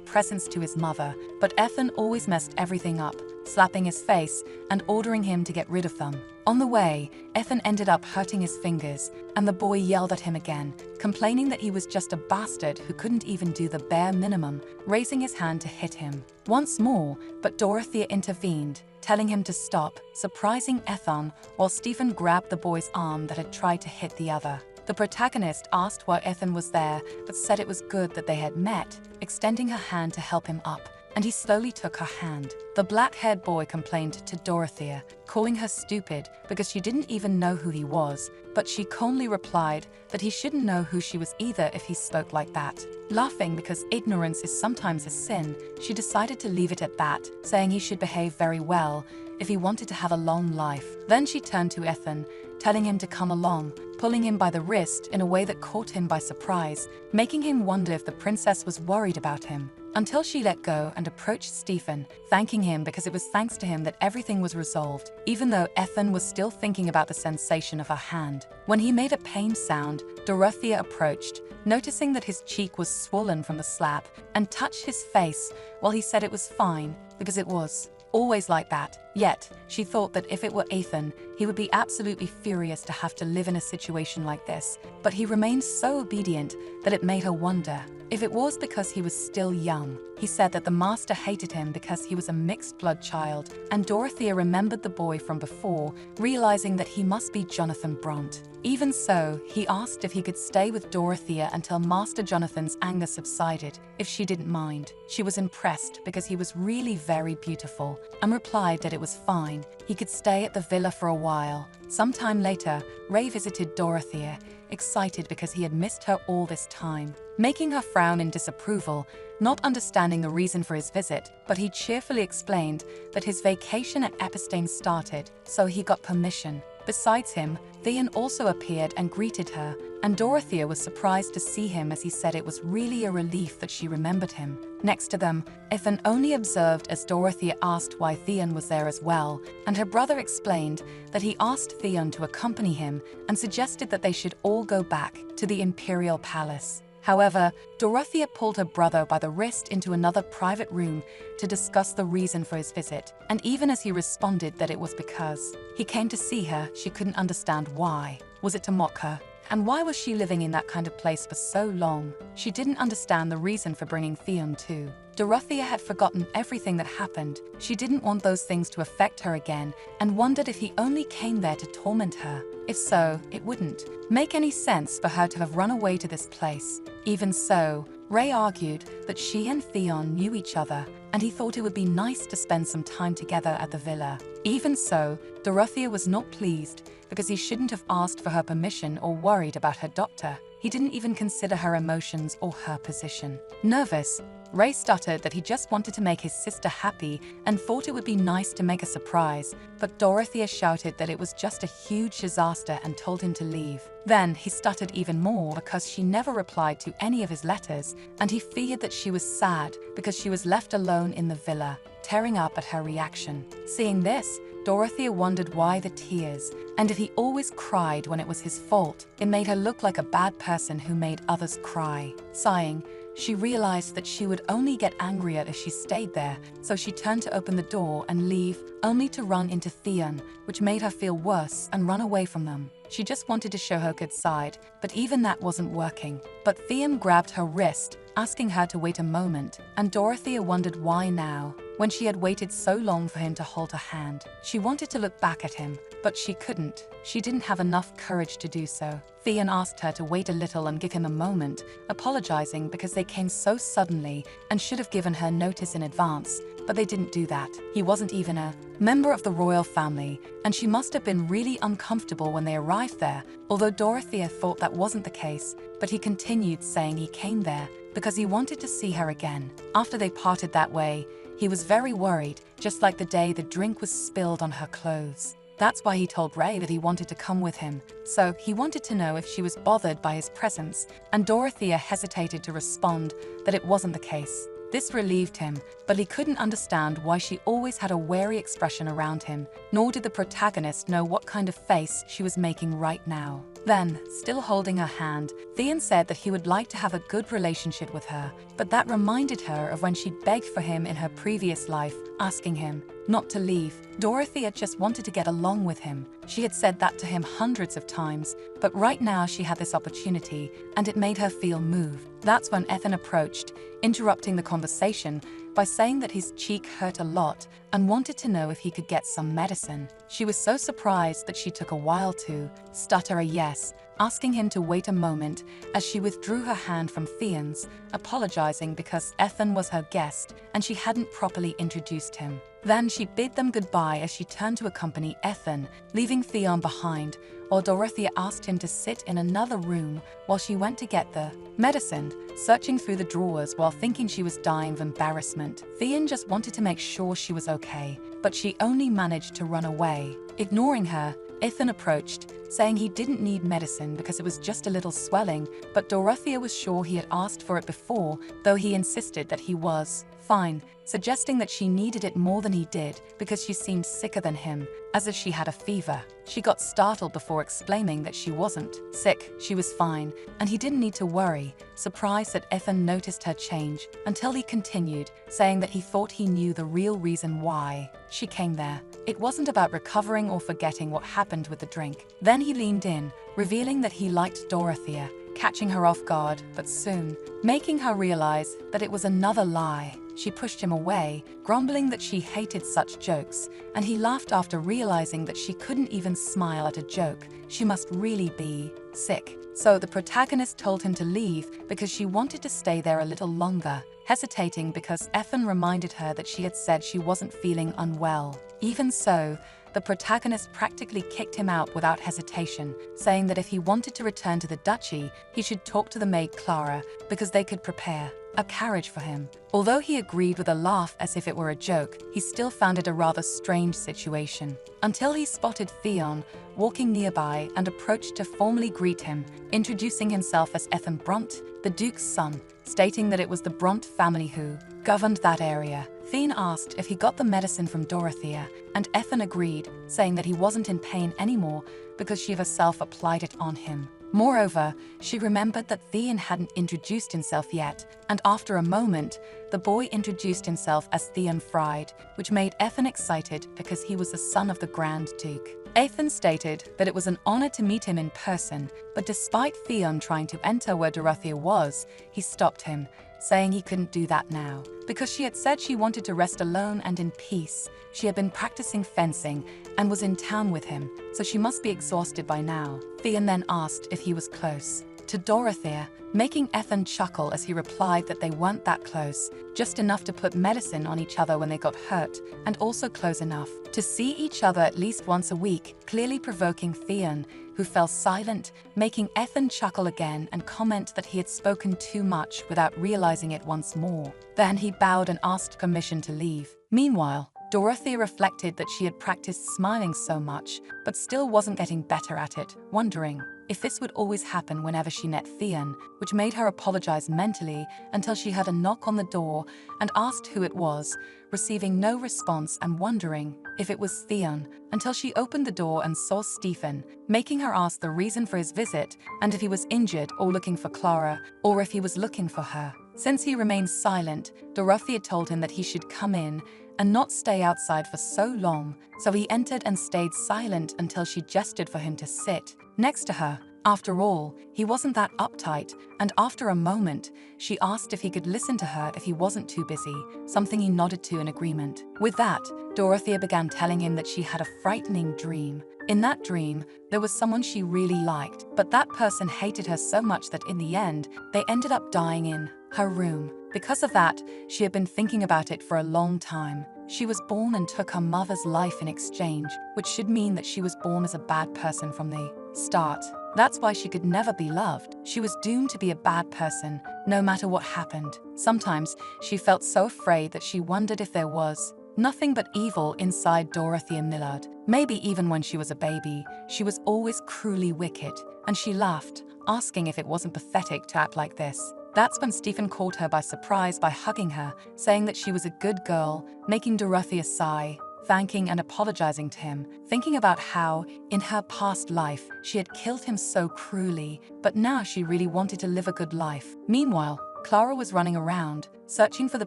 presents to his mother, but Ethan always messed everything up, slapping his face and ordering him to get rid of them. On the way, Ethan ended up hurting his fingers, and the boy yelled at him again, complaining that he was just a bastard who couldn't even do the bare minimum, raising his hand to hit him once more, but Dorothea intervened, telling him to stop, surprising Ethan while Stephen grabbed the boy's arm that had tried to hit the other. The protagonist asked why Ethan was there, but said it was good that they had met, extending her hand to help him up, and he slowly took her hand. The black-haired boy complained to Dorothea, calling her stupid because she didn't even know who he was, but she calmly replied that he shouldn't know who she was either if he spoke like that. Laughing because ignorance is sometimes a sin, she decided to leave it at that, saying he should behave very well if he wanted to have a long life. Then she turned to Ethan, telling him to come along, pulling him by the wrist in a way that caught him by surprise, making him wonder if the princess was worried about him. Until she let go and approached Stephen, thanking him because it was thanks to him that everything was resolved, even though Ethan was still thinking about the sensation of her hand. When he made a pain sound, Dorothea approached, noticing that his cheek was swollen from the slap, and touched his face while he said it was fine, because it was always like that. Yet, she thought that if it were Ethan, he would be absolutely furious to have to live in a situation like this, but he remained so obedient that it made her wonder if it was because he was still young. He said that the master hated him because he was a mixed-blood child, and Dorothea remembered the boy from before, realizing that he must be Jonathan Bront. Even so, he asked if he could stay with Dorothea until Master Jonathan's anger subsided, if she didn't mind. She was impressed because he was really very beautiful, and replied that it was fine. He could stay at the villa for a while. Sometime later, Ray visited Dorothea, excited because he had missed her all this time, making her frown in disapproval, not understanding the reason for his visit, but he cheerfully explained that his vacation at Epstein started, so he got permission. Besides him, Theon also appeared and greeted her, and Dorothea was surprised to see him as he said it was really a relief that she remembered him. Next to them, Ethan only observed as Dorothea asked why Theon was there as well, and her brother explained that he asked Theon to accompany him and suggested that they should all go back to the Imperial Palace. However, Dorothea pulled her brother by the wrist into another private room to discuss the reason for his visit, and even as he responded that it was because he came to see her, she couldn't understand why. Was it to mock her? And why was she living in that kind of place for so long? She didn't understand the reason for bringing Theon too. Dorothea had forgotten everything that happened. She didn't want those things to affect her again, and wondered if he only came there to torment her. If so, it wouldn't make any sense for her to have run away to this place. Even so, Ray argued that she and Theon knew each other, and he thought it would be nice to spend some time together at the villa. Even so, Dorothea was not pleased because he shouldn't have asked for her permission or worried about her doctor. He didn't even consider her emotions or her position. Nervous, Ray stuttered that he just wanted to make his sister happy and thought it would be nice to make a surprise, but Dorothea shouted that it was just a huge disaster and told him to leave. Then he stuttered even more because she never replied to any of his letters, and he feared that she was sad because she was left alone in the villa, tearing up at her reaction. Seeing this, Dorothea wondered why the tears, and if he always cried when it was his fault. It made her look like a bad person who made others cry. Sighing, she realized that she would only get angrier if she stayed there, so she turned to open the door and leave, only to run into Theon, which made her feel worse and run away from them. She just wanted to show her good side, but even that wasn't working. But Theon grabbed her wrist, asking her to wait a moment, and Dorothea wondered why now, when she had waited so long for him to hold her hand. She wanted to look back at him, but she couldn't. She didn't have enough courage to do so. Theon asked her to wait a little and give him a moment, apologizing because they came so suddenly and should have given her notice in advance, but they didn't do that. He wasn't even a member of the royal family, and she must have been really uncomfortable when they arrived there, although Dorothea thought that wasn't the case, but he continued saying he came there because he wanted to see her again. After they parted that way, he was very worried, just like the day the drink was spilled on her clothes. That's why he told Ray that he wanted to come with him. So he wanted to know if she was bothered by his presence, and Dorothea hesitated to respond that it wasn't the case. This relieved him, but he couldn't understand why she always had a wary expression around him, nor did the protagonist know what kind of face she was making right now. Then, still holding her hand, Theon said that he would like to have a good relationship with her, but that reminded her of when she begged for him in her previous life, asking him not to leave. Dorothea just wanted to get along with him. She had said that to him hundreds of times, but right now she had this opportunity, and it made her feel moved. That's when Ethan approached, interrupting the conversation by saying that his cheek hurt a lot and wanted to know if he could get some medicine. She was so surprised that she took a while to stutter a yes, asking him to wait a moment as she withdrew her hand from Theon's, apologizing because Ethan was her guest and she hadn't properly introduced him. Then she bid them goodbye as she turned to accompany Ethan, leaving Theon behind, while Dorothea asked him to sit in another room while she went to get the medicine, searching through the drawers while thinking she was dying of embarrassment. Theon just wanted to make sure she was okay, but she only managed to run away. Ignoring her, Ethan approached, saying he didn't need medicine because it was just a little swelling, but Dorothea was sure he had asked for it before, though he insisted that he was fine, suggesting that she needed it more than he did because she seemed sicker than him, as if she had a fever. She got startled before explaining that she wasn't sick, she was fine, and he didn't need to worry, surprised that Ethan noticed her change, until he continued, saying that he thought he knew the real reason why she came there. It wasn't about recovering or forgetting what happened with the drink. Then he leaned in, revealing that he liked Dorothea, catching her off guard, but soon making her realize that it was another lie. She pushed him away, grumbling that she hated such jokes, and he laughed after realizing that she couldn't even smile at a joke. She must really be sick. So the protagonist told him to leave because she wanted to stay there a little longer, hesitating because Ethan reminded her that she had said she wasn't feeling unwell. Even so, the protagonist practically kicked him out without hesitation, saying that if he wanted to return to the duchy, he should talk to the maid Clara because they could prepare a carriage for him. Although he agreed with a laugh as if it were a joke, he still found it a rather strange situation. Until he spotted Theon walking nearby and approached to formally greet him, introducing himself as Ethan Brunt, the Duke's son, stating that it was the Brunt family who governed that area. Theon asked if he got the medicine from Dorothea, and Ethan agreed, saying that he wasn't in pain anymore because she herself applied it on him. Moreover, she remembered that Theon hadn't introduced himself yet, and after a moment, the boy introduced himself as Theon Fried, which made Ethan excited because he was the son of the Grand Duke. Ethan stated that it was an honor to meet him in person, but despite Theon trying to enter where Dorothea was, he stopped him, saying he couldn't do that now, because she had said she wanted to rest alone and in peace. She had been practicing fencing and was in town with him, so she must be exhausted by now. Theon then asked if he was close to Dorothea, making Ethan chuckle as he replied that they weren't that close, just enough to put medicine on each other when they got hurt, and also close enough to see each other at least once a week, clearly provoking Theon, who fell silent, making Ethan chuckle again and comment that he had spoken too much without realizing it once more. Then he bowed and asked permission to leave. Meanwhile, Dorothea reflected that she had practiced smiling so much, but still wasn't getting better at it, wondering if this would always happen whenever she met Theon, which made her apologize mentally until she heard a knock on the door and asked who it was, receiving no response and wondering if it was Theon, until she opened the door and saw Stephen, making her ask the reason for his visit and if he was injured or looking for Clara, or if he was looking for her. Since he remained silent, Dorothea told him that he should come in and not stay outside for so long, so he entered and stayed silent until she gestured for him to sit next to her. After all, he wasn't that uptight, and after a moment, she asked if he could listen to her if he wasn't too busy, something he nodded to in agreement. With that, Dorothea began telling him that she had a frightening dream. In that dream, there was someone she really liked, but that person hated her so much that in the end, they ended up dying in her room. Because of that, she had been thinking about it for a long time. She was born and took her mother's life in exchange, which should mean that she was born as a bad person from the start. That's why she could never be loved. She was doomed to be a bad person, no matter what happened. Sometimes she felt so afraid that she wondered if there was nothing but evil inside Dorothea Millard. Maybe even when she was a baby, she was always cruelly wicked, and she laughed, asking if it wasn't pathetic to act like this. That's when Stephen caught her by surprise by hugging her, saying that she was a good girl, making Dorothea sigh, thanking and apologizing to him, thinking about how, in her past life, she had killed him so cruelly, but now she really wanted to live a good life. Meanwhile, Clara was running around, searching for the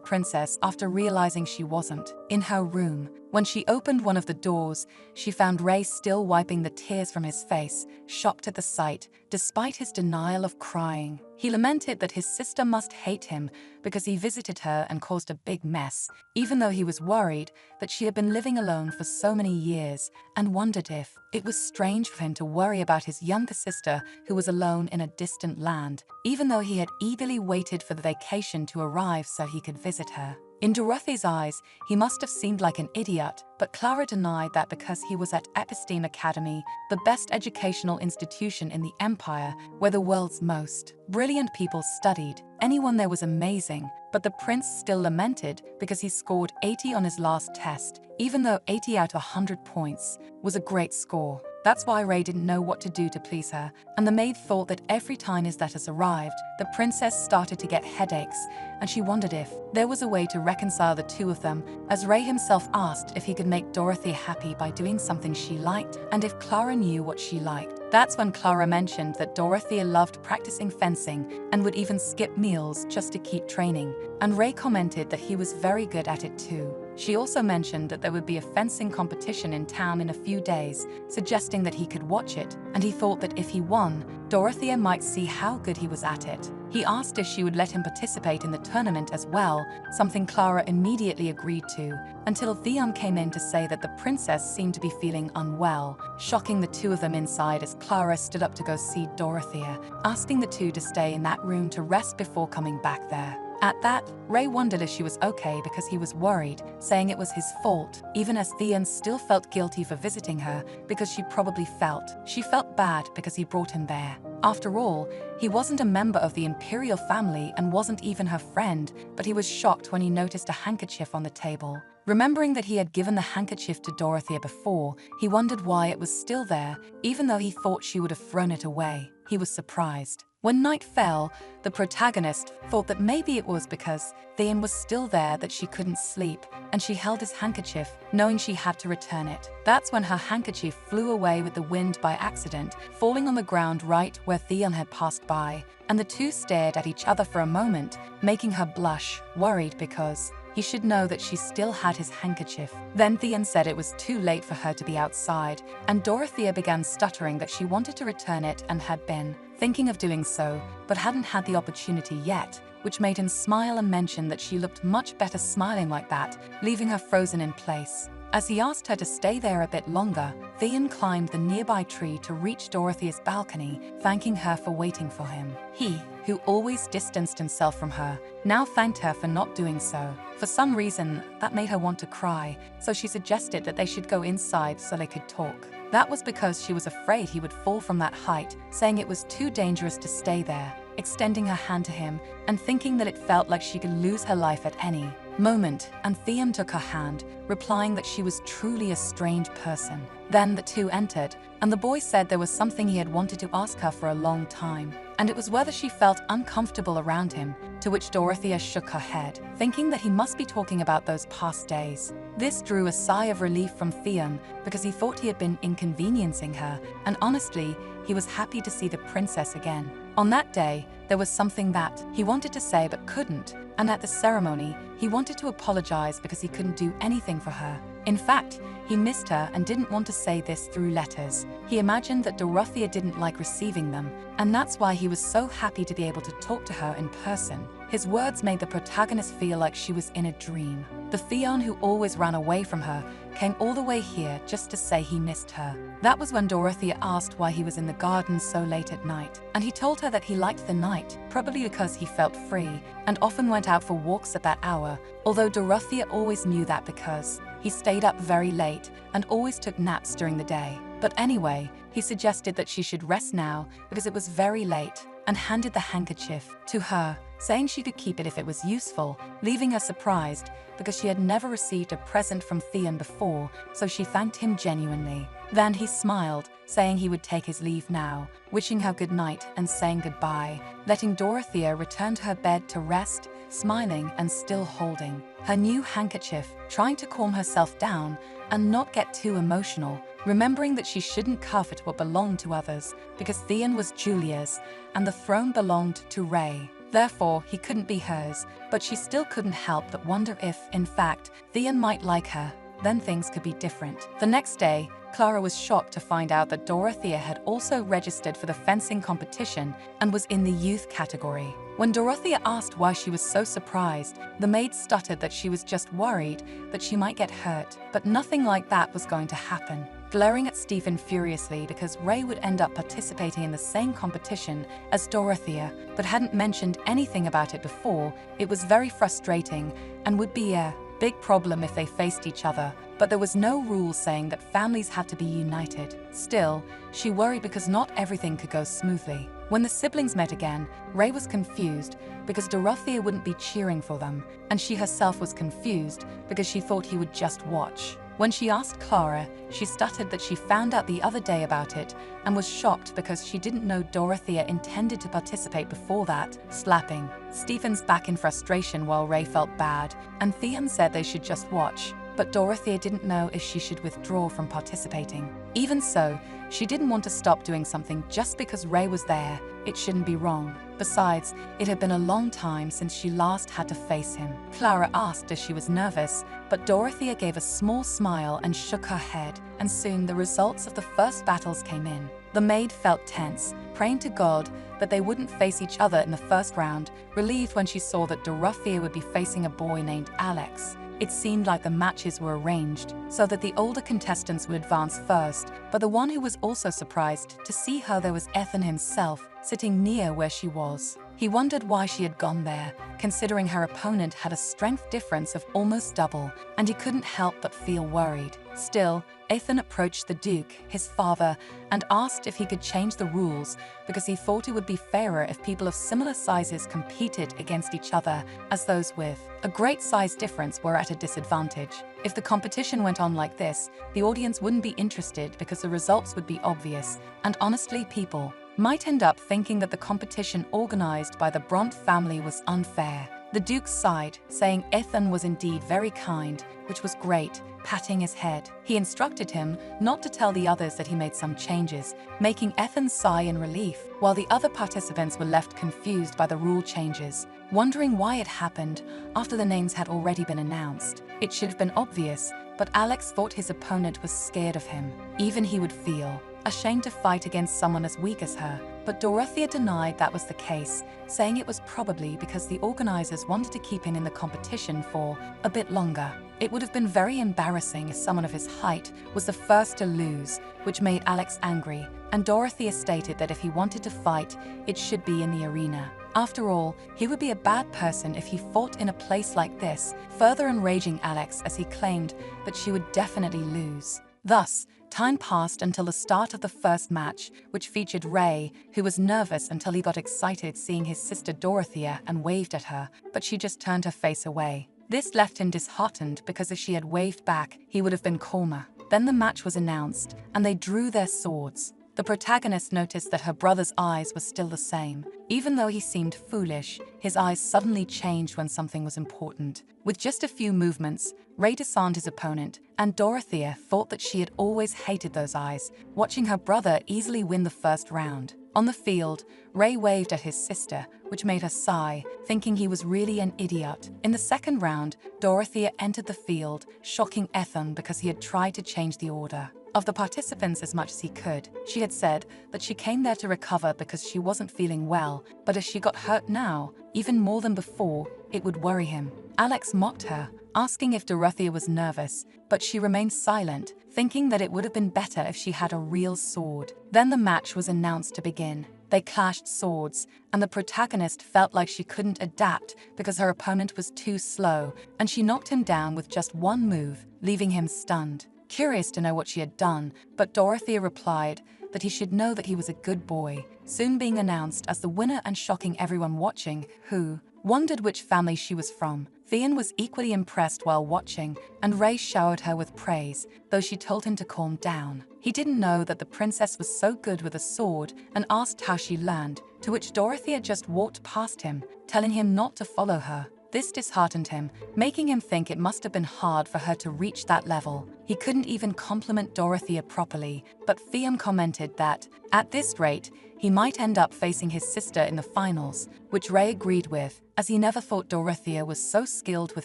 princess after realizing she wasn't. In her room, when she opened one of the doors, she found Ray still wiping the tears from his face, shocked at the sight, despite his denial of crying. He lamented that his sister must hate him because he visited her and caused a big mess, even though he was worried that she had been living alone for so many years, and wondered if it was strange for him to worry about his younger sister who was alone in a distant land, even though he had eagerly waited for the vacation to arrive so he could visit her. In Dorothy's eyes, he must have seemed like an idiot, but Clara denied that because he was at Episteme Academy, the best educational institution in the Empire, where the world's most brilliant people studied. Anyone there was amazing, but the prince still lamented because he scored 80 on his last test, even though 80 out of 100 points was a great score. That's why Ray didn't know what to do to please her, and the maid thought that every time his letters arrived, the princess started to get headaches, and she wondered if there was a way to reconcile the two of them, as Ray himself asked if he could make Dorothy happy by doing something she liked, and if Clara knew what she liked. That's when Clara mentioned that Dorothea loved practicing fencing and would even skip meals just to keep training, and Ray commented that he was very good at it too. She also mentioned that there would be a fencing competition in town in a few days, suggesting that he could watch it, and he thought that if he won, Dorothea might see how good he was at it. He asked if she would let him participate in the tournament as well, something Clara immediately agreed to, until Theon came in to say that the princess seemed to be feeling unwell, shocking the two of them inside as Clara stood up to go see Dorothea, asking the two to stay in that room to rest before coming back there. At that, Ray wondered if she was okay because he was worried, saying it was his fault, even as Theon still felt guilty for visiting her because she probably felt she felt bad because he brought him there. After all, he wasn't a member of the imperial family and wasn't even her friend, but he was shocked when he noticed a handkerchief on the table. Remembering that he had given the handkerchief to Dorothea before, he wondered why it was still there, even though he thought she would have thrown it away. He was surprised. When night fell, the protagonist thought that maybe it was because Theon was still there that she couldn't sleep, and she held his handkerchief, knowing she had to return it. That's when her handkerchief flew away with the wind by accident, falling on the ground right where Theon had passed by, and the two stared at each other for a moment, making her blush, worried because he should know that she still had his handkerchief. Then Theon said it was too late for her to be outside, and Dorothea began stuttering that she wanted to return it and had been thinking of doing so, but hadn't had the opportunity yet, which made him smile and mention that she looked much better smiling like that, leaving her frozen in place. As he asked her to stay there a bit longer, Theon climbed the nearby tree to reach Dorothea's balcony, thanking her for waiting for him. He, who always distanced himself from her, now thanked her for not doing so. For some reason, that made her want to cry, so she suggested that they should go inside so they could talk. That was because she was afraid he would fall from that height, saying it was too dangerous to stay there, extending her hand to him and thinking that it felt like she could lose her life at any moment, and Theon took her hand, replying that she was truly a strange person. Then the two entered, and the boy said there was something he had wanted to ask her for a long time, and it was whether she felt uncomfortable around him, to which Dorothea shook her head, thinking that he must be talking about those past days. This drew a sigh of relief from Theon because he thought he had been inconveniencing her, and honestly, he was happy to see the princess again. On that day, there was something that he wanted to say but couldn't, and at the ceremony, he wanted to apologize because he couldn't do anything for her. In fact, he missed her and didn't want to say this through letters. He imagined that Dorothea didn't like receiving them, and that's why he was so happy to be able to talk to her in person. His words made the protagonist feel like she was in a dream. The Theon who always ran away from her came all the way here just to say he missed her. That was when Dorothea asked why he was in the garden so late at night, and he told her that he liked the night, probably because he felt free, and often went out for walks at that hour, although Dorothea always knew that because he stayed up very late and always took naps during the day. But anyway, he suggested that she should rest now because it was very late, and handed the handkerchief to her, saying she could keep it if it was useful, leaving her surprised because she had never received a present from Theon before, so she thanked him genuinely. Then he smiled, saying he would take his leave now, wishing her good night and saying goodbye, letting Dorothea return to her bed to rest, smiling and still holding her new handkerchief, trying to calm herself down and not get too emotional, remembering that she shouldn't covet what belonged to others because Theon was Julia's and the throne belonged to Ray. Therefore, he couldn't be hers, but she still couldn't help but wonder if, in fact, Theon might like her. Then things could be different. The next day, Clara was shocked to find out that Dorothea had also registered for the fencing competition and was in the youth category. When Dorothea asked why she was so surprised, the maid stuttered that she was just worried that she might get hurt, but nothing like that was going to happen. Glaring at Stephen furiously because Ray would end up participating in the same competition as Dorothea, but hadn't mentioned anything about it before, it was very frustrating and would be a big problem if they faced each other, but there was no rule saying that families had to be united. Still, she worried because not everything could go smoothly. When the siblings met again, Ray was confused because Dorothea wouldn't be cheering for them, and she herself was confused because she thought he would just watch. When she asked Clara, she stuttered that she found out the other day about it and was shocked because she didn't know Dorothea intended to participate before that, slapping Stephen's back in frustration while Ray felt bad, and Theon said they should just watch. But Dorothea didn't know if she should withdraw from participating. Even so, she didn't want to stop doing something just because Ray was there. It shouldn't be wrong. Besides, it had been a long time since she last had to face him. Clara asked if she was nervous, but Dorothea gave a small smile and shook her head, and soon the results of the first battles came in. The maid felt tense, praying to God that they wouldn't face each other in the first round, relieved when she saw that Dorothea would be facing a boy named Alex. It seemed like the matches were arranged so that the older contestants would advance first, but the one who was also surprised to see her there was Ethan himself, sitting near where she was. He wondered why she had gone there, considering her opponent had a strength difference of almost double, and he couldn't help but feel worried. Still, Ethan approached the Duke, his father, and asked if he could change the rules because he thought it would be fairer if people of similar sizes competed against each other as those with a great size difference were at a disadvantage. If the competition went on like this, the audience wouldn't be interested because the results would be obvious, and honestly, people might end up thinking that the competition organized by the Bront family was unfair. The Duke sighed, saying Ethan was indeed very kind, which was great, patting his head. He instructed him not to tell the others that he made some changes, making Ethan sigh in relief, while the other participants were left confused by the rule changes, wondering why it happened after the names had already been announced. It should have been obvious, but Alex thought his opponent was scared of him. Even he would feel ashamed to fight against someone as weak as her, but Dorothea denied that was the case, saying it was probably because the organizers wanted to keep him in the competition for a bit longer. It would have been very embarrassing if someone of his height was the first to lose, which made Alex angry, and Dorothea stated that if he wanted to fight, it should be in the arena. After all, he would be a bad person if he fought in a place like this, further enraging Alex as he claimed that she would definitely lose. Thus, time passed until the start of the first match, which featured Ray, who was nervous until he got excited seeing his sister Dorothea and waved at her, but she just turned her face away. This left him disheartened because if she had waved back, he would have been calmer. Then the match was announced, and they drew their swords. The protagonist noticed that her brother's eyes were still the same. Even though he seemed foolish, his eyes suddenly changed when something was important. With just a few movements, Ray disarmed his opponent, and Dorothea thought that she had always hated those eyes, watching her brother easily win the first round. On the field, Ray waved at his sister, which made her sigh, thinking he was really an idiot. In the second round, Dorothea entered the field, shocking Ethan because he had tried to change the order of the participants as much as he could. She had said that she came there to recover because she wasn't feeling well, but if she got hurt now, even more than before, it would worry him. Alex mocked her, asking if Dorothea was nervous, but she remained silent, thinking that it would have been better if she had a real sword. Then the match was announced to begin. They clashed swords, and the protagonist felt like she couldn't adapt because her opponent was too slow, and she knocked him down with just one move, leaving him stunned. Curious to know what she had done, but Dorothea replied that he should know that he was a good boy, soon being announced as the winner and shocking everyone watching, who wondered which family she was from. Theon was equally impressed while watching, and Ray showered her with praise, though she told him to calm down. He didn't know that the princess was so good with a sword and asked how she learned, to which Dorothea just walked past him, telling him not to follow her. This disheartened him, making him think it must have been hard for her to reach that level. He couldn't even compliment Dorothea properly, but Theon commented that, at this rate, he might end up facing his sister in the finals, which Ray agreed with, as he never thought Dorothea was so skilled with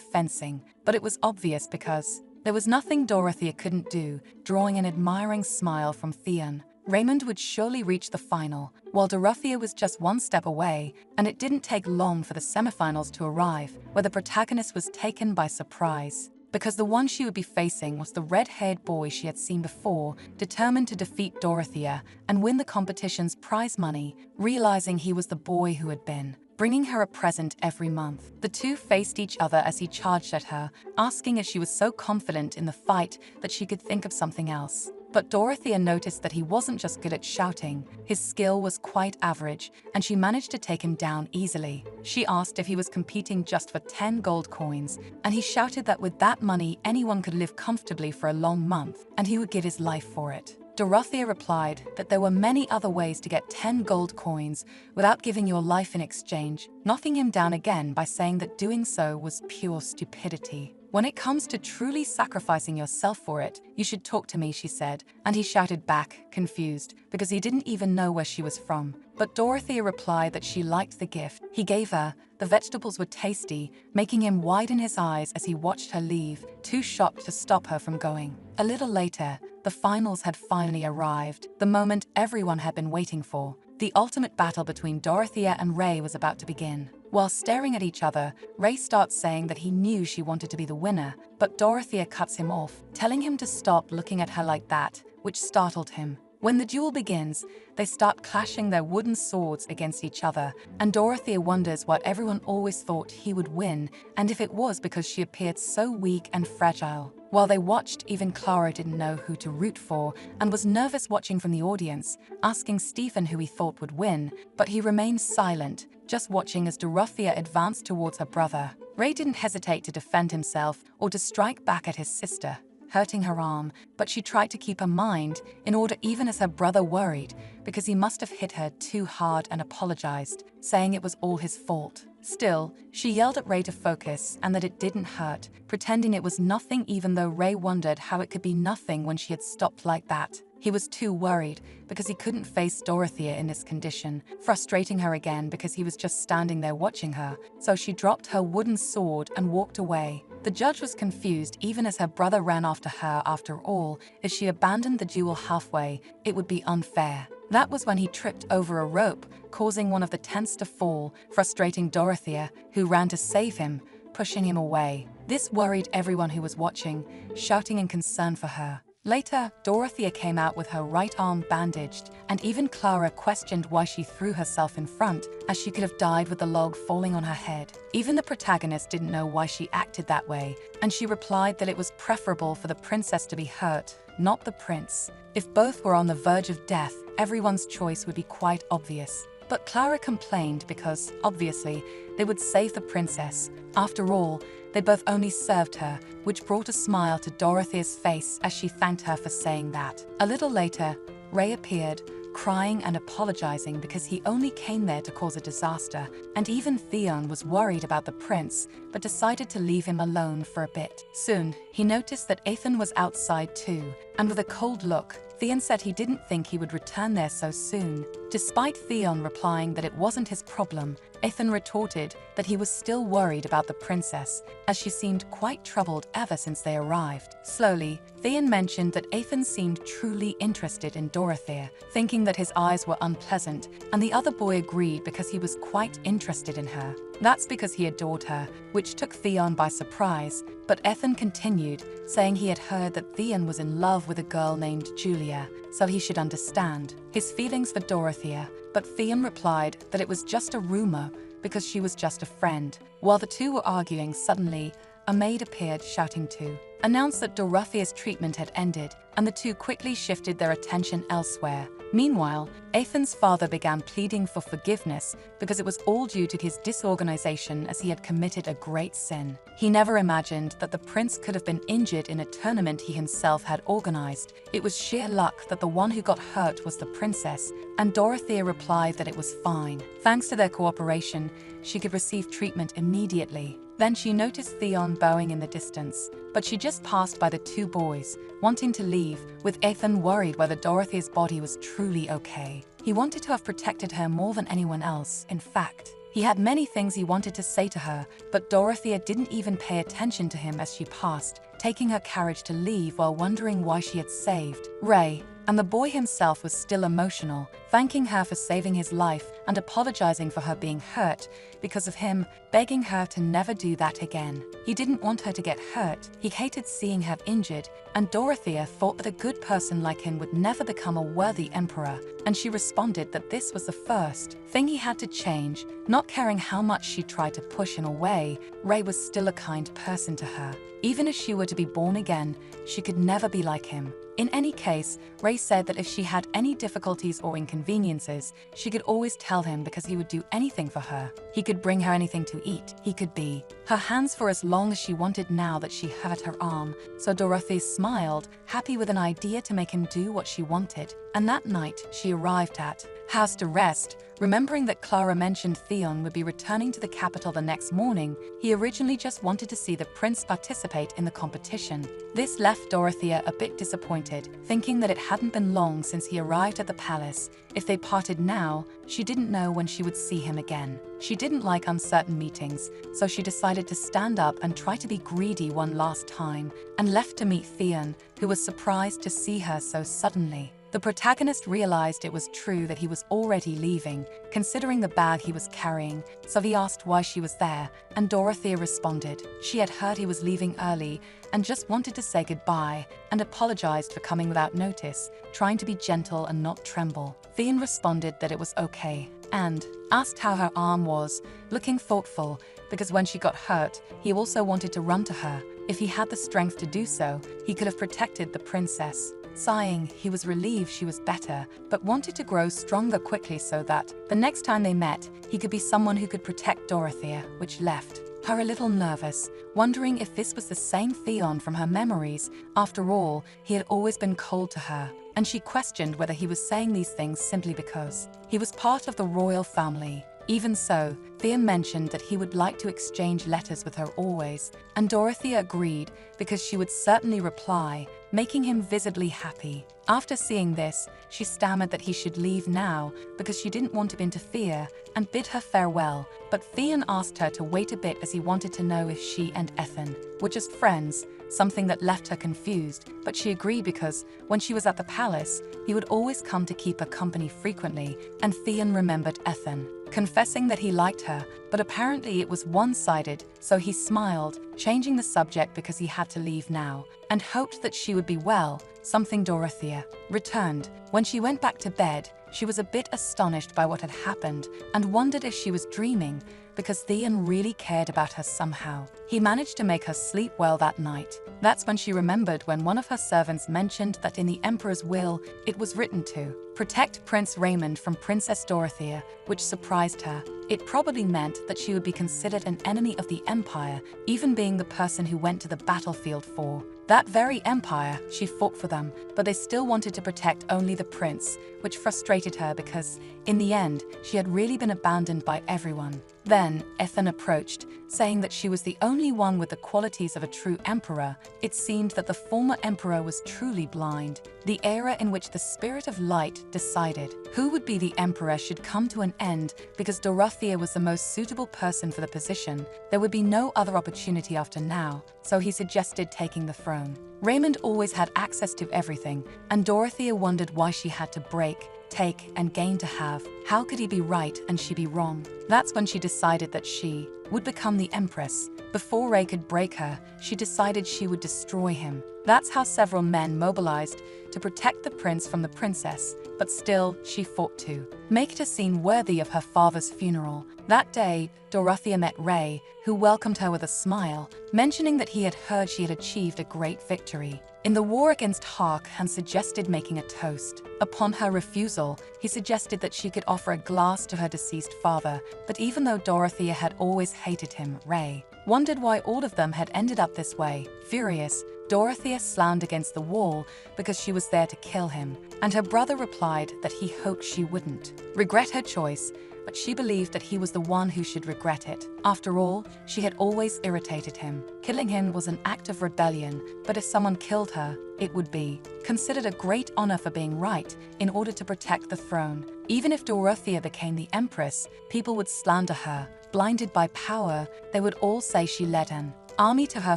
fencing, but it was obvious because there was nothing Dorothea couldn't do, drawing an admiring smile from Theon. Raymond would surely reach the final, while Dorothea was just one step away, and it didn't take long for the semifinals to arrive, where the protagonist was taken by surprise. Because the one she would be facing was the red-haired boy she had seen before, determined to defeat Dorothea and win the competition's prize money, realizing he was the boy who had been bringing her a present every month. The two faced each other as he charged at her, asking if she was so confident in the fight that she could think of something else. But Dorothea noticed that he wasn't just good at shouting, his skill was quite average, and she managed to take him down easily. She asked if he was competing just for 10 gold coins, and he shouted that with that money anyone could live comfortably for a long month, and he would give his life for it. Dorothea replied that there were many other ways to get 10 gold coins without giving your life in exchange, knocking him down again by saying that doing so was pure stupidity. When it comes to truly sacrificing yourself for it, you should talk to me, she said, and he shouted back, confused, because he didn't even know where she was from. But Dorothea replied that she liked the gift he gave her. The vegetables were tasty, making him widen his eyes as he watched her leave, too shocked to stop her from going. A little later, the finals had finally arrived, the moment everyone had been waiting for. The ultimate battle between Dorothea and Ray was about to begin. While staring at each other, Ray starts saying that he knew she wanted to be the winner, but Dorothea cuts him off, telling him to stop looking at her like that, which startled him. When the duel begins, they start clashing their wooden swords against each other, and Dorothea wonders why everyone always thought he would win, and if it was because she appeared so weak and fragile. While they watched, even Clara didn't know who to root for and was nervous watching from the audience, asking Stephen who he thought would win, but he remained silent, just watching as Dorothea advanced towards her brother. Ray didn't hesitate to defend himself or to strike back at his sister, hurting her arm, but she tried to keep her mind in order even as her brother worried because he must have hit her too hard and apologized, saying it was all his fault. Still, she yelled at Ray to focus and that it didn't hurt, pretending it was nothing even though Ray wondered how it could be nothing when she had stopped like that. He was too worried because he couldn't face Dorothea in this condition, frustrating her again because he was just standing there watching her, so she dropped her wooden sword and walked away. The judge was confused even as her brother ran after her. After all, if she abandoned the duel halfway, it would be unfair. That was when he tripped over a rope, causing one of the tents to fall, frustrating Dorothea, who ran to save him, pushing him away. This worried everyone who was watching, shouting in concern for her. Later, Dorothea came out with her right arm bandaged, and even Clara questioned why she threw herself in front, as she could have died with the log falling on her head. Even the protagonist didn't know why she acted that way, and she replied that it was preferable for the princess to be hurt, not the prince. If both were on the verge of death, everyone's choice would be quite obvious. But Clara complained because, obviously, they would save the princess. After all, they both only served her, which brought a smile to Dorothea's face as she thanked her for saying that. A little later, Ray appeared, crying and apologizing because he only came there to cause a disaster, and even Theon was worried about the prince, but decided to leave him alone for a bit. Soon, he noticed that Ethan was outside too, and with a cold look, Theon said he didn't think he would return there so soon. Despite Theon replying that it wasn't his problem, Ethan retorted that he was still worried about the princess, as she seemed quite troubled ever since they arrived. Slowly, Theon mentioned that Ethan seemed truly interested in Dorothea, thinking that his eyes were unpleasant, and the other boy agreed because he was quite interested in her. That's because he adored her, which took Theon by surprise, but Ethan continued, saying he had heard that Theon was in love with a girl named Julia, so he should understand his feelings for Dorothea, but Theon replied that it was just a rumor because she was just a friend. While the two were arguing, suddenly, a maid appeared shouting to announce that Dorothea's treatment had ended, and the two quickly shifted their attention elsewhere. Meanwhile, Ethan's father began pleading for forgiveness because it was all due to his disorganization as he had committed a great sin. He never imagined that the prince could have been injured in a tournament he himself had organized. It was sheer luck that the one who got hurt was the princess, and Dorothea replied that it was fine. Thanks to their cooperation, she could receive treatment immediately. Then she noticed Theon bowing in the distance, but she just passed by the two boys, wanting to leave, with Ethan worried whether Dorothea's body was truly okay. He wanted to have protected her more than anyone else, in fact. He had many things he wanted to say to her, but Dorothea didn't even pay attention to him as she passed, taking her carriage to leave while wondering why she had saved Ray. And the boy himself was still emotional, thanking her for saving his life and apologizing for her being hurt because of him, begging her to never do that again. He didn't want her to get hurt. He hated seeing her injured, and Dorothea thought that a good person like him would never become a worthy emperor, and she responded that this was the first thing he had to change. Not caring how much she tried to push him away, Ray was still a kind person to her. Even if she were to be born again, she could never be like him. In any case, Ray said that if she had any difficulties or inconveniences, she could always tell him because he would do anything for her. He could bring her anything to eat. He could be her hands for as long as she wanted now that she hurt her arm. So Dorothea smiled, happy with an idea to make him do what she wanted. And that night, she arrived at house to rest. Remembering that Clara mentioned Theon would be returning to the capital the next morning, he originally just wanted to see the prince participate in the competition. This left Dorothea a bit disappointed, thinking that it hadn't been long since he arrived at the palace. If they parted now, she didn't know when she would see him again. She didn't like uncertain meetings, so she decided to stand up and try to be greedy one last time, and left to meet Theon, who was surprised to see her so suddenly. The protagonist realized it was true that he was already leaving, considering the bag he was carrying, so he asked why she was there, and Dorothea responded. She had heard he was leaving early and just wanted to say goodbye, and apologized for coming without notice, trying to be gentle and not tremble. Theon responded that it was okay, and asked how her arm was, looking thoughtful, because when she got hurt, he also wanted to run to her. If he had the strength to do so, he could have protected the princess. Sighing, he was relieved she was better, but wanted to grow stronger quickly so that, the next time they met, he could be someone who could protect Dorothea, which left her a little nervous, wondering if this was the same Theon from her memories. After all, he had always been cold to her, and she questioned whether he was saying these things simply because he was part of the royal family. Even so, Theon mentioned that he would like to exchange letters with her always, and Dorothea agreed because she would certainly reply, making him visibly happy. After seeing this, she stammered that he should leave now because she didn't want to interfere, and bid her farewell, but Theon asked her to wait a bit as he wanted to know if she and Ethan were just friends, something that left her confused, but she agreed because, when she was at the palace, he would always come to keep her company frequently, and Theon remembered Ethan, confessing that he liked her, but apparently it was one-sided, so he smiled, changing the subject because he had to leave now, and hoped that she would be well, something Dorothea returned. When she went back to bed, she was a bit astonished by what had happened and wondered if she was dreaming, because Theon really cared about her somehow. He managed to make her sleep well that night. That's when she remembered when one of her servants mentioned that in the Emperor's will, it was written to protect Prince Raymond from Princess Dorothea, which surprised her. It probably meant that she would be considered an enemy of the Empire, even being the person who went to the battlefield for that very empire. She fought for them, but they still wanted to protect only the prince, which frustrated her because, in the end, she had really been abandoned by everyone. Then, Ethan approached, saying that she was the only one with the qualities of a true emperor. It seemed that the former emperor was truly blind. The era in which the spirit of light decided who would be the emperor should come to an end because Dorothea was the most suitable person for the position. There would be no other opportunity after now, so he suggested taking the throne. Raymond always had access to everything, and Dorothea wondered why she had to break, take, and gain to have. How could he be right and she be wrong? That's when she decided that she would become the Empress. Before Ray could break her, she decided she would destroy him. That's how several men mobilized to protect the prince from the princess, but still, she fought to make it a scene worthy of her father's funeral. That day, Dorothea met Ray, who welcomed her with a smile, mentioning that he had heard she had achieved a great victory in the war against Hark and suggested making a toast. Upon her refusal, he suggested that she could offer a glass to her deceased father, but even though Dorothea had always hated him, Ray wondered why all of them had ended up this way. Furious, Dorothea slammed against the wall because she was there to kill him, and her brother replied that he hoped she wouldn't regret her choice, but she believed that he was the one who should regret it. After all, she had always irritated him. Killing him was an act of rebellion, but if someone killed her, it would be considered a great honor for being right in order to protect the throne. Even if Dorothea became the empress, people would slander her. Blinded by power, they would all say she led an army to her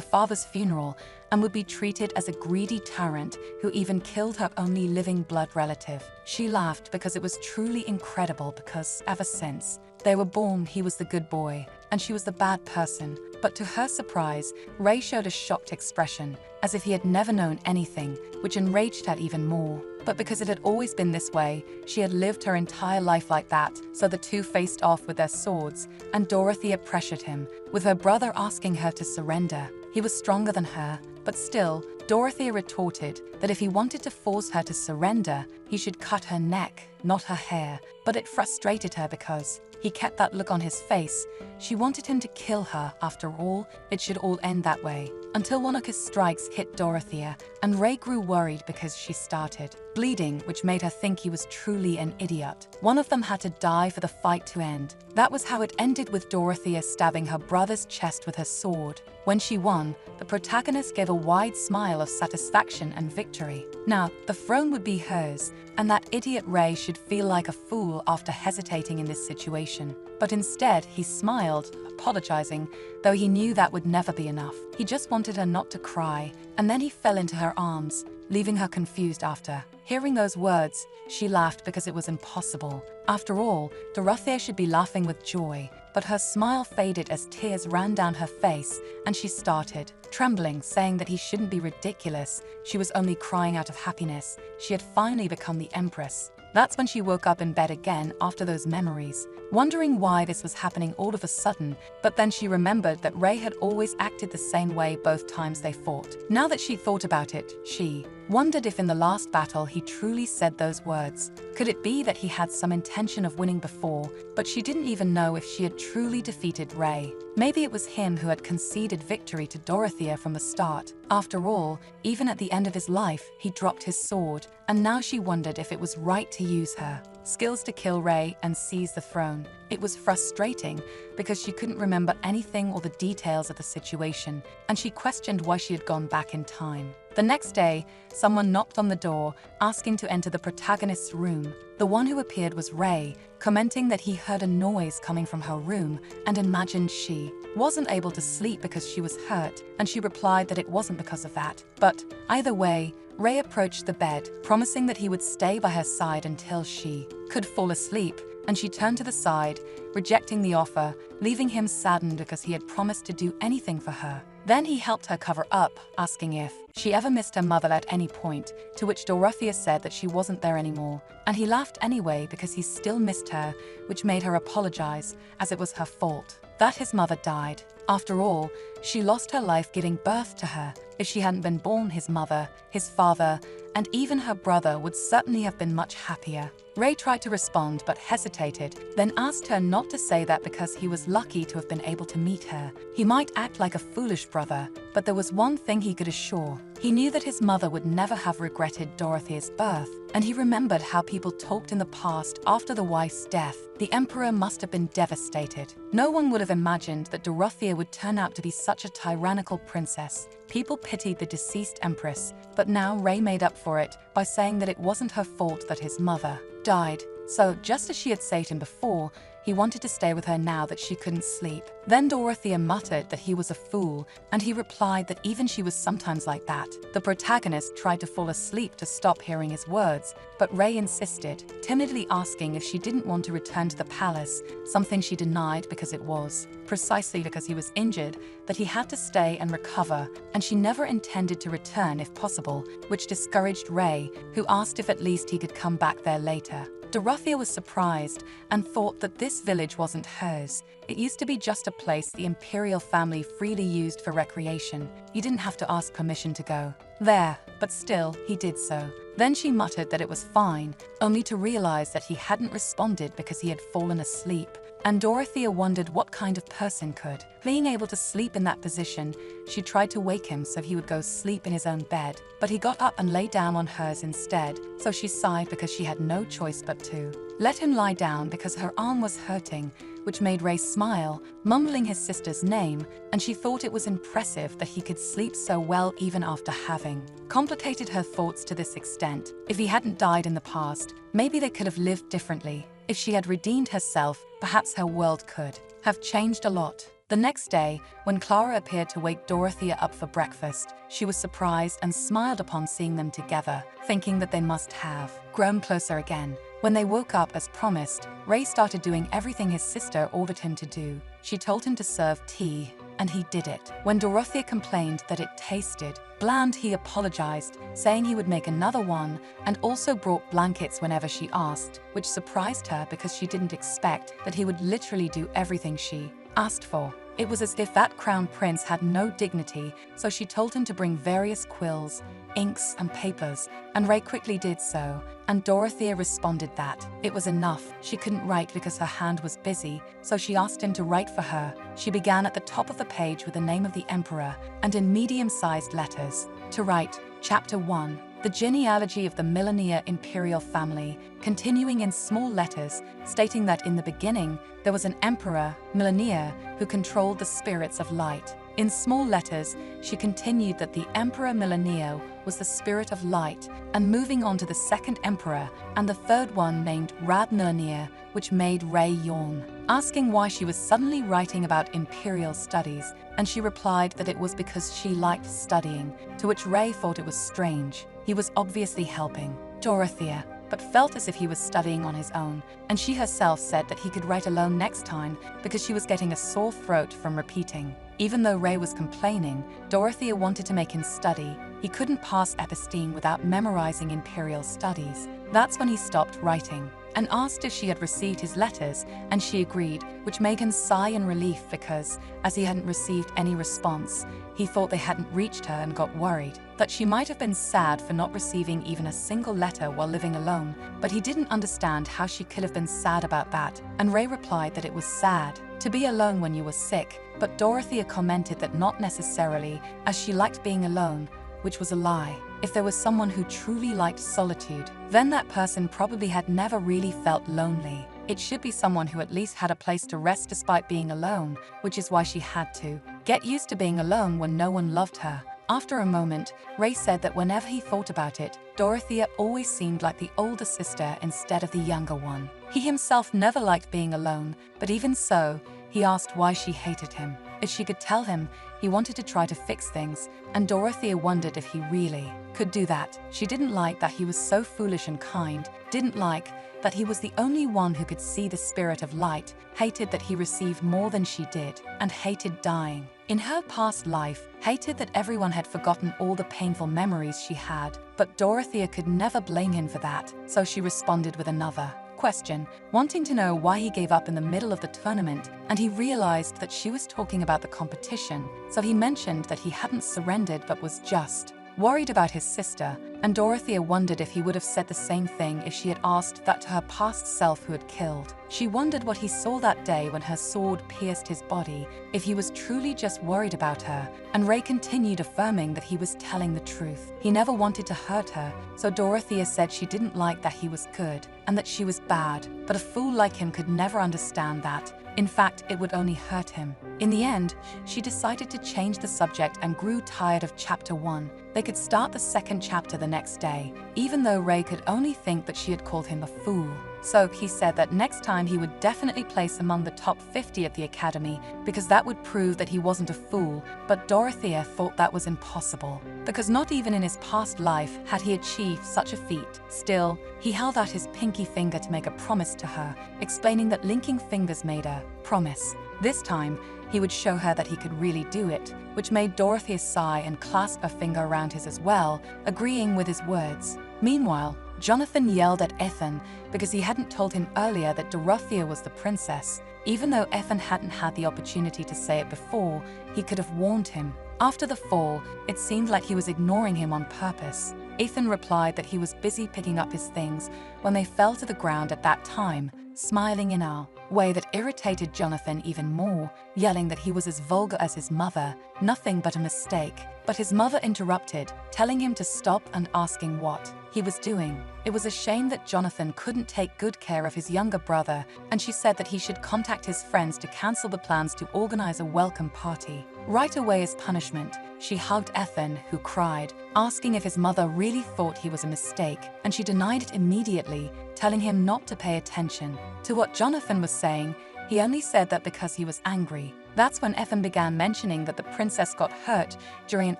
father's funeral and would be treated as a greedy tyrant who even killed her only living blood relative. She laughed because it was truly incredible, because ever since they were born, he was the good boy and she was the bad person. But to her surprise, Ray showed a shocked expression, as if he had never known anything, which enraged her even more. But because it had always been this way, she had lived her entire life like that, so the two faced off with their swords, and Dorothea pressured him, with her brother asking her to surrender. He was stronger than her, but still, Dorothea retorted that if he wanted to force her to surrender, he should cut her neck, not her hair. But it frustrated her because he kept that look on his face. She wanted him to kill her. After all, it should all end that way. Until one of his strikes hit Dorothea, and Ray grew worried because she started bleeding, which made her think he was truly an idiot. One of them had to die for the fight to end. That was how it ended, with Dorothea stabbing her brother's chest with her sword. When she won, the protagonist gave a wide smile of satisfaction and victory. Now, the throne would be hers, and that idiot Ray should feel like a fool after hesitating in this situation. But instead, he smiled, apologizing, though he knew that would never be enough. He just wanted her not to cry, and then he fell into her arms, leaving her confused after. Hearing those words, she laughed because it was impossible. After all, Dorothea should be laughing with joy, but her smile faded as tears ran down her face, and she started trembling, saying that he shouldn't be ridiculous. She was only crying out of happiness. She had finally become the empress. That's when she woke up in bed again after those memories, wondering why this was happening all of a sudden. But then she remembered that Ray had always acted the same way both times they fought. Now that she thought about it, she wondered if in the last battle he truly said those words. Could it be that he had some intention of winning before, but she didn't even know if she had truly defeated Ray? Maybe it was him who had conceded victory to Dorothea from the start. After all, even at the end of his life, he dropped his sword, and now she wondered if it was right to use her skills to kill Ray and seize the throne. It was frustrating because she couldn't remember anything or the details of the situation, and she questioned why she had gone back in time. The next day, someone knocked on the door, asking to enter the protagonist's room. The one who appeared was Ray, commenting that he heard a noise coming from her room and imagined she wasn't able to sleep because she was hurt, and she replied that it wasn't because of that. But either way, Ray approached the bed, promising that he would stay by her side until she could fall asleep, and she turned to the side, rejecting the offer, leaving him saddened because he had promised to do anything for her. Then he helped her cover up, asking if she ever missed her mother at any point, to which Dorothea said that she wasn't there anymore, and he laughed anyway because he still missed her, which made her apologize, as it was her fault that his mother died. After all, she lost her life giving birth to her. If she hadn't been born, his mother, his father, and even her brother would certainly have been much happier. Ray tried to respond but hesitated, then asked her not to say that because he was lucky to have been able to meet her. He might act like a foolish brother, but there was one thing he could assure. He knew that his mother would never have regretted Dorothea's birth, and he remembered how people talked in the past after the wife's death. The emperor must have been devastated. No one would have imagined that Dorothea would turn out to be such a tyrannical princess. People pitied the deceased empress, but now Ray made up for it by saying that it wasn't her fault that his mother died. So, just as she had said to him before, he wanted to stay with her now that she couldn't sleep. Then Dorothea muttered that he was a fool, and he replied that even she was sometimes like that. The protagonist tried to fall asleep to stop hearing his words, but Ray insisted, timidly asking if she didn't want to return to the palace, something she denied because it was precisely because he was injured that he had to stay and recover, and she never intended to return if possible, which discouraged Ray, who asked if at least he could come back there later. Dorothea was surprised and thought that this village wasn't hers. It used to be just a place the imperial family freely used for recreation. He didn't have to ask permission to go there, but still, he did so. Then she muttered that it was fine, only to realize that he hadn't responded because he had fallen asleep. and Dorothea wondered what kind of person could. Being able to sleep in that position, she tried to wake him so he would go sleep in his own bed, but he got up and lay down on hers instead, so she sighed because she had no choice but to let him lie down because her arm was hurting, which made Ray smile, mumbling his sister's name, and she thought it was impressive that he could sleep so well even after having complicated her thoughts to this extent. If he hadn't died in the past, maybe they could have lived differently. If she had redeemed herself, perhaps her world could have changed a lot. The next day, when Clara appeared to wake Dorothea up for breakfast, she was surprised and smiled upon seeing them together, thinking that they must have grown closer again. When they woke up as promised, Ray started doing everything his sister ordered him to do. She told him to serve tea, and he did it. When Dorothea complained that it tasted bland, he apologized, saying he would make another one, and also brought blankets whenever she asked, which surprised her because she didn't expect that he would literally do everything she asked for. It was as if that crown prince had no dignity, so she told him to bring various quills, inks, and papers, and Ray quickly did so, and Dorothea responded that it was enough. She couldn't write because her hand was busy, so she asked him to write for her. She began at the top of the page with the name of the emperor, and in medium-sized letters, to write Chapter 1, the genealogy of the Millennia imperial family, continuing in small letters, stating that in the beginning, there was an emperor, Millennia, who controlled the spirits of light. In small letters, she continued that the Emperor Millennia was the spirit of light, and moving on to the second emperor, and the third one named Rad Millennia, which made Ray yawn, asking why she was suddenly writing about imperial studies, and she replied that it was because she liked studying, to which Ray thought it was strange. He was obviously helping Dorothea, but felt as if he was studying on his own, and she herself said that he could write alone next time because she was getting a sore throat from repeating. Even though Ray was complaining, Dorothea wanted to make him study. He couldn't pass episteme without memorizing imperial studies. That's when he stopped writing and asked if she had received his letters, and she agreed, which made him sigh in relief because, as he hadn't received any response, he thought they hadn't reached her and got worried that she might have been sad for not receiving even a single letter while living alone, but he didn't understand how she could have been sad about that, and Ray replied that it was sad to be alone when you were sick, but Dorothea commented that not necessarily, as she liked being alone, which was a lie. If there was someone who truly liked solitude, then that person probably had never really felt lonely. It should be someone who at least had a place to rest despite being alone, which is why she had to get used to being alone when no one loved her. After a moment, Ray said that whenever he thought about it, Dorothea always seemed like the older sister instead of the younger one. He himself never liked being alone, but even so, he asked why she hated him. If she could tell him, he wanted to try to fix things, and Dorothea wondered if he really could do that. She didn't like that he was so foolish and kind, didn't like that he was the only one who could see the spirit of light, hated that he received more than she did, and hated dying. In her past life, hated that everyone had forgotten all the painful memories she had, but Dorothea could never blame him for that, so she responded with another question, wanting to know why he gave up in the middle of the tournament, and he realized that she was talking about the competition, so he mentioned that he hadn't surrendered but was just worried about his sister, and Dorothea wondered if he would have said the same thing if she had asked that to her past self who had killed. She wondered what he saw that day when her sword pierced his body, if he was truly just worried about her, and Ray continued affirming that he was telling the truth. He never wanted to hurt her, so Dorothea said she didn't like that he was good, and that she was bad, but a fool like him could never understand that. In fact, it would only hurt him. In the end, she decided to change the subject and grew tired of Chapter 1. They could start the second chapter the next day, even though Ray could only think that she had called him a fool. So he said that next time he would definitely place among the top 50 at the academy because that would prove that he wasn't a fool, but Dorothea thought that was impossible because not even in his past life had he achieved such a feat. Still, he held out his pinky finger to make a promise to her, explaining that linking fingers made a promise. This time, he would show her that he could really do it, which made Dorothea sigh and clasp a finger around his as well, agreeing with his words. Meanwhile, Jonathan yelled at Ethan because he hadn't told him earlier that Dorothea was the princess. Even though Ethan hadn't had the opportunity to say it before, he could have warned him. After the fall, it seemed like he was ignoring him on purpose. Ethan replied that he was busy picking up his things when they fell to the ground at that time, smiling in a way that irritated Jonathan even more, yelling that he was as vulgar as his mother, nothing but a mistake. But his mother interrupted, telling him to stop and asking what he was doing. It was a shame that Jonathan couldn't take good care of his younger brother, and she said that he should contact his friends to cancel the plans to organize a welcome party. Right away as punishment, she hugged Ethan, who cried, asking if his mother really thought he was a mistake, and she denied it immediately, telling him not to pay attention to what Jonathan was saying. He only said that because he was angry. That's when Ethan began mentioning that the princess got hurt during an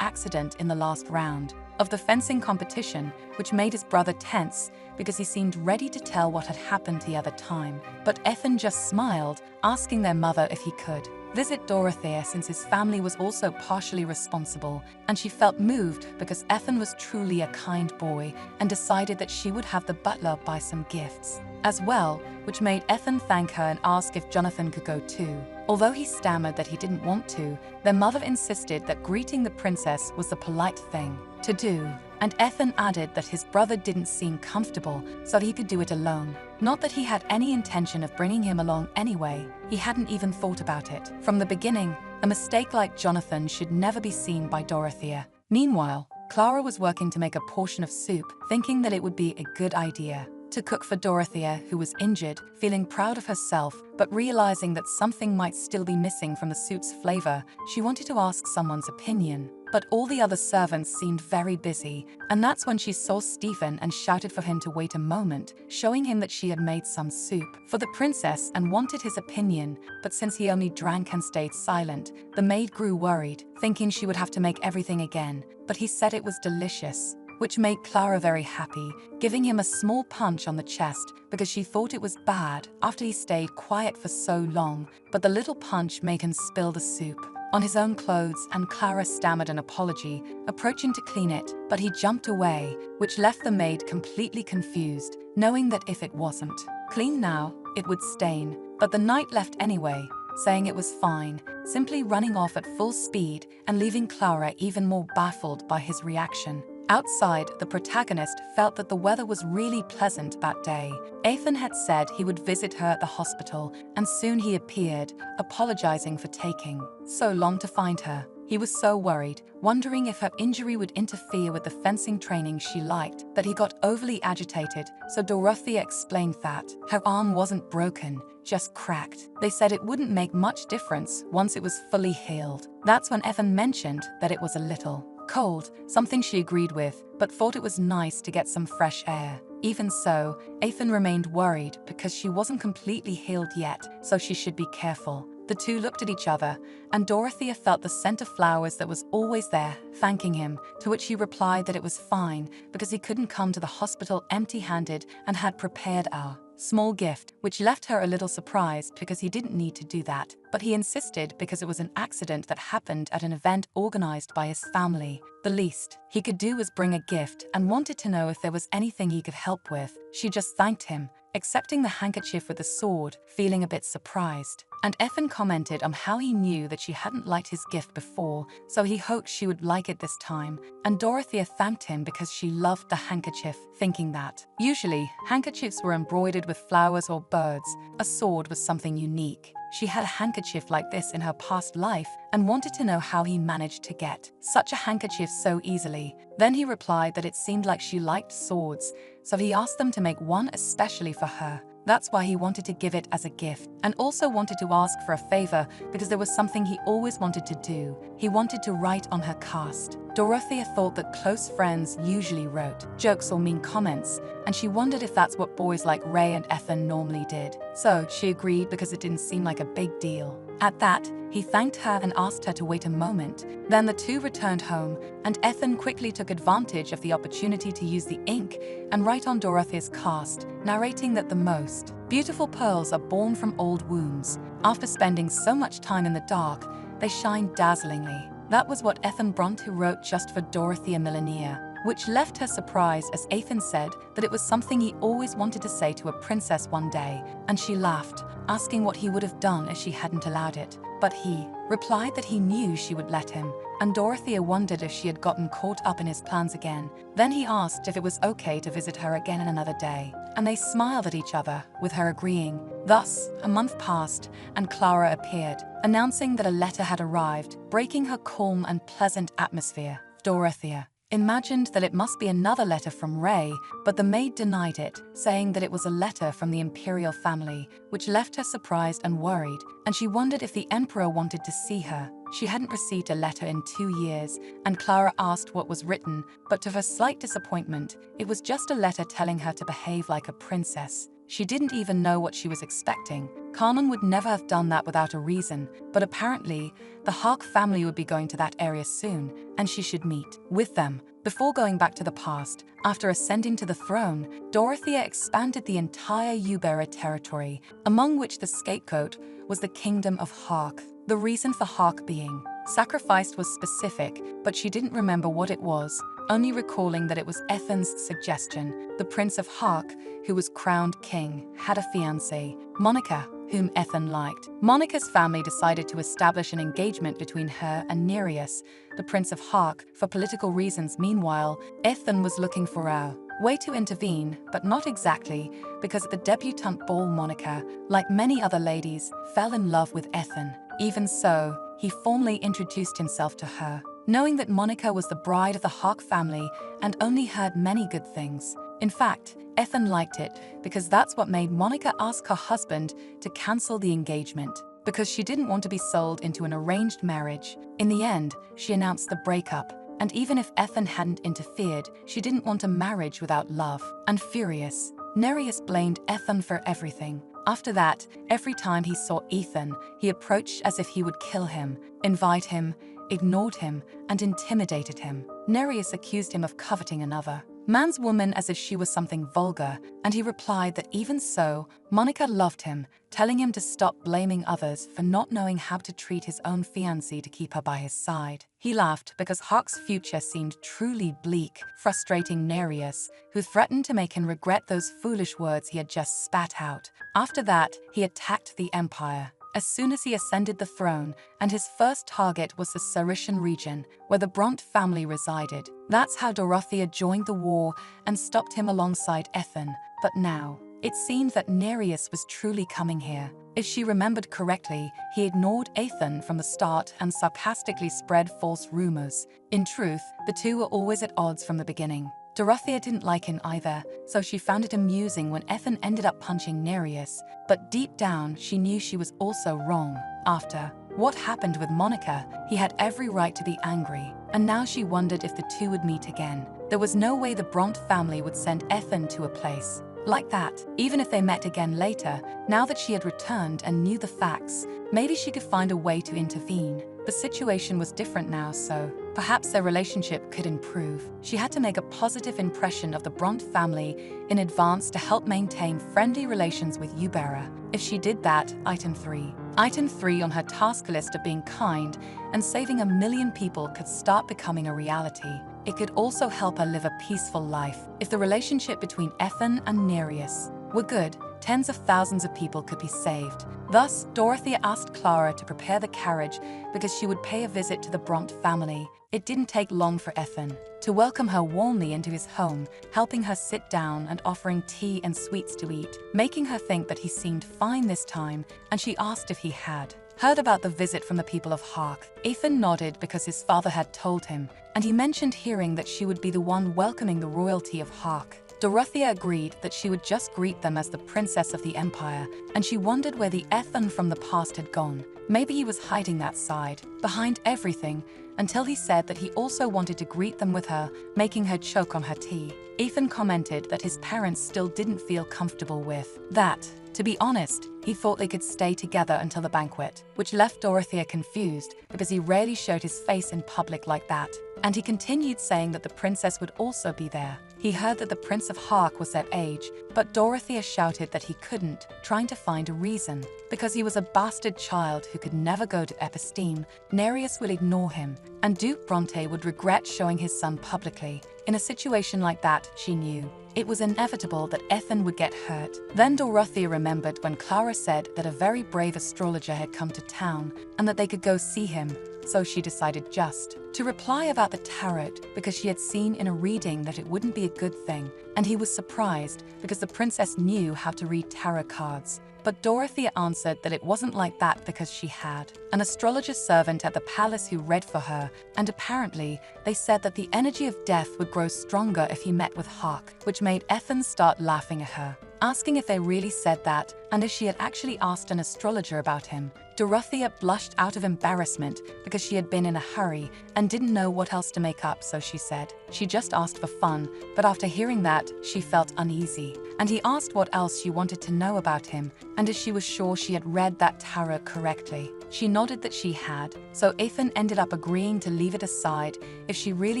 accident in the last round of the fencing competition, which made his brother tense because he seemed ready to tell what had happened the other time. But Ethan just smiled, asking their mother if he could visit Dorothea since his family was also partially responsible, and she felt moved because Ethan was truly a kind boy and decided that she would have the butler buy some gifts as well, which made Ethan thank her and ask if Jonathan could go too. Although he stammered that he didn't want to, their mother insisted that greeting the princess was the polite thing to do, and Ethan added that his brother didn't seem comfortable, so he could do it alone. Not that he had any intention of bringing him along anyway, he hadn't even thought about it. From the beginning, a mistake like Jonathan should never be seen by Dorothea. Meanwhile, Clara was working to make a portion of soup, thinking that it would be a good idea to cook for Dorothea, who was injured, feeling proud of herself, but realizing that something might still be missing from the soup's flavor. She wanted to ask someone's opinion, but all the other servants seemed very busy, and that's when she saw Stephen and shouted for him to wait a moment, showing him that she had made some soup for the princess and wanted his opinion. But since he only drank and stayed silent, the maid grew worried, thinking she would have to make everything again, but he said it was delicious, which made Clara very happy, giving him a small punch on the chest because she thought it was bad after he stayed quiet for so long, but the little punch made him spill the soup on his own clothes, and Clara stammered an apology, approaching to clean it, but he jumped away, which left the maid completely confused, knowing that if it wasn't clean now, it would stain. But the knight left anyway, saying it was fine, simply running off at full speed and leaving Clara even more baffled by his reaction. Outside, the protagonist felt that the weather was really pleasant that day. Ethan had said he would visit her at the hospital, and soon he appeared, apologizing for taking so long to find her. He was so worried, wondering if her injury would interfere with the fencing training she liked, that he got overly agitated, so Dorothea explained that her arm wasn't broken, just cracked. They said it wouldn't make much difference once it was fully healed. That's when Ethan mentioned that it was a little cold, something she agreed with, but thought it was nice to get some fresh air. Even so, Ethan remained worried because she wasn't completely healed yet, so she should be careful. The two looked at each other, and Dorothea felt the scent of flowers that was always there, thanking him, to which he replied that it was fine because he couldn't come to the hospital empty-handed and had prepared a small gift, which left her a little surprised because he didn't need to do that, but he insisted because it was an accident that happened at an event organized by his family. The least he could do was bring a gift and wanted to know if there was anything he could help with. She just thanked him, accepting the handkerchief with the sword, feeling a bit surprised. And Ethan commented on how he knew that she hadn't liked his gift before, so he hoped she would like it this time. And Dorothea thanked him because she loved the handkerchief, thinking that usually handkerchiefs were embroidered with flowers or birds. A sword was something unique. She had a handkerchief like this in her past life and wanted to know how he managed to get such a handkerchief so easily. Then he replied that it seemed like she liked swords, so he asked them to make one especially for her. That's why he wanted to give it as a gift, and also wanted to ask for a favor because there was something he always wanted to do. He wanted to write on her cast. Dorothea thought that close friends usually wrote jokes or mean comments, and she wondered if that's what boys like Ray and Ethan normally did. So she agreed because it didn't seem like a big deal. At that, he thanked her and asked her to wait a moment. Then the two returned home, and Ethan quickly took advantage of the opportunity to use the ink and write on Dorothea's cast, narrating that the most beautiful pearls are born from old wounds. After spending so much time in the dark, they shine dazzlingly. That was what Ethan Bronte wrote just for Dorothea Millenier. which left her surprised as Ethan said that it was something he always wanted to say to a princess one day, and she laughed, asking what he would have done if she hadn't allowed it. But he replied that he knew she would let him, and Dorothea wondered if she had gotten caught up in his plans again. Then he asked if it was okay to visit her again another day, and they smiled at each other, with her agreeing. Thus, a month passed, and Clara appeared, announcing that a letter had arrived, breaking her calm and pleasant atmosphere. Dorothea imagined that it must be another letter from Ray, but the maid denied it, saying that it was a letter from the imperial family, which left her surprised and worried, and she wondered if the emperor wanted to see her. She hadn't received a letter in 2 years, and Clara asked what was written, but to her slight disappointment, it was just a letter telling her to behave like a princess. She didn't even know what she was expecting. Carmen would never have done that without a reason, but apparently, the Hark family would be going to that area soon, and she should meet with them. Before going back to the past, after ascending to the throne, Dorothea expanded the entire Ubera territory, among which the scapegoat was the kingdom of Hark. The reason for Hark being sacrificed was specific, but she didn't remember what it was, only recalling that it was Ethan's suggestion. The Prince of Hark, who was crowned king, had a fiancée, Monica, whom Ethan liked. Monica's family decided to establish an engagement between her and Nereus, the Prince of Hark, for political reasons. Meanwhile, Ethan was looking for a way to intervene, but not exactly, because at the debutante ball Monica, like many other ladies, fell in love with Ethan. Even so, he formally introduced himself to her, knowing that Monica was the bride of the Hark family and only heard many good things. In fact, Ethan liked it because that's what made Monica ask her husband to cancel the engagement, because she didn't want to be sold into an arranged marriage. In the end, she announced the breakup, and even if Ethan hadn't interfered, she didn't want a marriage without love. And furious, Nereus blamed Ethan for everything. After that, every time he saw Ethan, he approached as if he would kill him, invite him, ignored him, and intimidated him. Nereus accused him of coveting another man's woman as if she was something vulgar, and he replied that even so, Monica loved him, telling him to stop blaming others for not knowing how to treat his own fiancée to keep her by his side. He laughed because Hark's future seemed truly bleak, frustrating Nereus, who threatened to make him regret those foolish words he had just spat out. After that, he attacked the empire as soon as he ascended the throne, and his first target was the Sarician region, where the Bront family resided. That's how Dorothea joined the war and stopped him alongside Ethan. But now, it seemed that Nereus was truly coming here. If she remembered correctly, he ignored Ethan from the start and sarcastically spread false rumors. In truth, the two were always at odds from the beginning. Dorothea didn't like him either, so she found it amusing when Ethan ended up punching Nereus, but deep down she knew she was also wrong. After what happened with Monica, he had every right to be angry, and now she wondered if the two would meet again. There was no way the Bront family would send Ethan to a place like that, even if they met again later. Now that she had returned and knew the facts, maybe she could find a way to intervene. The situation was different now, so perhaps their relationship could improve. She had to make a positive impression of the Bront family in advance to help maintain friendly relations with Ubera. If she did that, Item 3 on her task list of being kind and saving 1 million people could start becoming a reality. It could also help her live a peaceful life. If the relationship between Ethan and Nereus were good, tens of thousands of people could be saved. Thus, Dorothea asked Clara to prepare the carriage because she would pay a visit to the Bront family. It didn't take long for Ethan to welcome her warmly into his home, helping her sit down and offering tea and sweets to eat, making her think that he seemed fine this time, and she asked if he had heard about the visit from the people of Hark. Ethan nodded because his father had told him, and he mentioned hearing that she would be the one welcoming the royalty of Hark. Dorothea agreed that she would just greet them as the princess of the empire, and she wondered where the Ethan from the past had gone. Maybe he was hiding that side, behind everything, until he said that he also wanted to greet them with her, making her choke on her tea. Ethan commented that his parents still didn't feel comfortable with that. To be honest, he thought they could stay together until the banquet, which left Dorothea confused because he rarely showed his face in public like that. And he continued saying that the princess would also be there. He He heard that the Prince of Hark was that age, but Dorothea shouted that he couldn't, trying to find a reason. Because he was a bastard child who could never go to Episteme, Nereus would ignore him, and Duke Bronte would regret showing his son publicly. In a situation like that, she knew it was inevitable that Ethan would get hurt. Then Dorothea remembered when Clara said that a very brave astrologer had come to town and that they could go see him, so she decided just to reply about the tarot because she had seen in a reading that it wouldn't be a good thing, and he was surprised because the princess knew how to read tarot cards. But Dorothea answered that it wasn't like that because she had an astrologer servant at the palace who read for her, and apparently they said that the energy of death would grow stronger if he met with Hark, which made Ethan start laughing at her, asking if they really said that and if she had actually asked an astrologer about him. Dorothea blushed out of embarrassment because she had been in a hurry and didn't know what else to make up, so she said she just asked for fun, but after hearing that, she felt uneasy. And he asked what else she wanted to know about him and if she was sure she had read that tarot correctly. She nodded that she had, so Ethan ended up agreeing to leave it aside if she really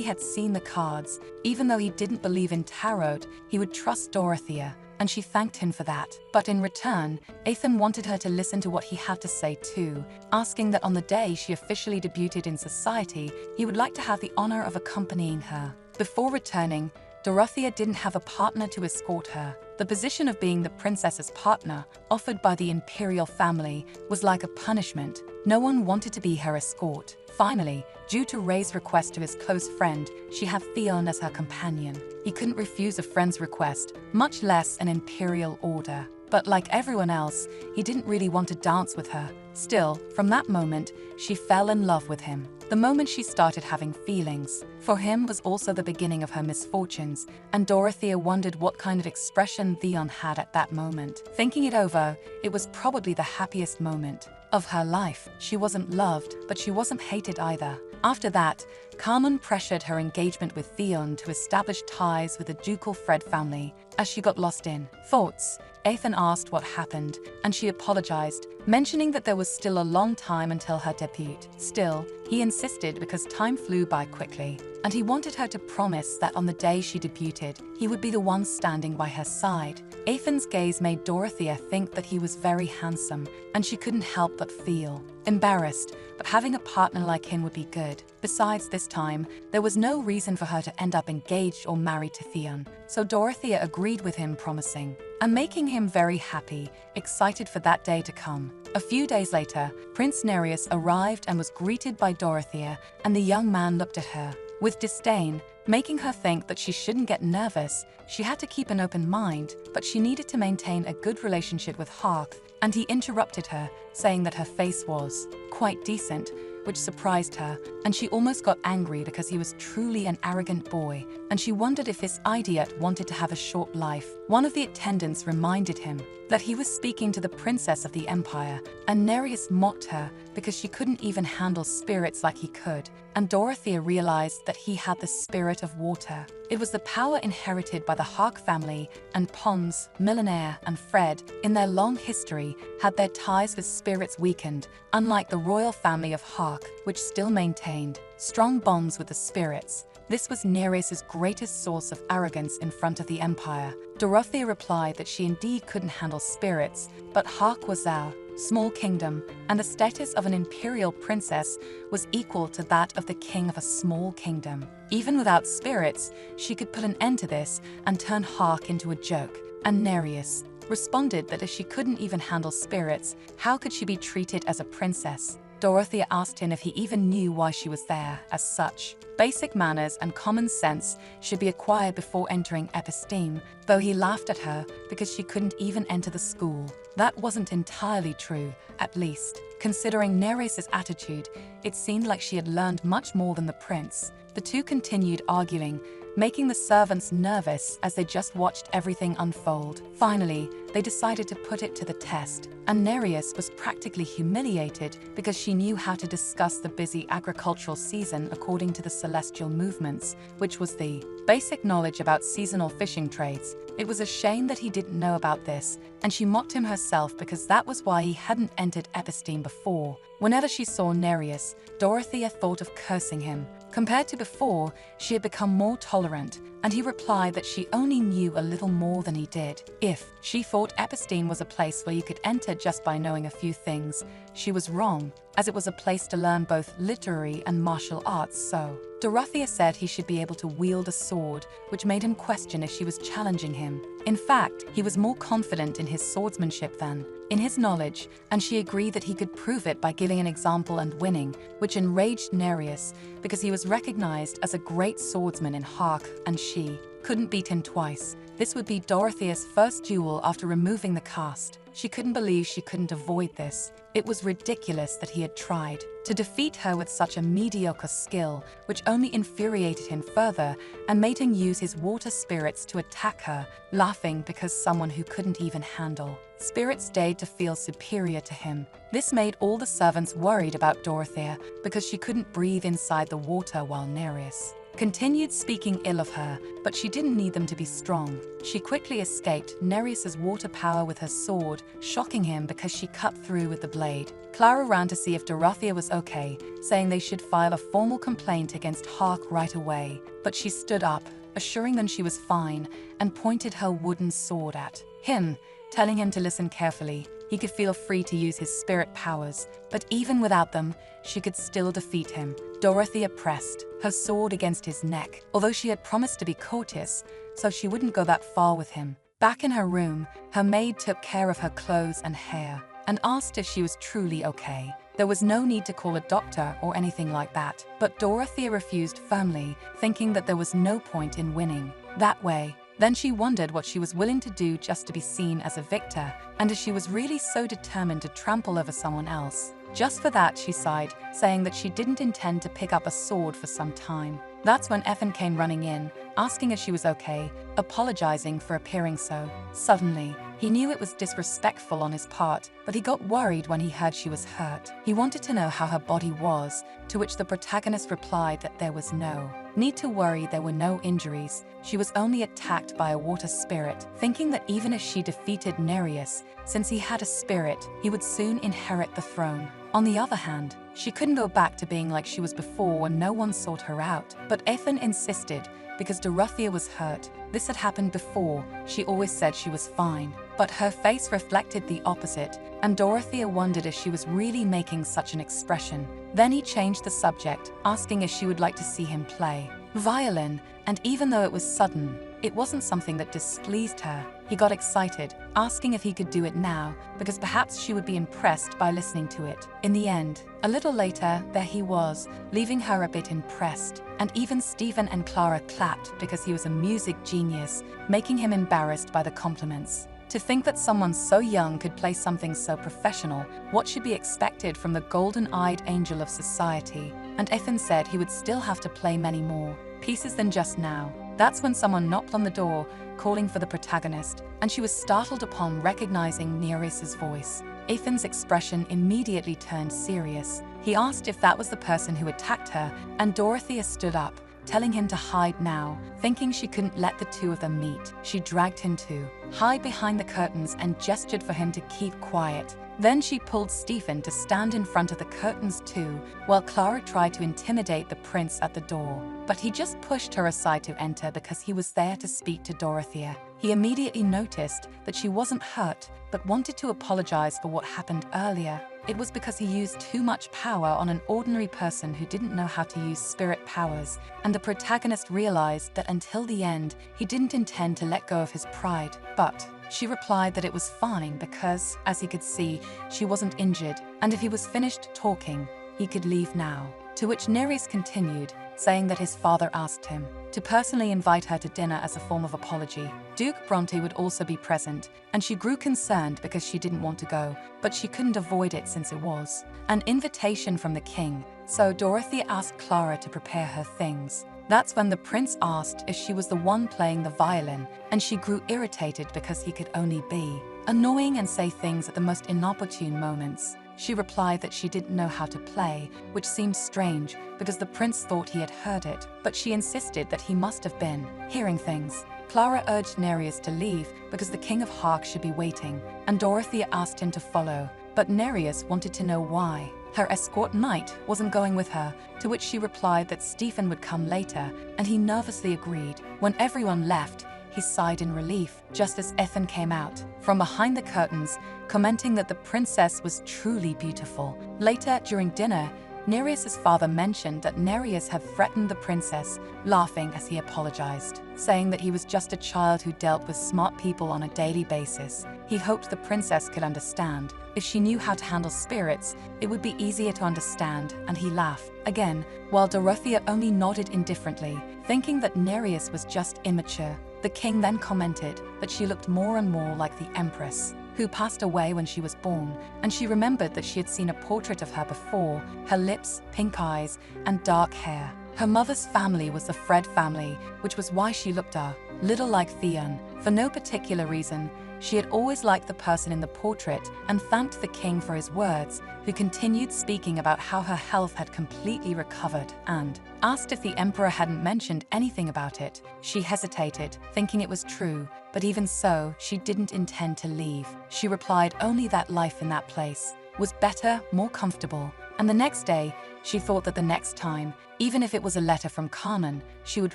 had seen the cards. Even though he didn't believe in tarot, he would trust Dorothea, and she thanked him for that. But in return, Ethan wanted her to listen to what he had to say too, asking that on the day she officially debuted in society, he would like to have the honor of accompanying her. Before returning, Dorothea didn't have a partner to escort her. The position of being the princess's partner, offered by the imperial family, was like a punishment. No one wanted to be her escort. Finally, due to Ray's request to his close friend, she had Theon as her companion. He couldn't refuse a friend's request, much less an imperial order. But like everyone else, he didn't really want to dance with her. Still, from that moment, she fell in love with him. The moment she started having feelings for him was also the beginning of her misfortunes, and Dorothea wondered what kind of expression Theon had at that moment. Thinking it over, it was probably the happiest moment of her life. She wasn't loved, but she wasn't hated either. After that, Carmen pressured her engagement with Theon to establish ties with the ducal Fred family. As she got lost in thoughts, Ethan asked what happened, and she apologized, mentioning that there was still a long time until her debut. Still, he insisted because time flew by quickly, and he wanted her to promise that on the day she debuted, he would be the one standing by her side. Ethan's gaze made Dorothea think that he was very handsome, and she couldn't help but feel embarrassed, but having a partner like him would be good. Besides, this time, there was no reason for her to end up engaged or married to Theon, so Dorothea agreed with him, promising and making him very happy, excited for that day to come. A few days later, Prince Nereus arrived and was greeted by Dorothea, and the young man looked at her with disdain, making her think that she shouldn't get nervous. She had to keep an open mind, but she needed to maintain a good relationship with Hark, and he interrupted her, saying that her face was quite decent, which surprised her, and she almost got angry because he was truly an arrogant boy, and she wondered if this idiot wanted to have a short life. One of the attendants reminded him that he was speaking to the princess of the empire, and Nereus mocked her because she couldn't even handle spirits like he could, and Dorothea realized that he had the spirit of water. It was the power inherited by the Hark family, and Pons, Millionaire, and Fred, in their long history, had their ties with spirits weakened, unlike the royal family of Hark, which still maintained strong bonds with the spirits. This was Nereus's greatest source of arrogance in front of the empire. Dorothea replied that she indeed couldn't handle spirits, but Hark was our small kingdom, and the status of an imperial princess was equal to that of the king of a small kingdom. Even without spirits, she could put an end to this and turn Hark into a joke, and Nereus responded that if she couldn't even handle spirits, how could she be treated as a princess? Dorothea asked him if he even knew why she was there. As such, basic manners and common sense should be acquired before entering Episteme, though he laughed at her because she couldn't even enter the school. That wasn't entirely true, at least. Considering Nereus's attitude, it seemed like she had learned much more than the prince. The two continued arguing, making the servants nervous as they just watched everything unfold. Finally, they decided to put it to the test, and Nereus was practically humiliated because she knew how to discuss the busy agricultural season according to the celestial movements, which was the basic knowledge about seasonal fishing trades. It was a shame that he didn't know about this, and she mocked him herself because that was why he hadn't entered episteme before. Whenever she saw Nereus, Dorothea thought of cursing him. Compared to before, she had become more tolerant, and he replied that she only knew a little more than he did. If she thought episteme was a place where you could enter just by knowing a few things, she was wrong, as it was a place to learn both literary and martial arts. So Dorothea said he should be able to wield a sword, which made him question if she was challenging him. In fact, he was more confident in his swordsmanship than in his knowledge, and she agreed that he could prove it by giving an example and winning, which enraged Nereus because he was recognized as a great swordsman in Hark, and she couldn't beat him twice. This would be Dorothea's first duel after removing the cast. She couldn't believe she couldn't avoid this. It was ridiculous that he had tried to defeat her with such a mediocre skill, which only infuriated him further and made him use his water spirits to attack her, laughing because someone who couldn't even handle spirits dared to feel superior to him. This made all the servants worried about Dorothea because she couldn't breathe inside the water while Nereus continued speaking ill of her, but she didn't need them to be strong. She quickly escaped Nereus's water power with her sword, shocking him because she cut through with the blade. Clara ran to see if Dorothea was okay, saying they should file a formal complaint against Hark right away. But she stood up, assuring them she was fine, and pointed her wooden sword at him, telling him to listen carefully. He could feel free to use his spirit powers, but even without them, she could still defeat him. Dorothea pressed her sword against his neck, although she had promised to be courteous, so she wouldn't go that far with him. Back in her room, her maid took care of her clothes and hair, and asked if she was truly okay. There was no need to call a doctor or anything like that, but Dorothea refused firmly, thinking that there was no point in winning that way. Then she wondered what she was willing to do just to be seen as a victor, and if she was really so determined to trample over someone else. Just for that, she sighed, saying that she didn't intend to pick up a sword for some time. That's when Ethan came running in, asking if she was okay, apologizing for appearing so suddenly. He knew it was disrespectful on his part, but he got worried when he heard she was hurt. He wanted to know how her body was, to which the protagonist replied that there was no need to worry, there were no injuries. She was only attacked by a water spirit, thinking that even if she defeated Nereus, since he had a spirit, he would soon inherit the throne. On the other hand, she couldn't go back to being like she was before when no one sought her out. But Ethan insisted, because Dorothea was hurt. This had happened before. She always said she was fine, but her face reflected the opposite, and Dorothea wondered if she was really making such an expression. Then he changed the subject, asking if she would like to see him play violin, and even though it was sudden, it wasn't something that displeased her. He got excited, asking if he could do it now, because perhaps she would be impressed by listening to it. In the end, a little later, there he was, leaving her a bit impressed, and even Stephen and Clara clapped because he was a music genius, making him embarrassed by the compliments. To think that someone so young could play something so professional, what should be expected from the golden-eyed angel of society? And Ethan said he would still have to play many more pieces than just now. That's when someone knocked on the door, calling for the protagonist, and she was startled upon recognizing Nereus's voice. Ethan's expression immediately turned serious. He asked if that was the person who attacked her, and Dorothea stood up, telling him to hide now. Thinking she couldn't let the two of them meet, she dragged him to hide behind the curtains and gestured for him to keep quiet. Then she pulled Stephen to stand in front of the curtains too, while Clara tried to intimidate the prince at the door. But he just pushed her aside to enter because he was there to speak to Dorothea. He immediately noticed that she wasn't hurt, but wanted to apologize for what happened earlier. It was because he used too much power on an ordinary person who didn't know how to use spirit powers, and the protagonist realized that until the end, he didn't intend to let go of his pride. But she replied that it was fine because, as he could see, she wasn't injured, and if he was finished talking, he could leave now. To which Nereus continued, saying that his father asked him to personally invite her to dinner as a form of apology. Duke Bronte would also be present, and she grew concerned because she didn't want to go, but she couldn't avoid it since it was an invitation from the king, so Dorothea asked Clara to prepare her things. That's when the prince asked if she was the one playing the violin, and she grew irritated because he could only be annoying and say things at the most inopportune moments. She replied that she didn't know how to play, which seemed strange because the prince thought he had heard it, but she insisted that he must have been hearing things. Clara urged Nereus to leave because the King of Hark should be waiting, and Dorothea asked him to follow, but Nereus wanted to know why. Her escort knight wasn't going with her, to which she replied that Stephen would come later, and he nervously agreed. When everyone left, he sighed in relief, just as Ethan came out from behind the curtains, commenting that the princess was truly beautiful. Later, during dinner, Nereus's father mentioned that Nereus had threatened the princess, laughing as he apologized, saying that he was just a child who dealt with smart people on a daily basis. He hoped the princess could understand. If she knew how to handle spirits, it would be easier to understand, and he laughed again, while Dorothea only nodded indifferently, thinking that Nereus was just immature. The king then commented that she looked more and more like the empress, who passed away when she was born, and she remembered that she had seen a portrait of her before, her lips, pink eyes, and dark hair. Her mother's family was the Fred family, which was why she looked a little like Theon. For no particular reason, she had always liked the person in the portrait and thanked the king for his words, who continued speaking about how her health had completely recovered, and asked if the emperor hadn't mentioned anything about it. She hesitated, thinking it was true, but even so, she didn't intend to leave. She replied only that life in that place was better, more comfortable, and the next day, she thought that the next time, even if it was a letter from Carmen, she would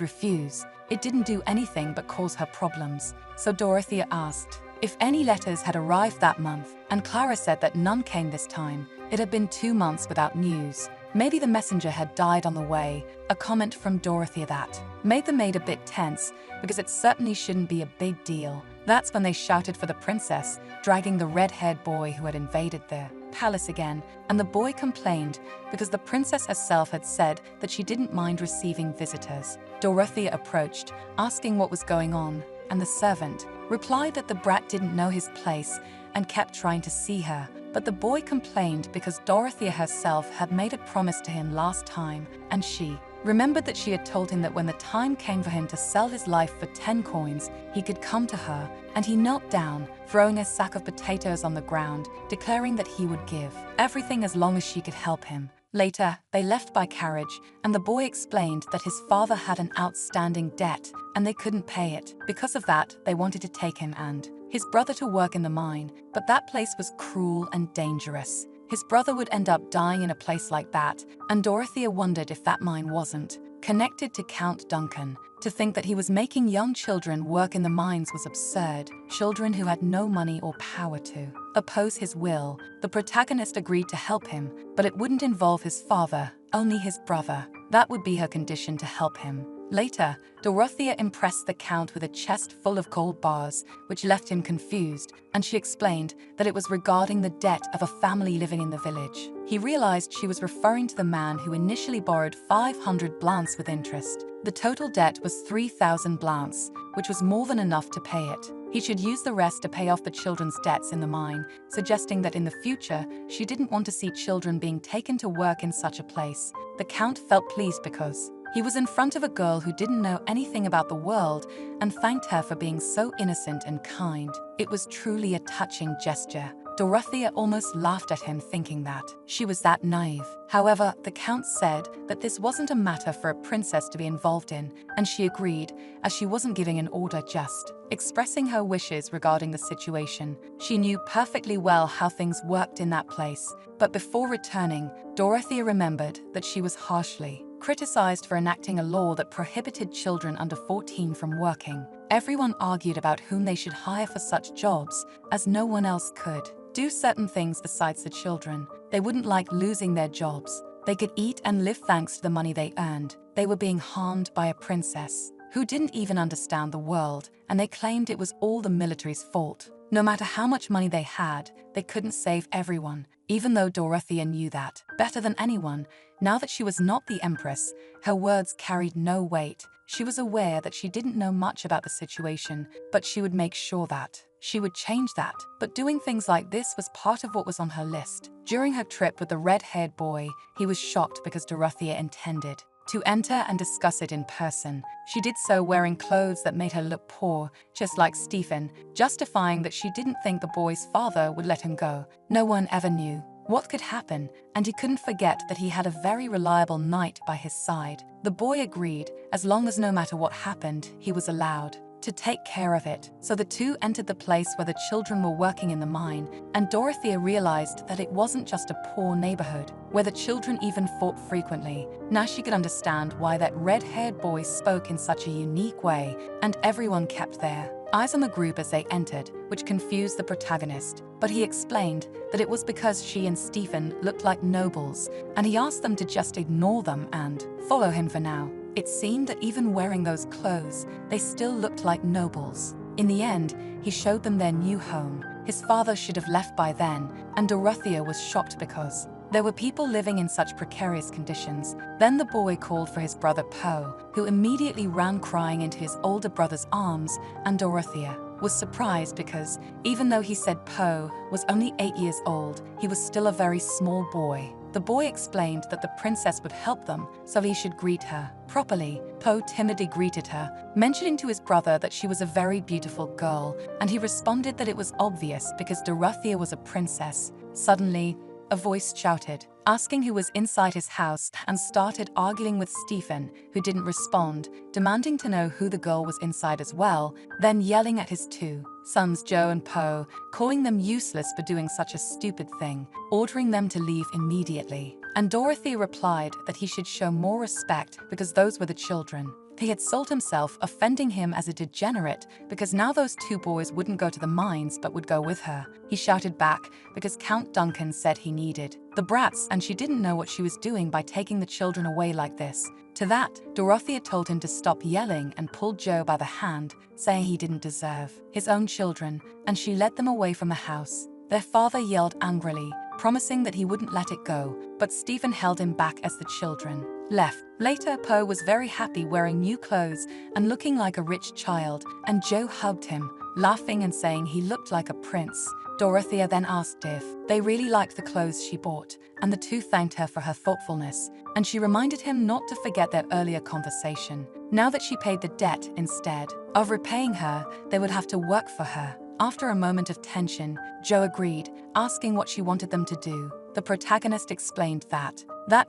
refuse. It didn't do anything but cause her problems. So Dorothea asked if any letters had arrived that month, and Clara said that none came this time. It had been 2 months without news. Maybe the messenger had died on the way, a comment from Dorothea that made the maid a bit tense, because it certainly shouldn't be a big deal. That's when they shouted for the princess, dragging the red-haired boy who had invaded the palace again, and the boy complained because the princess herself had said that she didn't mind receiving visitors. Dorothea approached, asking what was going on, and the servant replied that the brat didn't know his place and kept trying to see her. But the boy complained because Dorothea herself had made a promise to him last time, and she remembered that she had told him that when the time came for him to sell his life for 10 coins, he could come to her, and he knelt down, throwing a sack of potatoes on the ground, declaring that he would give everything as long as she could help him. Later, they left by carriage, and the boy explained that his father had an outstanding debt, and they couldn't pay it. Because of that, they wanted to take him and his brother to work in the mine, but that place was cruel and dangerous. His brother would end up dying in a place like that, and Dorothea wondered if that mine wasn't connected to Count Duncan. To think that he was making young children work in the mines was absurd, children who had no money or power to oppose his will. The protagonist agreed to help him, but it wouldn't involve his father, only his brother. That would be her condition to help him. Later, Dorothea impressed the Count with a chest full of gold bars, which left him confused, and she explained that it was regarding the debt of a family living in the village. He realized she was referring to the man who initially borrowed 500 blancs with interest. The total debt was 3,000 blancs, which was more than enough to pay it. He should use the rest to pay off the children's debts in the mine, suggesting that in the future, she didn't want to see children being taken to work in such a place. The Count felt pleased because he was in front of a girl who didn't know anything about the world and thanked her for being so innocent and kind. It was truly a touching gesture. Dorothea almost laughed at him, thinking that she was that naive. However, the Count said that this wasn't a matter for a princess to be involved in, and she agreed, as she wasn't giving an order, just expressing her wishes regarding the situation. She knew perfectly well how things worked in that place, but before returning, Dorothea remembered that she was harshly criticized for enacting a law that prohibited children under 14 from working. Everyone argued about whom they should hire for such jobs, as no one else could do certain things besides the children. They wouldn't like losing their jobs. They could eat and live thanks to the money they earned. They were being harmed by a princess who didn't even understand the world, and they claimed it was all the military's fault. No matter how much money they had, they couldn't save everyone, even though Dorothea knew that better than anyone. Now that she was not the empress, her words carried no weight. She was aware that she didn't know much about the situation, but she would make sure that she would change that. But doing things like this was part of what was on her list. During her trip with the red-haired boy, he was shocked because Dorothea intended to enter and discuss it in person. She did so wearing clothes that made her look poor, just like Stephen, justifying that she didn't think the boy's father would let him go. No one ever knew what could happen, and he couldn't forget that he had a very reliable knight by his side. The boy agreed, as long as no matter what happened, he was allowed to take care of it. So the two entered the place where the children were working in the mine, and Dorothea realized that it wasn't just a poor neighborhood, where the children even fought frequently. Now she could understand why that red-haired boy spoke in such a unique way, and everyone kept their eyes on the group as they entered, which confused the protagonist. But he explained that it was because she and Stephen looked like nobles, and he asked them to just ignore them and follow him for now. It seemed that even wearing those clothes, they still looked like nobles. In the end, he showed them their new home. His father should have left by then, and Dorothea was shocked because there were people living in such precarious conditions. Then the boy called for his brother Poe, who immediately ran crying into his older brother's arms, and Dorothea was surprised because, even though he said Poe was only 8 years old, he was still a very small boy. The boy explained that the princess would help them, so he should greet her properly. Poe timidly greeted her, mentioning to his brother that she was a very beautiful girl, and he responded that it was obvious because Dorothea was a princess. Suddenly, a voice shouted, asking who was inside his house, and started arguing with Stephen, who didn't respond, demanding to know who the girl was inside as well, then yelling at his two sons Joe and Poe, calling them useless for doing such a stupid thing, ordering them to leave immediately. And Dorothy replied that he should show more respect because those were the children. He had sold himself, offending him as a degenerate because now those two boys wouldn't go to the mines but would go with her. He shouted back because Count Duncan said he needed the brats and she didn't know what she was doing by taking the children away like this. To that, Dorothea told him to stop yelling and pulled Joe by the hand, saying he didn't deserve his own children, and she led them away from the house. Their father yelled angrily, promising that he wouldn't let it go, but Stephen held him back as the children left. Later, Poe was very happy wearing new clothes and looking like a rich child, and Joe hugged him, laughing and saying he looked like a prince. Dorothea then asked if they really liked the clothes she bought, and the two thanked her for her thoughtfulness, and she reminded him not to forget their earlier conversation. Now that she paid the debt instead of repaying her, they would have to work for her. After a moment of tension, Joe agreed, asking what she wanted them to do. The protagonist explained that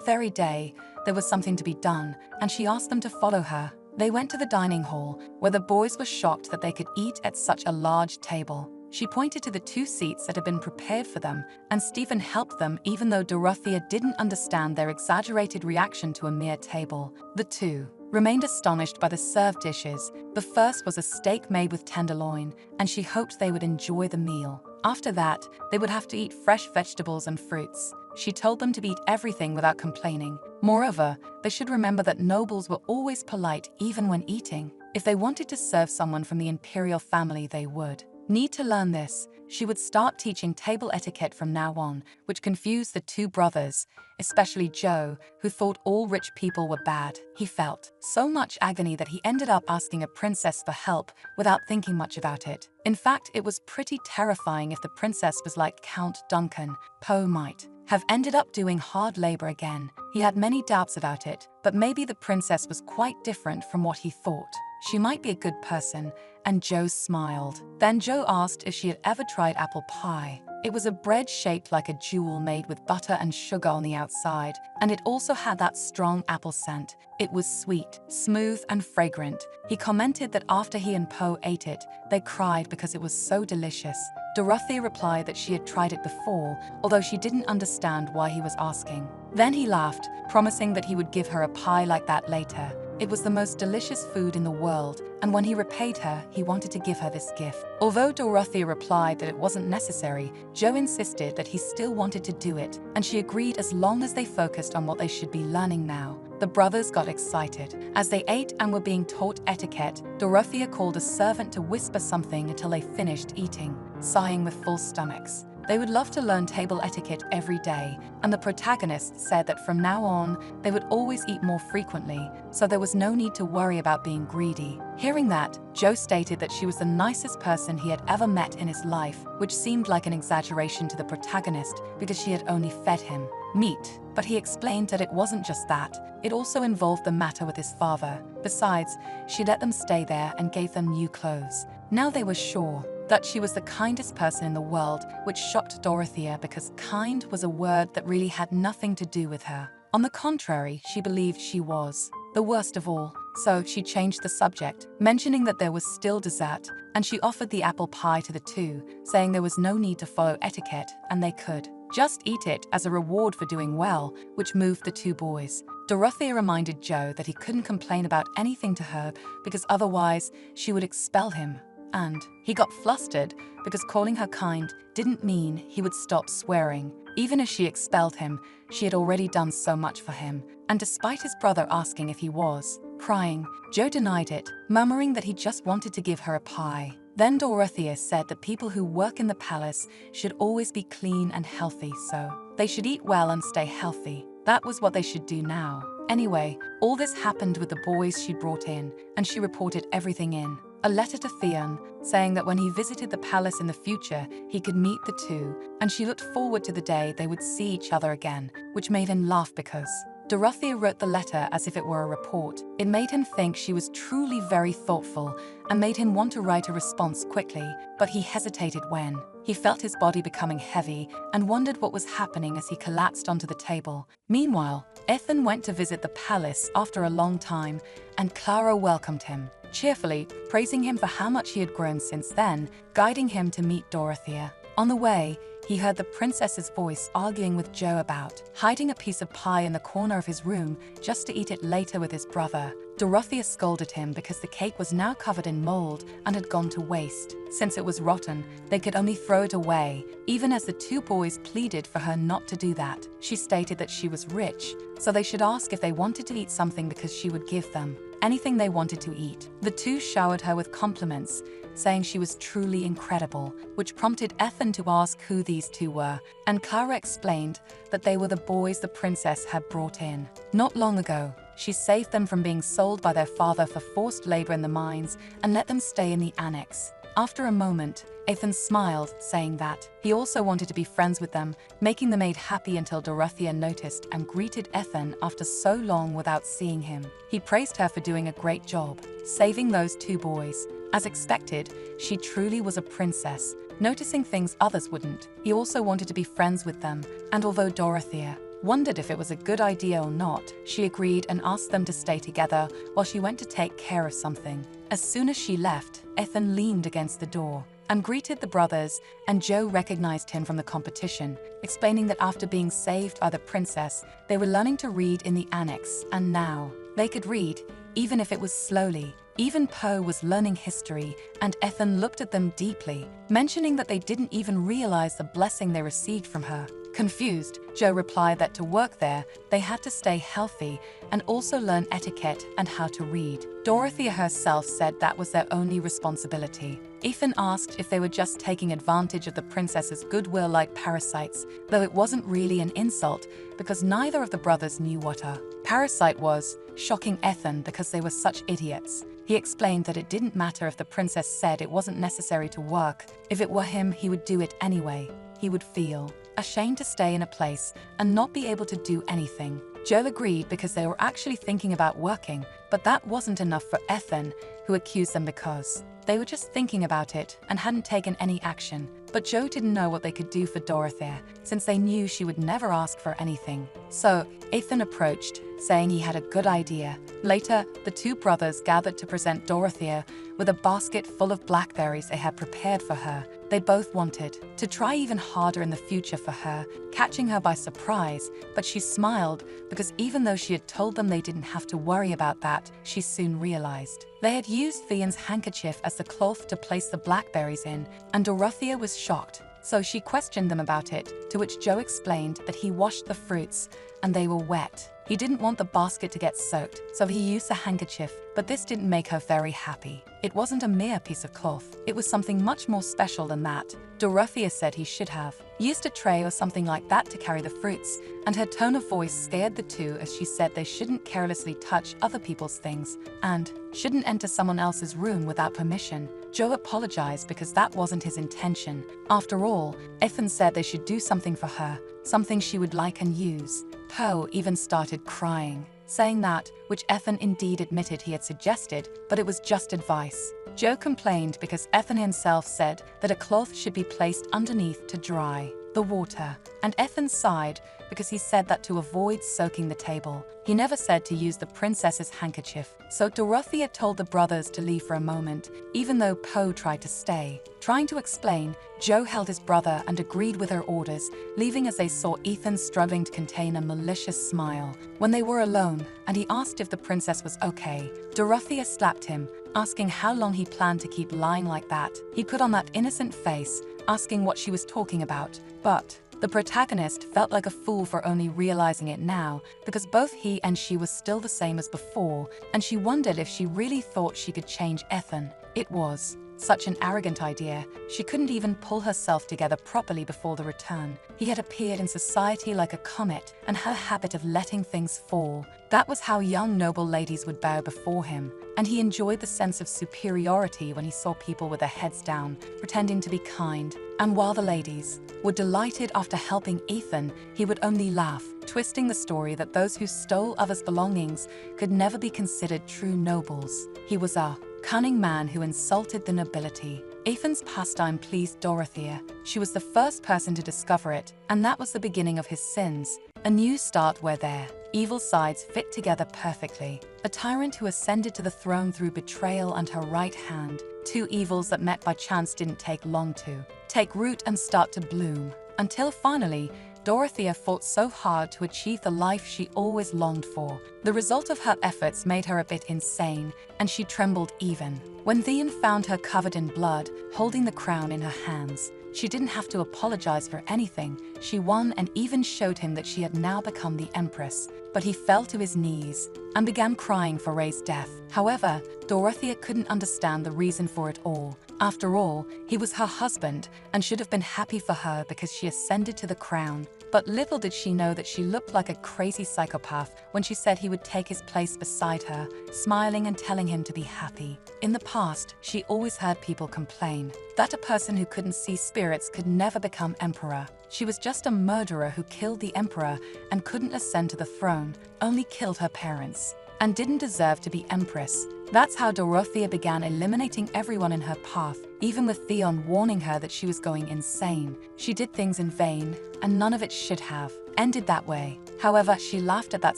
very day, there was something to be done, and she asked them to follow her. They went to the dining hall, where the boys were shocked that they could eat at such a large table. She pointed to the two seats that had been prepared for them, and Stephen helped them even though Dorothea didn't understand their exaggerated reaction to a mere table. The two remained astonished by the served dishes. The first was a steak made with tenderloin, and she hoped they would enjoy the meal. After that, they would have to eat fresh vegetables and fruits. She told them to eat everything without complaining. Moreover, they should remember that nobles were always polite even when eating. If they wanted to serve someone from the imperial family, they would need to learn this. She would start teaching table etiquette from now on, which confused the two brothers, especially Joe, who thought all rich people were bad. He felt so much agony that he ended up asking a princess for help without thinking much about it. In fact, it was pretty terrifying. If the princess was like Count Duncan, Poe might have ended up doing hard labor again. He had many doubts about it, but maybe the princess was quite different from what he thought. She might be a good person, and Joe smiled. Then Joe asked if she had ever tried apple pie. It was a bread shaped like a jewel made with butter and sugar on the outside, and it also had that strong apple scent. It was sweet, smooth, and fragrant. He commented that after he and Poe ate it, they cried because it was so delicious. Dorothea replied that she had tried it before, although she didn't understand why he was asking. Then he laughed, promising that he would give her a pie like that later. It was the most delicious food in the world, and when he repaid her, he wanted to give her this gift. Although Dorothea replied that it wasn't necessary, Joe insisted that he still wanted to do it, and she agreed as long as they focused on what they should be learning now. The brothers got excited. As they ate and were being taught etiquette, Dorothea called a servant to whisper something until they finished eating, sighing with full stomachs. They would love to learn table etiquette every day, and the protagonist said that from now on, they would always eat more frequently, so there was no need to worry about being greedy. Hearing that, Joe stated that she was the nicest person he had ever met in his life, which seemed like an exaggeration to the protagonist because she had only fed him meat. But he explained that it wasn't just that, it also involved the matter with his father. Besides, she let them stay there and gave them new clothes. Now they were sure that she was the kindest person in the world, which shocked Dorothea because kind was a word that really had nothing to do with her. On the contrary, she believed she was the worst of all. So she changed the subject, mentioning that there was still dessert, and she offered the apple pie to the two, saying there was no need to follow etiquette and they could just eat it as a reward for doing well, which moved the two boys. Dorothea reminded Joe that he couldn't complain about anything to her because otherwise she would expel him. And he got flustered because calling her kind didn't mean he would stop swearing. Even as she expelled him, she had already done so much for him, and despite his brother asking if he was crying, Joe denied it, murmuring that he just wanted to give her a pie. Then Dorothea said that people who work in the palace should always be clean and healthy, so they should eat well and stay healthy. That was what they should do now. Anyway, all this happened with the boys she brought in, and she reported everything in a letter to Theon, saying that when he visited the palace in the future, he could meet the two, and she looked forward to the day they would see each other again, which made him laugh because Dorothea wrote the letter as if it were a report. It made him think she was truly very thoughtful and made him want to write a response quickly, but he hesitated when he felt his body becoming heavy and wondered what was happening as he collapsed onto the table. Meanwhile, Ethan went to visit the palace after a long time, and Clara welcomed him cheerfully, praising him for how much he had grown since then, guiding him to meet Dorothea. On the way, he heard the princess's voice arguing with Joe about hiding a piece of pie in the corner of his room just to eat it later with his brother. Dorothea scolded him because the cake was now covered in mold and had gone to waste. Since it was rotten, they could only throw it away, even as the two boys pleaded for her not to do that. She stated that she was rich, so they should ask if they wanted to eat something because she would give them anything they wanted to eat. The two showered her with compliments, saying she was truly incredible, which prompted Ethan to ask who these two were, and Clara explained that they were the boys the princess had brought in. Not long ago, she saved them from being sold by their father for forced labor in the mines and let them stay in the annex. After a moment, Ethan smiled, saying that he also wanted to be friends with them, making the maid happy until Dorothea noticed and greeted Ethan after so long without seeing him. He praised her for doing a great job, saving those two boys. As expected, she truly was a princess, noticing things others wouldn't. He also wanted to be friends with them, and although Dorothea wondered if it was a good idea or not, she agreed and asked them to stay together while she went to take care of something. As soon as she left, Ethan leaned against the door and greeted the brothers, and Joe recognized him from the competition, explaining that after being saved by the princess, they were learning to read in the annex, and now they could read, even if it was slowly. Even Poe was learning history, and Ethan looked at them deeply, mentioning that they didn't even realize the blessing they received from her. Confused, Joe replied that to work there, they had to stay healthy and also learn etiquette and how to read. Dorothea herself said that was their only responsibility. Ethan asked if they were just taking advantage of the princess's goodwill like parasites, though it wasn't really an insult because neither of the brothers knew what a parasite was, shocking Ethan because they were such idiots. He explained that it didn't matter if the princess said it wasn't necessary to work. If it were him, he would do it anyway. He would feel ashamed to stay in a place and not be able to do anything. Joe agreed because they were actually thinking about working, but that wasn't enough for Ethan, who accused them because they were just thinking about it and hadn't taken any action. But Joe didn't know what they could do for Dorothea, since they knew she would never ask for anything. So Ethan approached, saying he had a good idea. Later, the two brothers gathered to present Dorothea with a basket full of blackberries they had prepared for her. They both wanted to try even harder in the future for her, catching her by surprise, but she smiled because even though she had told them they didn't have to worry about that, she soon realized they had used Theon's handkerchief as the cloth to place the blackberries in, and Dorothea was shocked. So she questioned them about it, to which Joe explained that he washed the fruits and they were wet. He didn't want the basket to get soaked, so he used a handkerchief, but this didn't make her very happy. It wasn't a mere piece of cloth. It was something much more special than that. Dorothea said he should have used a tray or something like that to carry the fruits, and her tone of voice scared the two as she said they shouldn't carelessly touch other people's things and shouldn't enter someone else's room without permission. Joe apologized because that wasn't his intention. After all, Ethan said they should do something for her, something she would like and use. Poe even started crying, saying that, which Ethan indeed admitted he had suggested, but it was just advice. Joe complained because Ethan himself said that a cloth should be placed underneath to dry. the water, and Ethan sighed because he said that to avoid soaking the table. He never said to use the princess's handkerchief, so Dorothea told the brothers to leave for a moment, even though Poe tried to stay. Trying to explain, Joe held his brother and agreed with her orders, leaving as they saw Ethan struggling to contain a malicious smile. When they were alone, and he asked if the princess was okay, Dorothea slapped him, asking how long he planned to keep lying like that. He put on that innocent face, asking what she was talking about, but the protagonist felt like a fool for only realizing it now, because both he and she were still the same as before, and she wondered if she really thought she could change Ethan. It was such an arrogant idea. She couldn't even pull herself together properly before the return. He had appeared in society like a comet and had a habit of letting things fall. That was how young noble ladies would bow before him, and he enjoyed the sense of superiority when he saw people with their heads down, pretending to be kind. And while the ladies were delighted after helping Ethan, he would only laugh, twisting the story that those who stole others' belongings could never be considered true nobles. He was a cunning man who insulted the nobility. Ethan's pastime pleased Dorothea. She was the first person to discover it, and that was the beginning of his sins. A new start where their evil sides fit together perfectly. A tyrant who ascended to the throne through betrayal and her right hand. Two evils that met by chance didn't take long to take root and start to bloom. Until finally, Dorothea fought so hard to achieve the life she always longed for. The result of her efforts made her a bit insane, and she trembled even when Theon found her covered in blood, holding the crown in her hands. She didn't have to apologize for anything. She won and even showed him that she had now become the Empress. But he fell to his knees and began crying for Ray's death. However, Dorothea couldn't understand the reason for it all. After all, he was her husband and should have been happy for her because she ascended to the crown. But little did she know that she looked like a crazy psychopath when she said he would take his place beside her, smiling and telling him to be happy. In the past, she always heard people complain that a person who couldn't see spirits could never become emperor. She was just a murderer who killed the emperor and couldn't ascend to the throne, only killed her parents, and didn't deserve to be empress. That's how Dorothea began eliminating everyone in her path, even with Theon warning her that she was going insane. She did things in vain, and none of it should have ended that way. However, she laughed at that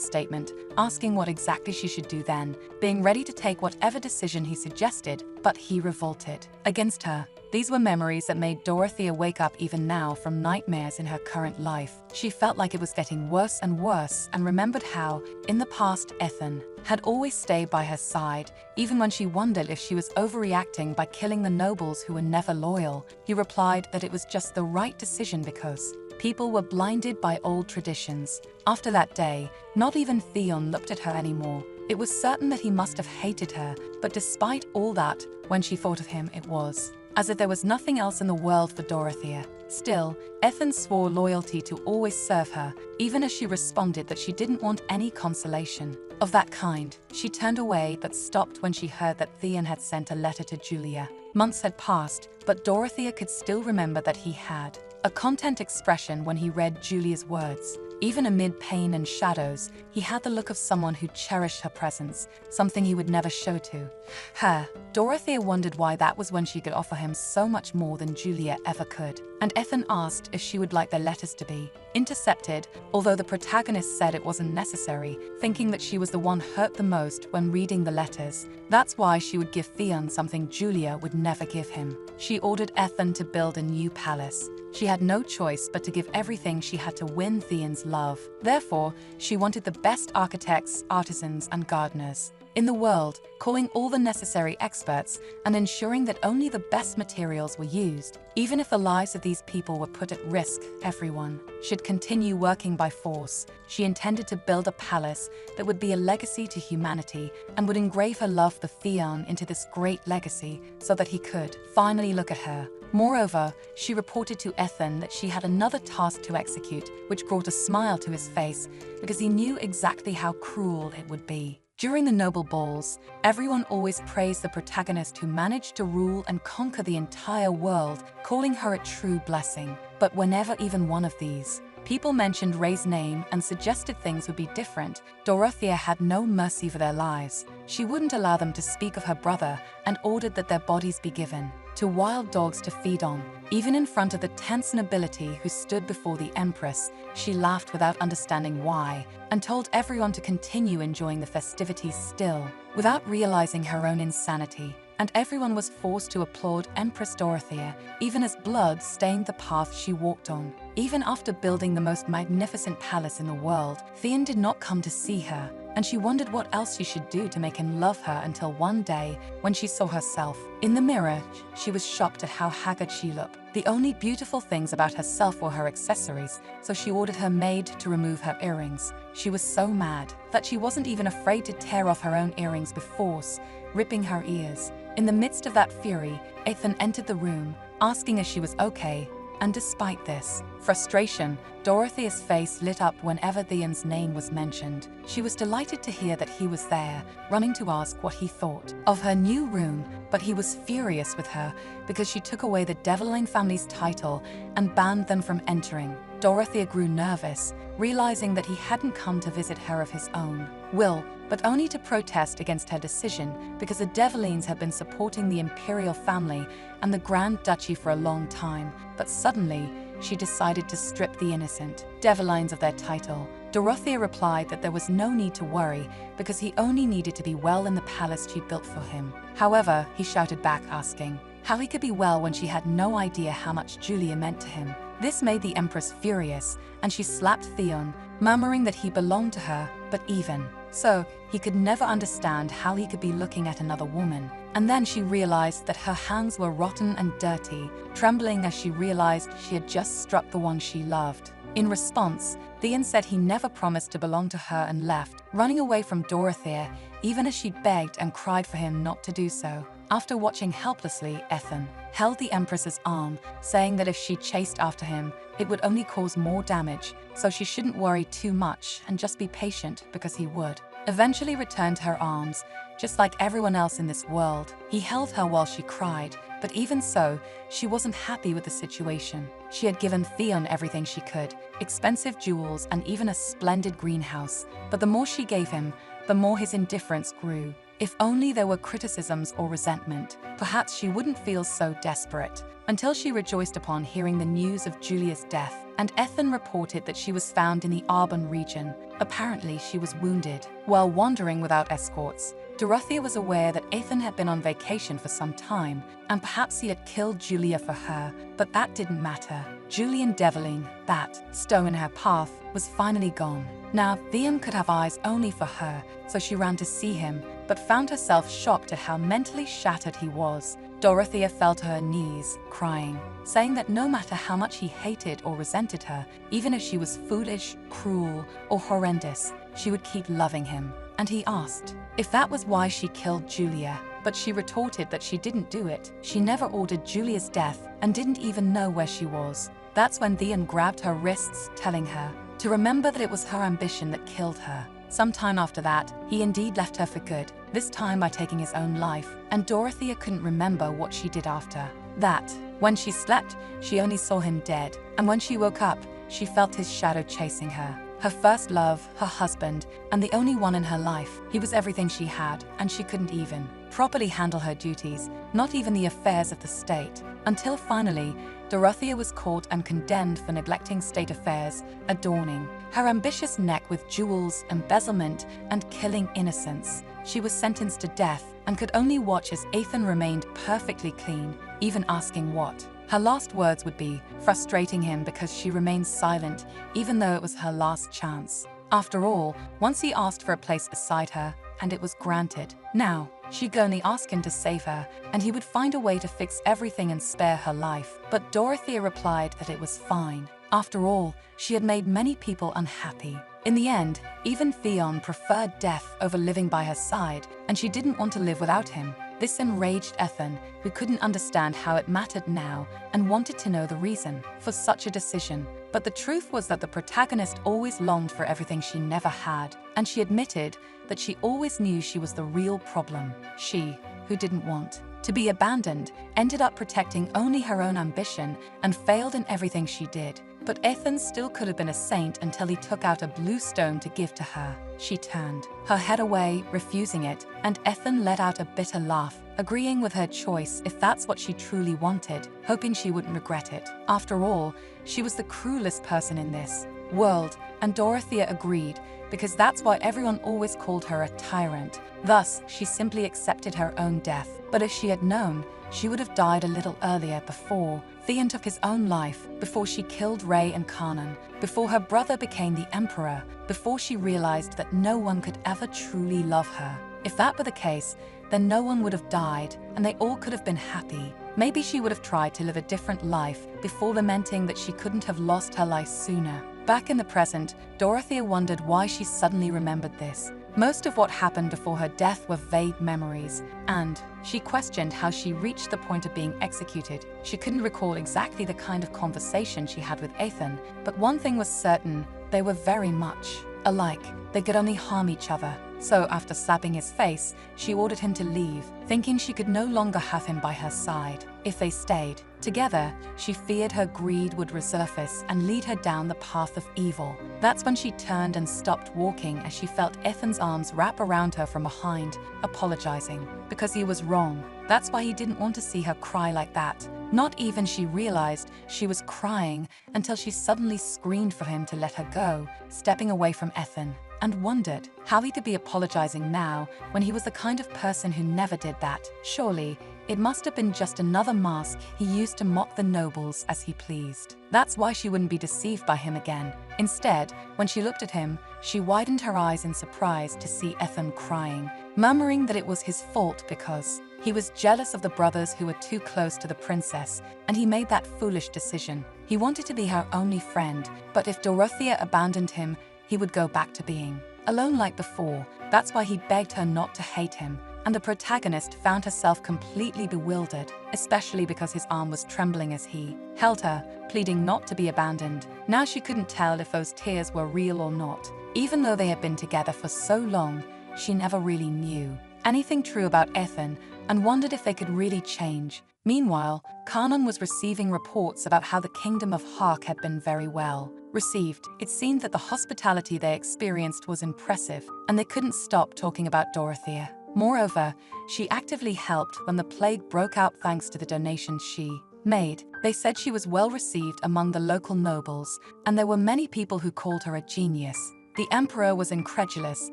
statement, asking what exactly she should do then, being ready to take whatever decision he suggested, but he revolted against her. These were memories that made Dorothea wake up even now from nightmares in her current life. She felt like it was getting worse and worse and remembered how, in the past, Ethan had always stayed by her side, even when she wondered if she was overreacting by killing the nobles who were never loyal. He replied that it was just the right decision because people were blinded by old traditions. After that day, not even Theon looked at her anymore. It was certain that he must have hated her, but despite all that, when she thought of him, it was as if there was nothing else in the world for Dorothea. Still, Ethan swore loyalty to always serve her, even as she responded that she didn't want any consolation of that kind. She turned away but stopped when she heard that Theon had sent a letter to Julia. Months had passed, but Dorothea could still remember that he had a content expression when he read Julia's words. Even amid pain and shadows, he had the look of someone who cherished her presence, something he would never show to her. Dorothea wondered why that was when she could offer him so much more than Julia ever could. And Ethan asked if she would like their letters to be intercepted, although the protagonist said it wasn't necessary, thinking that she was the one hurt the most when reading the letters. That's why she would give Theon something Julia would never give him. She ordered Ethan to build a new palace. She had no choice but to give everything she had to win Theon's love. Therefore, she wanted the best architects, artisans, and gardeners in the world, calling all the necessary experts and ensuring that only the best materials were used. Even if the lives of these people were put at risk, everyone should continue working by force. She intended to build a palace that would be a legacy to humanity and would engrave her love for Theon into this great legacy so that he could finally look at her. Moreover, she reported to Ethan that she had another task to execute, which brought a smile to his face because he knew exactly how cruel it would be. During the noble balls, everyone always praised the protagonist who managed to rule and conquer the entire world, calling her a true blessing. But whenever even one of these people mentioned Ray's name and suggested things would be different, Dorothea had no mercy for their lives. She wouldn't allow them to speak of her brother and ordered that their bodies be given to wild dogs to feed on. Even in front of the tense nobility who stood before the Empress, she laughed without understanding why, and told everyone to continue enjoying the festivities still, without realizing her own insanity. And everyone was forced to applaud Empress Dorothea, even as blood stained the path she walked on. Even after building the most magnificent palace in the world, Theon did not come to see her, and she wondered what else she should do to make him love her until one day, when she saw herself in the mirror, she was shocked at how haggard she looked. The only beautiful things about herself were her accessories, so she ordered her maid to remove her earrings. She was so mad that she wasn't even afraid to tear off her own earrings with force, ripping her ears. In the midst of that fury, Ethan entered the room, asking if she was okay, and despite this frustration, Dorothea's face lit up whenever Theon's name was mentioned. She was delighted to hear that he was there, running to ask what he thought of her new room, but he was furious with her because she took away the Develine family's title and banned them from entering. Dorothea grew nervous, realizing that he hadn't come to visit her of his own will, but only to protest against her decision because the Develines had been supporting the imperial family and the Grand Duchy for a long time. But suddenly, she decided to strip the innocent Develines of their title. Dorothea replied that there was no need to worry because he only needed to be well in the palace she built for him. However, he shouted back, asking how he could be well when she had no idea how much Julia meant to him. This made the Empress furious, and she slapped Theon, murmuring that he belonged to her, but even so, he could never understand how he could be looking at another woman. And then she realized that her hands were rotten and dirty, trembling as she realized she had just struck the one she loved. In response, Theon said he never promised to belong to her and left, running away from Dorothea, even as she begged and cried for him not to do so. After watching helplessly, Ethan held the Empress's arm, saying that if she chased after him, it would only cause more damage, so she shouldn't worry too much and just be patient because he would eventually return to her arms, just like everyone else in this world. He held her while she cried, but even so, she wasn't happy with the situation. She had given Theon everything she could, expensive jewels and even a splendid greenhouse, but the more she gave him, the more his indifference grew. If only there were criticisms or resentment, perhaps she wouldn't feel so desperate, until she rejoiced upon hearing the news of Julia's death, and Ethan reported that she was found in the Arbon region. Apparently, she was wounded. While wandering without escorts, Dorothea was aware that Ethan had been on vacation for some time, and perhaps he had killed Julia for her, but that didn't matter. Julian Develing, that stone in her path, was finally gone. Now, Theon could have eyes only for her, so she ran to see him, but found herself shocked at how mentally shattered he was. Dorothea fell to her knees, crying, saying that no matter how much he hated or resented her, even if she was foolish, cruel, or horrendous, she would keep loving him. And he asked if that was why she killed Julia, but she retorted that she didn't do it. She never ordered Julia's death and didn't even know where she was. That's when Theon grabbed her wrists, telling her to remember that it was her ambition that killed her. Sometime after that, he indeed left her for good, this time by taking his own life, and Dorothea couldn't remember what she did after that. When she slept, she only saw him dead, and when she woke up, she felt his shadow chasing her. Her first love, her husband, and the only one in her life. He was everything she had, and she couldn't even properly handle her duties, not even the affairs of the state. Until finally, Dorothea was caught and condemned for neglecting state affairs, adorning her ambitious neck with jewels, embezzlement, and killing innocents. She was sentenced to death and could only watch as Ethan remained perfectly clean, even asking what her last words would be, frustrating him because she remained silent, even though it was her last chance. After all, once he asked for a place beside her, and it was granted. Now, she could only ask him to save her, and he would find a way to fix everything and spare her life. But Dorothea replied that it was fine. After all, she had made many people unhappy. In the end, even Theon preferred death over living by her side, and she didn't want to live without him. This enraged Ethan, who couldn't understand how it mattered now and wanted to know the reason for such a decision. But the truth was that the protagonist always longed for everything she never had, and she admitted that she always knew she was the real problem. She, who didn't want to be abandoned, ended up protecting only her own ambition and failed in everything she did. But Ethan still could have been a saint until he took out a blue stone to give to her. She turned her head away, refusing it, and Ethan let out a bitter laugh, agreeing with her choice if that's what she truly wanted, hoping she wouldn't regret it. After all, she was the cruelest person in this world, and Dorothea agreed, because that's why everyone always called her a tyrant. Thus, she simply accepted her own death. But if she had known, she would have died a little earlier, before Theon took his own life, before she killed Ray and Kanan, before her brother became the emperor, before she realized that no one could ever truly love her. If that were the case, then no one would have died, and they all could have been happy. Maybe she would have tried to live a different life before lamenting that she couldn't have lost her life sooner. Back in the present, Dorothea wondered why she suddenly remembered this. Most of what happened before her death were vague memories, and she questioned how she reached the point of being executed. She couldn't recall exactly the kind of conversation she had with Ethan, but one thing was certain: they were very much alike. They could only harm each other. So after slapping his face, she ordered him to leave, thinking she could no longer have him by her side. If they stayed together, she feared her greed would resurface and lead her down the path of evil. That's when she turned and stopped walking as she felt Ethan's arms wrap around her from behind, apologizing. Because he was wrong. That's why he didn't want to see her cry like that. Not even she realized she was crying until she suddenly screamed for him to let her go, stepping away from Ethan, and wondered how he could be apologizing now when he was the kind of person who never did that. Surely, it must have been just another mask he used to mock the nobles as he pleased. That's why she wouldn't be deceived by him again. Instead, when she looked at him, she widened her eyes in surprise to see Ethan crying, murmuring that it was his fault because he was jealous of the brothers who were too close to the princess, and he made that foolish decision. He wanted to be her only friend, but if Dorothea abandoned him, he would go back to being alone like before. That's why he begged her not to hate him, and the protagonist found herself completely bewildered, especially because his arm was trembling as he held her, pleading not to be abandoned. Now she couldn't tell if those tears were real or not. Even though they had been together for so long, she never really knew anything true about Ethan and wondered if they could really change. Meanwhile, Kanan was receiving reports about how the Kingdom of Hark had been very well received. It seemed that the hospitality they experienced was impressive, and they couldn't stop talking about Dorothea. Moreover, she actively helped when the plague broke out thanks to the donations she made. They said she was well received among the local nobles, and there were many people who called her a genius. The emperor was incredulous,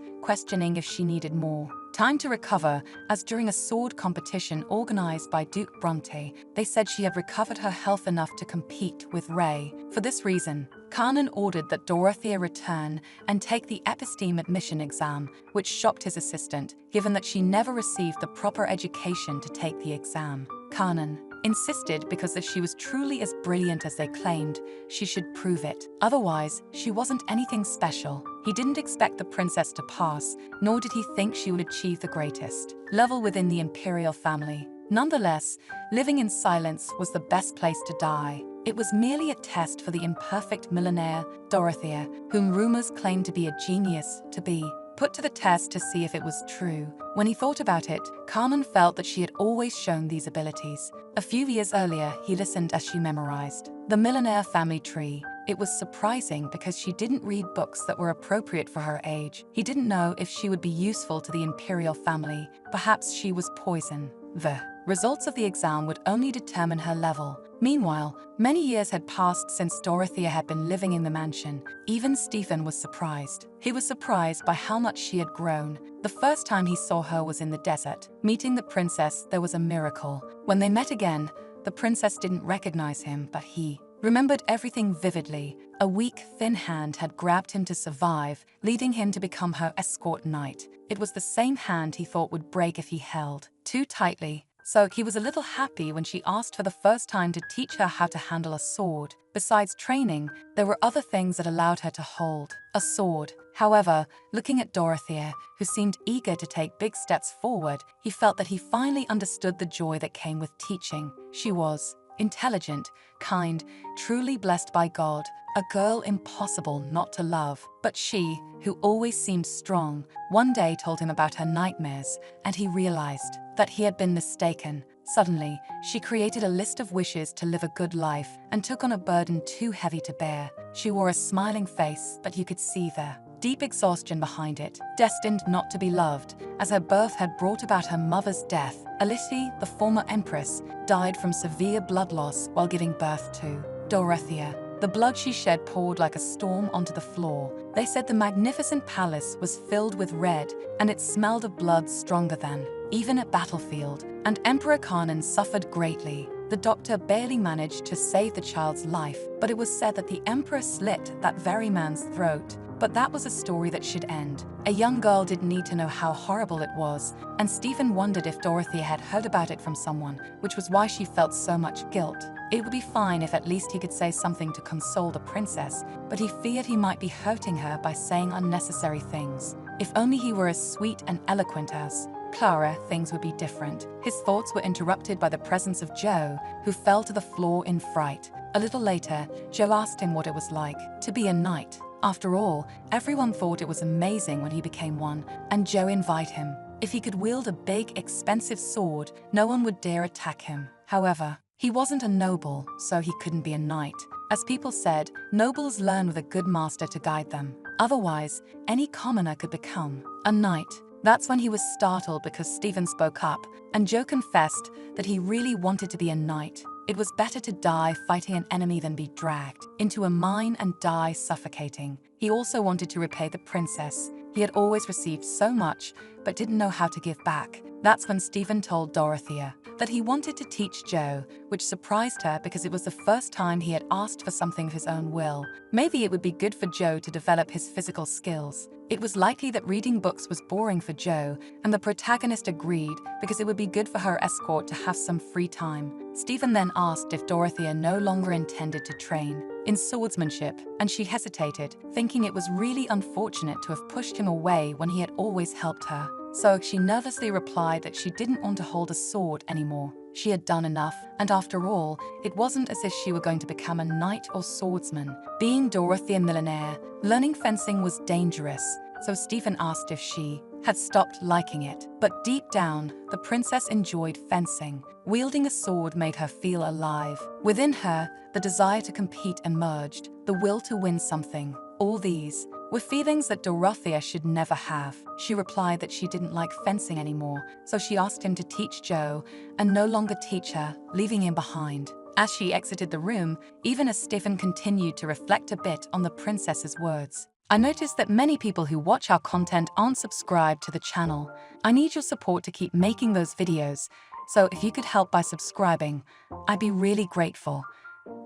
questioning if she needed more time to recover, as during a sword competition organized by Duke Bronte, they said she had recovered her health enough to compete with Ray. For this reason, Kanan ordered that Dorothea return and take the episteme admission exam, which shocked his assistant, given that she never received the proper education to take the exam. Kanan insisted because if she was truly as brilliant as they claimed, she should prove it. Otherwise, she wasn't anything special. He didn't expect the princess to pass, nor did he think she would achieve the greatest level within the imperial family. Nonetheless, living in silence was the best place to die. It was merely a test for the imperfect millionaire, Dorothea, whom rumors claimed to be a genius, to be put to the test to see if it was true. When he thought about it, Kanan felt that she had always shown these abilities. A few years earlier, he listened as she memorized the millionaire family tree. It was surprising because she didn't read books that were appropriate for her age. He didn't know if she would be useful to the imperial family. Perhaps she was poison. The results of the exam would only determine her level. Meanwhile, many years had passed since Dorothea had been living in the mansion. Even Stephen was surprised. He was surprised by how much she had grown. The first time he saw her was in the desert. Meeting the princess, there was a miracle. When they met again, the princess didn't recognize him, but he remembered everything vividly. A weak, thin hand had grabbed him to survive, leading him to become her escort knight. It was the same hand he thought would break if he held too tightly. So he was a little happy when she asked for the first time to teach her how to handle a sword. Besides training, there were other things that allowed her to hold a sword. However, looking at Dorothea, who seemed eager to take big steps forward, he felt that he finally understood the joy that came with teaching. She was intelligent, kind, truly blessed by God, a girl impossible not to love. But she, who always seemed strong, one day told him about her nightmares, and he realized that he had been mistaken. Suddenly, she created a list of wishes to live a good life and took on a burden too heavy to bear. She wore a smiling face, but you could see the deep exhaustion behind it, destined not to be loved, as her birth had brought about her mother's death. Aliti, the former empress, died from severe blood loss while giving birth to Dorothea. The blood she shed poured like a storm onto the floor. They said the magnificent palace was filled with red, and it smelled of blood stronger than even a battlefield, and Emperor Kanan suffered greatly. The doctor barely managed to save the child's life, but it was said that the emperor slit that very man's throat. But that was a story that should end. A young girl didn't need to know how horrible it was, and Stephen wondered if Dorothea had heard about it from someone, which was why she felt so much guilt. It would be fine if at least he could say something to console the princess, but he feared he might be hurting her by saying unnecessary things. If only he were as sweet and eloquent as Clara, things would be different. His thoughts were interrupted by the presence of Joe, who fell to the floor in fright. A little later, Joe asked him what it was like to be a knight. After all, everyone thought it was amazing when he became one, and Joe invited him. If he could wield a big, expensive sword, no one would dare attack him. However, he wasn't a noble, so he couldn't be a knight. As people said, nobles learn with a good master to guide them. Otherwise, any commoner could become a knight. That's when he was startled because Stephen spoke up, and Joe confessed that he really wanted to be a knight. It was better to die fighting an enemy than be dragged into a mine and die suffocating. He also wanted to repay the princess. He had always received so much, but didn't know how to give back. That's when Stephen told Dorothea that he wanted to teach Joe, which surprised her because it was the first time he had asked for something of his own will. Maybe it would be good for Joe to develop his physical skills. It was likely that reading books was boring for Joe, and the protagonist agreed because it would be good for her escort to have some free time. Stephen then asked if Dorothea no longer intended to train in swordsmanship, and she hesitated, thinking it was really unfortunate to have pushed him away when he had always helped her. So she nervously replied that she didn't want to hold a sword anymore. She had done enough, and after all, it wasn't as if she were going to become a knight or swordsman. Being Dorothea Millionaire, learning fencing was dangerous, so Stephen asked if she had stopped liking it. But deep down, the princess enjoyed fencing. Wielding a sword made her feel alive. Within her, the desire to compete emerged, the will to win something. All these were feelings that Dorothea should never have. She replied that she didn't like fencing anymore, so she asked him to teach Joe and no longer teach her, leaving him behind. As she exited the room, even as Stephen continued to reflect a bit on the princess's words, I noticed that many people who watch our content aren't subscribed to the channel. I need your support to keep making those videos, so if you could help by subscribing, I'd be really grateful.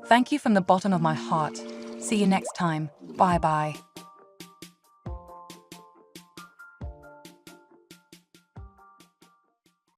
Thank you from the bottom of my heart. See you next time. Bye-bye.